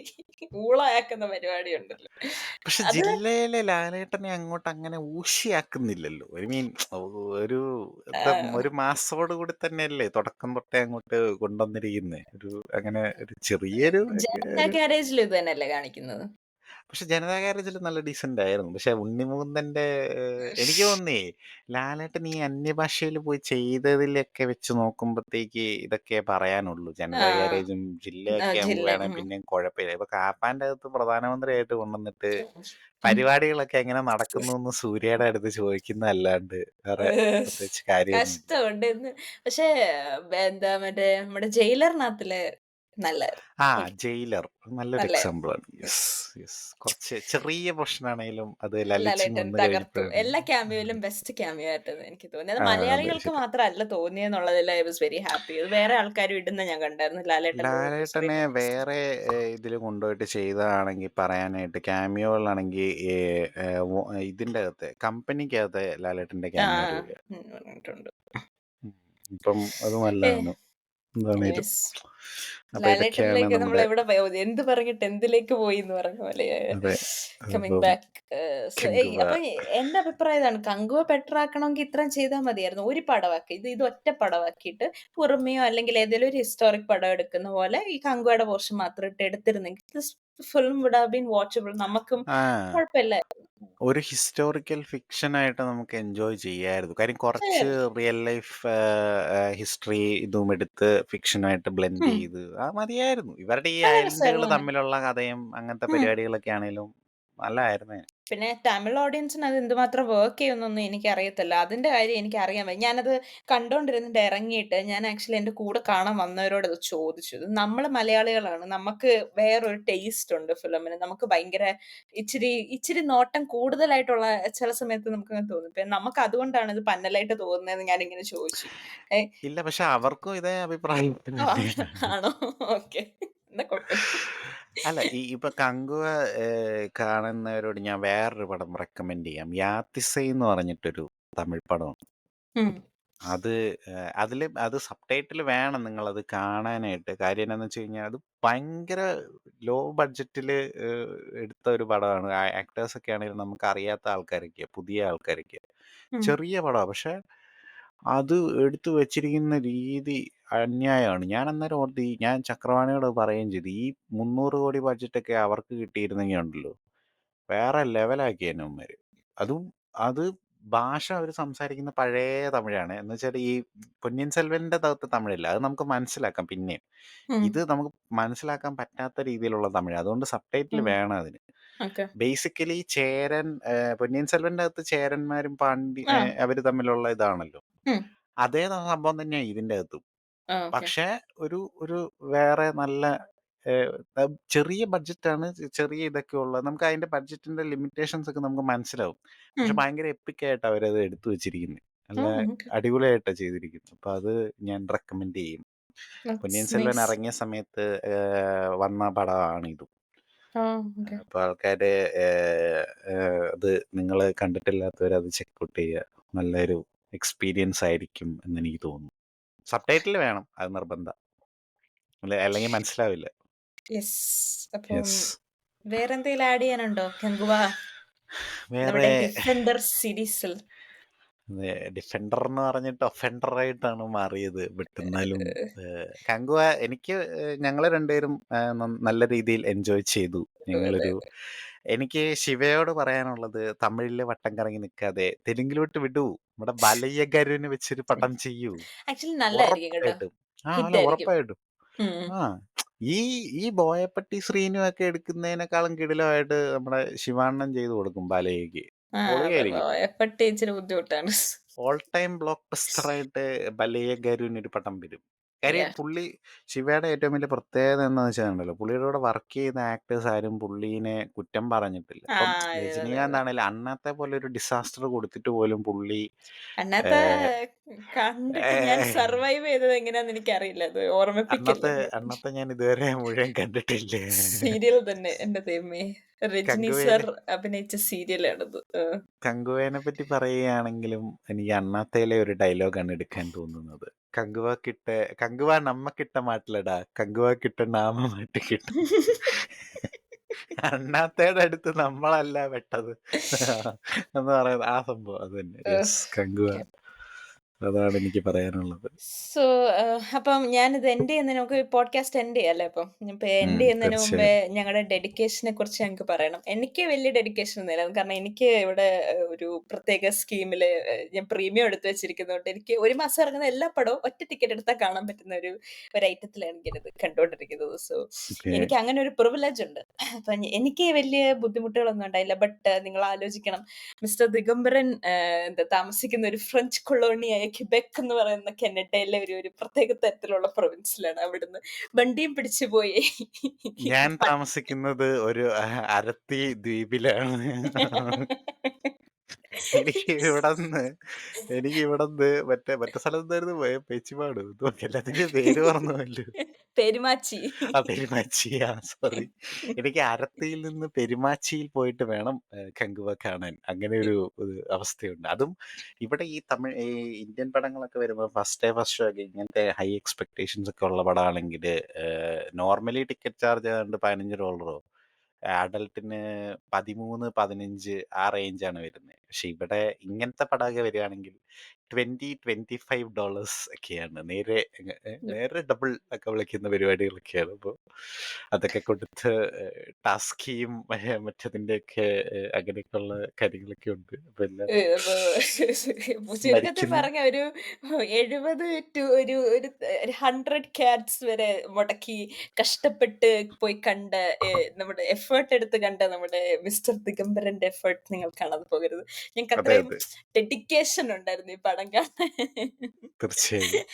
ഊളയാക്കുന്ന പരിപാടി ഉണ്ടല്ലോ. പക്ഷെ അത് ജില്ലയിലെ ലാലേട്ടനെ അങ്ങോട്ട് അങ്ങനെ ഊഷിയാക്കുന്നില്ലല്ലോ. ഐ മീൻ ഒരു ആഹ് ഒരു മാസോട് കൂടി തന്നെയല്ലേ തുടക്കം തൊട്ടേ അങ്ങോട്ട് കൊണ്ടുവന്നിരിക്കുന്നെ. അങ്ങനെ ഒരു ചെറിയൊരു ജനതാ ഒരു ഗ്യാരേജിലും ഇത് തന്നെയല്ലേ കാണിക്കുന്നത്? പക്ഷെ ജനതാ ഗാരേജില് നല്ല ഡീസന്റ് ആയിരുന്നു. പക്ഷെ ഉണ്ണിമുകുന്ദന്റെ എനിക്ക് തോന്നുന്നേ ലാലേട്ടൻ ഈ അന്യഭാഷയില് പോയി ചെയ്തതിലൊക്കെ വെച്ച് നോക്കുമ്പത്തേക്ക് ഇതൊക്കെ പറയാനുള്ളൂ. ജനതാ ആഹ്. ഗാരേജും ജില്ലയൊക്കെ നമുക്ക് ജില്ല. വേണമെങ്കിൽ പിന്നെയും കുഴപ്പമില്ല. ഇപ്പൊ കാപ്പാന്റെ അകത്ത് പ്രധാനമന്ത്രിയായിട്ട് കൊണ്ടുവന്നിട്ട് പരിപാടികളൊക്കെ എങ്ങനെ നടക്കുന്നുന്ന് സൂര്യയുടെ അടുത്ത് ചോദിക്കുന്നതല്ലാണ്ട് വേറെ ഏഹ് പ്രത്യേകിച്ച് കാര്യമൊന്നുമില്ല. കഷ്ടമുണ്ട് ഇന്ന്. പക്ഷേ എന്താ മറ്റേ നമ്മുടെ ജയിലറിനകത്തില് നല്ലായിരുന്നു. ആ ഓക്കെ. ജയിലർ നല്ലൊരു നല്ലായിരുന്നു. എക്സാമ്പിൾ ആണ്. Yes, yes. യെസ്. കുറച്ച് ചെറിയ പോർഷൻ ആണെങ്കിലും അത് ലലിച്ചും ലാലേട്ടൻ വന്നു തകർത്തു. കഴിഞ്ഞപ്പോഴാണ്. എല്ലാ ക്യാമിയോയിലും ബെസ്റ്റ് ക്യാമിയോ ആയിട്ടാണ് എനിക്ക് തോന്നിയത്. അത് അതെ മലയാളികൾക്ക് ശരി. മാത്രമല്ല തോന്നിയെന്നുള്ളതിൽ ഐ വാസ് വെരി ഹാപ്പി. അത് വേറെ ആൾക്കാരും ഇടുന്ന ഞാൻ കണ്ടായിരുന്നു. ലാലേട്ടൻ തോന്നുന്നു ഇറ്റ് വാസ് വെരി ലാലേട്ടനെ നൈസ്. വേറെ ഇതില് കൊണ്ടുപോയിട്ട് ചെയ്തതാണെങ്കിൽ പറയാനായിട്ട് ക്യാമിയോകളാണെങ്കിൽ ഇതിന്റെ അകത്തെ കമ്പനിക്കകത്തെ ലാലേട്ടന്റെ ക്യാമിയോ ആഹ്. അടിപൊളിയാണ്. പറഞ്ഞിട്ടുണ്ട്. ഉം. ഇപ്പം അത് ഏഹ് നല്ലതാണ്. എന്താണേലും. യെസ്. അപ്പൊ ഇതൊക്കെയാണ് ലാലേട്ടനിലേക്ക് നമ്മൾ നമ്മുടെ എവിടെ പോയി എന്ത് പറഞ്ഞിട്ട് എന്തിലേക്ക് പോയിന്ന് പറഞ്ഞ പോലെ അതെ. കമ്മിങ് അപ്പം ബാക്ക്. കങ്കുവ. അപ്പൊ എന്റെ അഭിപ്രായം ഇതാണ്. കങ്കുവ ബെറ്റർ ആക്കണമെങ്കിൽ ഇത്രയും ചെയ്താൽ മതിയായിരുന്നു. ഒരു പടമാക്കി ഇത് ഒറ്റ പടമാക്കിയിട്ട് പുറമെയോ അല്ലെങ്കിൽ ഏതെങ്കിലും ഒരു ഹിസ്റ്റോറിക് പടം എടുക്കുന്ന പോലെ ഈ കങ്കുവയുടെ പോർഷൻ മാത്രം ഇട്ട് എടുത്തിരുന്നെങ്കിൽ film would have been watchable. നമുക്കും ആ കുഴപ്പമില്ല. ഒരു ഹിസ്റ്റോറിക്കൽ ഫിക്ഷൻ ആയിട്ട് നമുക്ക് എൻജോയ് ചെയ്യായിരുന്നു. കാര്യം കുറച്ച് ചെയ്യായിരുന്നു. റിയൽ ലൈഫ് ഹിസ്റ്ററി ഇതും എടുത്ത് ഫിക്ഷനായിട്ട് ബ്ലെൻഡ് ഉം. ചെയ്ത് മതിയായിരുന്നു. ഇവരുടെ ഈ നല്ല ഐലൻഡുകൾ രസമായിരുന്നു. തമ്മിലുള്ള കഥയും അങ്ങനത്തെ ഉം. പരിപാടികളൊക്കെ ആണെങ്കിലും നല്ലതായിരുന്നേ. പിന്നെ തമിഴ് ഓഡിയൻസിന് അത് എന്തുമാത്രം വർക്ക് ചെയ്യുന്നൊന്നും എനിക്കറിയത്തില്ല. അതിന്റെ കാര്യം എനിക്കറിയാൻ വയ്യ. ഞാനത് കണ്ടോണ്ടിരുന്നിട്ട് ഇറങ്ങിയിട്ട് ഞാൻ ആക്ച്വലി എന്റെ കൂടെ കാണാൻ വന്നവരോട് അത് ചോദിച്ചു. ഇത് നമ്മള് മലയാളികളാണ്. നമുക്ക് വേറൊരു ടേസ്റ്റ് ഉണ്ട് ഫിലിമിന്. നമുക്ക് ഭയങ്കര ഇച്ചിരി ഇച്ചിരി നോട്ടം കൂടുതലായിട്ടുള്ള ചില സമയത്ത് നമുക്കങ്ങനെ തോന്നും. ഇപ്പൊ നമുക്ക് അതുകൊണ്ടാണ് ഇത് പന്നലായിട്ട് തോന്നുന്നതെന്ന് ഞാനിങ്ങനെ ചോദിച്ചു. ഏ ഇല്ല പക്ഷെ അവർക്കും ഇതേ അഭിപ്രായം ആണോ? തന്നെയാണ്. ആണോ? ഓക്കെ. എന്നാ കുഴപ്പമില്ല. അല്ല ഇപ്പൊ കങ്കുവ കാണുന്നവരോട് ഞാൻ വേറൊരു പടം റെക്കമെൻഡ് ചെയ്യാം. യാത്തിസൈ എന്ന് പറഞ്ഞിട്ടൊരു തമിഴ് പടം. ഉം. അത് അത് സബ്‌ടൈറ്റിൽ വേണം നിങ്ങളത് കാണാനായിട്ട്. കാര്യം എന്നാന്ന് വെച്ച് കഴിഞ്ഞാ, അത് ഭയങ്കര ലോ ബഡ്ജറ്റില് എടുത്ത ഒരു പടമാണ്. ആക്ടേഴ്സൊക്കെ ആണെങ്കിലും നമുക്കറിയാത്ത ആൾക്കാരൊക്കെയാ. പുതിയ ആൾക്കാരൊക്കെയാ. ഉം. ചെറിയ പടാ. പക്ഷെ അത് എടുത്ത് വെച്ചിരിക്കുന്ന രീതി അന്യായാണ്. ഞാൻ അന്നേരം ഓർത്ത് ഞാൻ ചക്രപാണിയോട് പറയുകയും ചെയ്തു. ഈ 300 കോടി ബഡ്ജറ്റൊക്കെ അവർക്ക് കിട്ടിയിരുന്നെങ്കി ഉണ്ടല്ലോ വേറെ ലെവലാക്കിയേനെ അവന്മാര്. അതും അത് ഭാഷ അവര് സംസാരിക്കുന്ന പഴയ തമിഴാണ്. എന്ന് വെച്ചാല് ഈ പൊന്നിയിൻ സെൽവന്റെ അകത്ത് തമിഴില്ല. അത് നമുക്ക് മനസ്സിലാക്കാം പിന്നെയും. ഉം. ഇത് നമുക്ക് മനസ്സിലാക്കാൻ പറ്റാത്ത രീതിയിലുള്ള തമിഴാ. അതുകൊണ്ട് സബ്‌ടൈറ്റിൽ ഉം. വേണം അതിന്. ഓക്കെ. ബേസിക്കലി ചേരൻ പൊന്നിയിൻ സെൽവന്റെ അകത്ത് ചേരന്മാരും ആ. അവര് തമ്മിലുള്ള ഇതാണല്ലോ. ഉം. അതേ സംഭവം തന്നെയാ ഇതിന്റെ അകത്തും. ആ. ഓക്കെ. പക്ഷേ ഒരു ഒരു വേറെ നല്ല ചെറിയ ബഡ്ജറ്റാണ്. ചെറിയ ഇതൊക്കെ ഉള്ളത്. നമുക്ക് അതിന്റെ ബഡ്ജറ്റിന്റെ ലിമിറ്റേഷൻസ് ഒക്കെ നമുക്ക് മനസ്സിലാവും. ഉം. പക്ഷെ ഭയങ്കര എപ്പിക് ആയിട്ടാ അവരത് എടുത്തു വെച്ചിരിക്കുന്നെ. ആ. നല്ല ഓക്കെ. അടിപൊളിയായിട്ടാ ചെയ്തിരിക്കുന്നത്. അപ്പൊ അത് ഞാൻ റെക്കമെൻഡ് ചെയ്യും. Ponniyin that's Selvan nice. ഇറങ്ങിയ സമയത്ത് വന്ന പടമാണ് ഇതും. ഓക്കെ. അപ്പൊ ആൾക്കാര് അത് നിങ്ങൾ കണ്ടിട്ടില്ലാത്തവർ അത് ചെക്കൗട്ട് ചെയ്യുക. നല്ലൊരു എക്സ്പീരിയൻസ് ആയിരിക്കും എന്ന് എനിക്ക് തോന്നുന്നു. സബ് ടൈറ്റിൽ വേണം, അത് നിർബന്ധം, അല്ലെങ്കിൽ മനസ്സിലാവില്ല. യെസ്. അപ്പം യെസ്. വേറെന്തെങ്കിലും ആഡ് ചെയ്യാനുണ്ടോ കങ്കുവ വേറെ നമ്മുടെ ഡിഫൻഡർ സീരീസിൽ? ഡിഫൻഡർ എന്ന് പറഞ്ഞിട്ട് ഒഫൻഡർ ആയിട്ടാണ് മാറിയത്. ബട്ട് എന്നാലും കങ്കുവ എനിക്ക് ഞങ്ങൾ രണ്ടുപേരും നല്ല രീതിയിൽ എൻജോയ് ചെയ്തു. അതെ, ഞങ്ങളൊരു അതെ. എനിക്ക് ശിവയോട് പറയാനുള്ളത്, തമിഴില് വട്ടം കറങ്ങി നിൽക്കാതെ തെലുങ്കിലോട്ട് വിടൂ. നമ്മുടെ ബാലയ്യ ഗരുവിനെ വെച്ചൊരു പടം ചെയ്യൂ. ആക്ച്വലി നല്ലായിരിക്കും കേട്ടോ. ഉറപ്പായിട്ടും. അല്ല, ഹിറ്റ് ആയിരിക്കും. ഉറപ്പായിട്ടും. ഉം. ആ ഈ ഈ ബോയപ്പട്ടി ശ്രീനു ഒക്കെ എടുക്കുന്നതിനേക്കാളും കിടിലമായിട്ട് നമ്മുടെ ശിവാണ്ണൻ ചെയ്തു കൊടുക്കും ബാലയ്യക്ക്. അതെ. പൊളിയായിരിക്കും. എഫർട്ട് ഇച്ചിരി ബുദ്ധിമുട്ടാണ്. ഓൾ ടൈം ബ്ലോക്ക് ബസ്റ്റർ ആയിട്ട് ബലയ്യ ഗരുവിന് ഒരു പടം വരും. കാര്യം യാ. പുള്ളി, ശിവയുടെ ഏറ്റവും വലിയ പ്രത്യേകത എന്താണെന്ന് വെച്ചാൽ പുള്ളിയുടെ കൂടെ വർക്ക് ചെയ്യുന്ന ആക്ടേഴ്സ് ആരും പുള്ളീനെ കുറ്റം പറഞ്ഞിട്ടില്ല. ഇപ്പം അതെ, അതെ, രജനീകാന്ത് അതെ. ആണെങ്കിലും അന്നത്തെ പോലെ ഒരു ഡിസാസ്റ്റർ കൊടുത്തിട്ട് പോലും പുള്ളി അന്നത്തെ ഏഹ്, കണ്ടിട്ട് ഞാൻ ഏഹ്, സർവൈവ് ചെയ്തത് എങ്ങനെയാന്ന് എനിക്കറിയില്ല. അത് ഓർമ്മിപ്പിക്കല്ലേ അന്നത്തെ എന്നെ. അന്നത്തെ ഞാൻ ഇതുവരെ മുഴുവൻ കണ്ടിട്ടില്ല. സീരിയൽ തന്നെ എന്റെ ദൈവമേ. രജനി സർ കങ്കുവേനെ അഭിനയിച്ച സീരിയലാണത്. കങ്കുവേനെ പറ്റി പറയുകയാണെങ്കിലും എനിക്ക് അണ്ണാത്തേലെ ഒരു ഡയലോഗാണ് എടുക്കാൻ തോന്നുന്നത്. കങ്കുവ നമ്മക്കിട്ട മാട്ടിലടാ, കങ്കുവ കിട്ട നാമ മാറ്റി കിട്ടും. അണ്ണാത്തേടെ അടുത്ത് നമ്മളല്ല പെട്ടത് എന്ന് പറയുന്നത് ആ സംഭവം അത് തന്നെ. യെസ്, കങ്കുവ. ഓക്കെ. അതാണ് എനിക്ക് പറയാനുള്ളത്. സോ, അപ്പം ഞാനിത് എൻഡ് ചെയ്യുന്നതിന് നമുക്ക് പോഡ്കാസ്റ്റ് എൻഡ് ചെയ്യാല്ലേ അപ്പം. ഇപ്പൊ എൻഡ് ചെയ്യുന്നതിന് മുമ്പേ തീർച്ചയായും. ഞങ്ങളുടെ ഡെഡിക്കേഷനെ കുറിച്ച് ഞങ്ങൾക്ക് പറയണം. എനിക്ക് വലിയ ഡെഡിക്കേഷൻ ഒന്നുമില്ല. കാരണം എനിക്ക് ഇവിടെ ഒരു പ്രത്യേക സ്കീമില് ഞാൻ പ്രീമിയം എടുത്ത് വെച്ചിരിക്കുന്നതുകൊണ്ട് എനിക്ക് ഒരു മാസം ഇറങ്ങുന്ന എല്ലാ പടവും ഒറ്റ ടിക്കറ്റ് എടുത്താൽ കാണാൻ പറ്റുന്ന ഒരു ഐറ്റത്തിലാണ് ഞാനിത് കണ്ടുകൊണ്ടിരിക്കുന്നത്. So okay. എനിക്ക് അങ്ങനെ ഒരു പ്രിവിലേജ് ഉണ്ട്. അപ്പൊ എനിക്ക് വലിയ ബുദ്ധിമുട്ടുകളൊന്നും ഉണ്ടായില്ല. ബട്ട് നിങ്ങൾ ആലോചിക്കണം, മിസ്റ്റർ ദിഗംബരൻ എന്താ താമസിക്കുന്ന ഒരു ഫ്രഞ്ച് കൊളോണിയായ ക്യുബെക്ക് എന്ന് പറയുന്ന കനഡയിലെ ഒരു പ്രത്യേക തരത്തിലുള്ള പ്രൊവിൻസിലാണ്. അവിടുന്ന് വണ്ടിയും പിടിച്ചു പോയി ഞാൻ പ- താമസിക്കുന്നത് ഒരു അരത്തി ദ്വീപിലാണ്. എനിക്ക് ഇവിടന്ന് എനിക്ക് ഇവിടന്ന് മറ്റേ മറ്റേ സ്ഥലത്തായിരുന്നു പേച്ചിപ്പാട്, എല്ലാത്തിന്റെ പേര് പറഞ്ഞല്ലോ. പെരുമാച്ചി. പെരുമാച്ചി. സോറി. എനിക്ക് അരത്തിയിൽ നിന്ന് പെരുമാച്ചിയിൽ പോയിട്ട് വേണം കങ്കുവ കാണാൻ. അങ്ങനെ ഒരു അവസ്ഥയുണ്ട്. അതും ഇവിടെ ഈ ഇന്ത്യൻ പടങ്ങളൊക്കെ വരുമ്പോൾ ഫസ്റ്റ് ഷോ ഒക്കെ ഇങ്ങനത്തെ ഹൈ എക്സ്പെക്ടേഷൻസ് ഒക്കെ ഉള്ള പടമാണെങ്കിൽ നോർമലി ടിക്കറ്റ് ചാർജ് ഏതാണ്ട് $15. അഡൽട്ടിന് 13, 15 ആ റേഞ്ചാണ് വരുന്നത്. പക്ഷെ ഇവിടെ ഇങ്ങനത്തെ പടമൊക്കെ വരികയാണെങ്കിൽ $20-25 ഒക്കെയാണ്. നേരെ ഡബിൾ ഒക്കെ വിളിക്കുന്ന പരിപാടികളൊക്കെയാണ്. അപ്പോൾ അതൊക്കെ കൊടുത്ത് ടാസ്കിയും മറ്റതിൻ്റെയൊക്കെ അങ്ങനെയൊക്കെയുള്ള കാര്യങ്ങളൊക്കെ ഉണ്ട്. അപ്പോൾ എല്ലാം അപ്പൊ ചുരുക്കത്തിൽ സ്മരിക്കുന്നു. പറഞ്ഞ ഒരു 70 ടു ഒരു 100 ക്യാറ്റ്സ് വരെ മുടക്കി കഷ്ടപ്പെട്ട് പോയി കണ്ട നമ്മുടെ എഫേർട്ട് എടുത്ത് കണ്ട നമ്മുടെ മിസ്റ്റർ ദിഗംബരന്റെ എഫേർട്ട് നിങ്ങൾ കാണാതെ പോകരുത്. ഞങ്ങൾക്ക് അതെ, അത്രയും അതെ. ഡെഡിക്കേഷൻ ഉണ്ടായിരുന്നു ഈ പടം കാണാൻ. തീർച്ചയായും.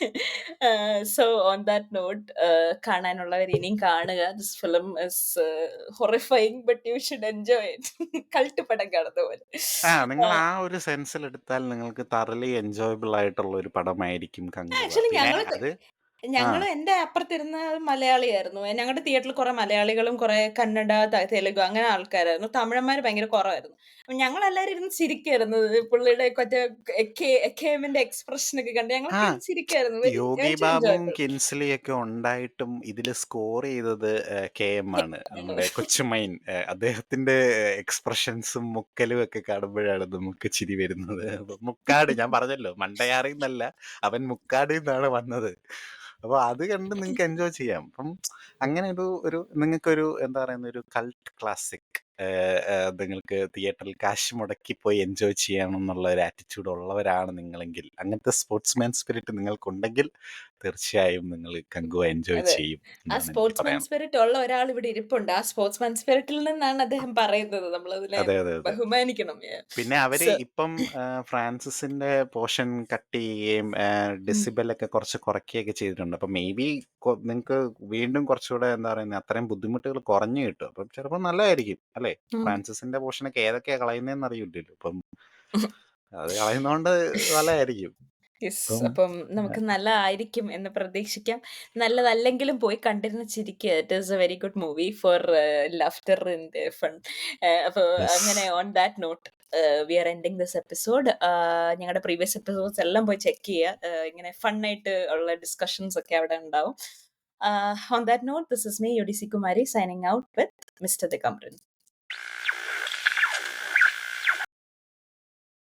സോ ഓൺ ദാറ്റ് നോട്ട്, കാണാനുള്ളവർ ഇനിയും കാണുക. This film is horrifying but you should enjoy it. Cult പടം കാണുന്ന പോലെ. നിങ്ങൾ ആഹ് ആ ഒരു സെൻസിൽ എടുത്താൽ നിങ്ങൾക്ക് തറലി എൻജോയബിൾ ആയിട്ടുള്ള ഒരു പടമായിരിക്കും കങ്കുവ. ആക്ച്വലി പിന്നെ അത് ആ ഞങ്ങള് എന്റെ അപ്പുറത്തിരുന്ന മലയാളിയായിരുന്നു. ഞങ്ങളുടെ തിയേറ്ററിൽ കുറെ മലയാളികളും കുറെ കന്നഡ, തെലുഗു അങ്ങനെ ആൾക്കാരായിരുന്നു. തമിഴന്മാര് ഭയങ്കര കുറവായിരുന്നു. അപ്പൊ ഞങ്ങളെല്ലാരും ഇരുന്ന് ചിരിക്കായിരുന്നു. പുള്ളിയുടെ മറ്റേ എക്കേമിന്റെ എക്സ്പ്രഷൻ ഒക്കെ കണ്ട് ആ ഞങ്ങളൊക്കെ ഇരുന്ന് ചിരിക്കായിരുന്നു. വെരി യോഗി ടു ബാബുവും എൻജോയബിൾ. കിൻസ്ലിയൊക്കെ ഉണ്ടായിട്ടും ഇതിൽ സ്കോർ ചെയ്തത് KM ആണ്. നമ്മുടെ കൊച്ചുമൈൻ. അദ്ദേഹത്തിന്റെ എക്സ്പ്രഷൻസും മുക്കലും ഒക്കെ കാണുമ്പോഴാണ് നമുക്ക് ചിരി വരുന്നത്. അപ്പൊ മുക്കാട്, ഞാൻ പറഞ്ഞല്ലോ, മണ്ടയാറിൽ നിന്നല്ല, അവൻ മുക്കാടിൽ നിന്നാണ് വന്നത്. അപ്പോൾ അത് കണ്ട് നിങ്ങൾക്ക് എൻജോയ് ചെയ്യാം. അപ്പം അങ്ങനെ നിങ്ങൾക്കൊരു എന്താ പറയുന്ന ഒരു കൾട്ട് ക്ലാസിക് നിങ്ങൾക്ക് തിയേറ്ററിൽ കാശ് മുടക്കി പോയി എൻജോയ് ചെയ്യണമെന്നുള്ള ഒരു ആറ്റിറ്റ്യൂഡ് ഉള്ളവരാണ് നിങ്ങളെങ്കിൽ, അങ്ങനത്തെ സ്പോർട്സ്മാൻ സ്പിരിറ്റ് നിങ്ങൾക്കുണ്ടെങ്കിൽ തീർച്ചയായും നിങ്ങൾ കങ്കുവ എൻജോയ് അതെ. ചെയ്യും ആ എന്നാണ് എനിക്ക് സ്പോർട്സ്മാൻ പറയാൻ. സ്പിരിറ്റ് ഉള്ള ഒരാൾ ഇവിടെ ഇരിപ്പുണ്ട്. ആ സ്പോർട്സ്മാൻ സ്പിരിറ്റിൽ നിന്നാണ് അദ്ദേഹം പറയുന്നത്. നമ്മളതിനെ അതെ, അതെ, അതെ. ബഹുമാനിക്കണം. പിന്നെ അവര് സോ ഇപ്പം ഫ്രാൻസിസിന്റെ പോർഷൻ കട്ട് ചെയ്യുകയും ഡെസിബലൊക്കെ കുറച്ച് കുറയ്ക്കുകയൊക്കെ ചെയ്തിട്ടുണ്ട്. അപ്പം മേ ബി നിങ്ങൾക്ക് വീണ്ടും കുറച്ചുകൂടെ എന്താ പറയുന്നത് അത്രയും ബുദ്ധിമുട്ടുകൾ കുറഞ്ഞു കിട്ടും. അപ്പം ചിലപ്പോൾ നല്ലതായിരിക്കും അല്ലേ. ഫ്രാൻസിസിന്റെ പോർഷനൊക്കെ ഏതൊക്കെയാ കളയുന്നതെന്ന് അറിയില്ലല്ലോ. അപ്പം അത് കളയുന്നോണ്ട് നല്ലതായിരിക്കും. യെസ്. അപ്പം അപ്പം നമുക്ക് നല്ലതായിരിക്കും എന്ന് പ്രതീക്ഷിക്കാം. നല്ലതല്ലെങ്കിലും പോയി കണ്ടിരുന്ന് ചിരിക്കുക. It is a very good movie for laughter and fun. അപ്പൊ യെസ്. അങ്ങനെ on that note we are ending this episode. ഞങ്ങളുടെ പ്രീവിയസ് എപ്പിസോഡ്സ് എല്ലാം പോയി ചെക്ക് ചെയ്യുക. ഇങ്ങനെ ഫണ്ണായിട്ട് ഉള്ള ഡിസ്കഷൻസ് ഒക്കെ അവിടെ ഉണ്ടാവും. On that note, this is me, Yodisi Kumari, signing out with Mr. Digamran.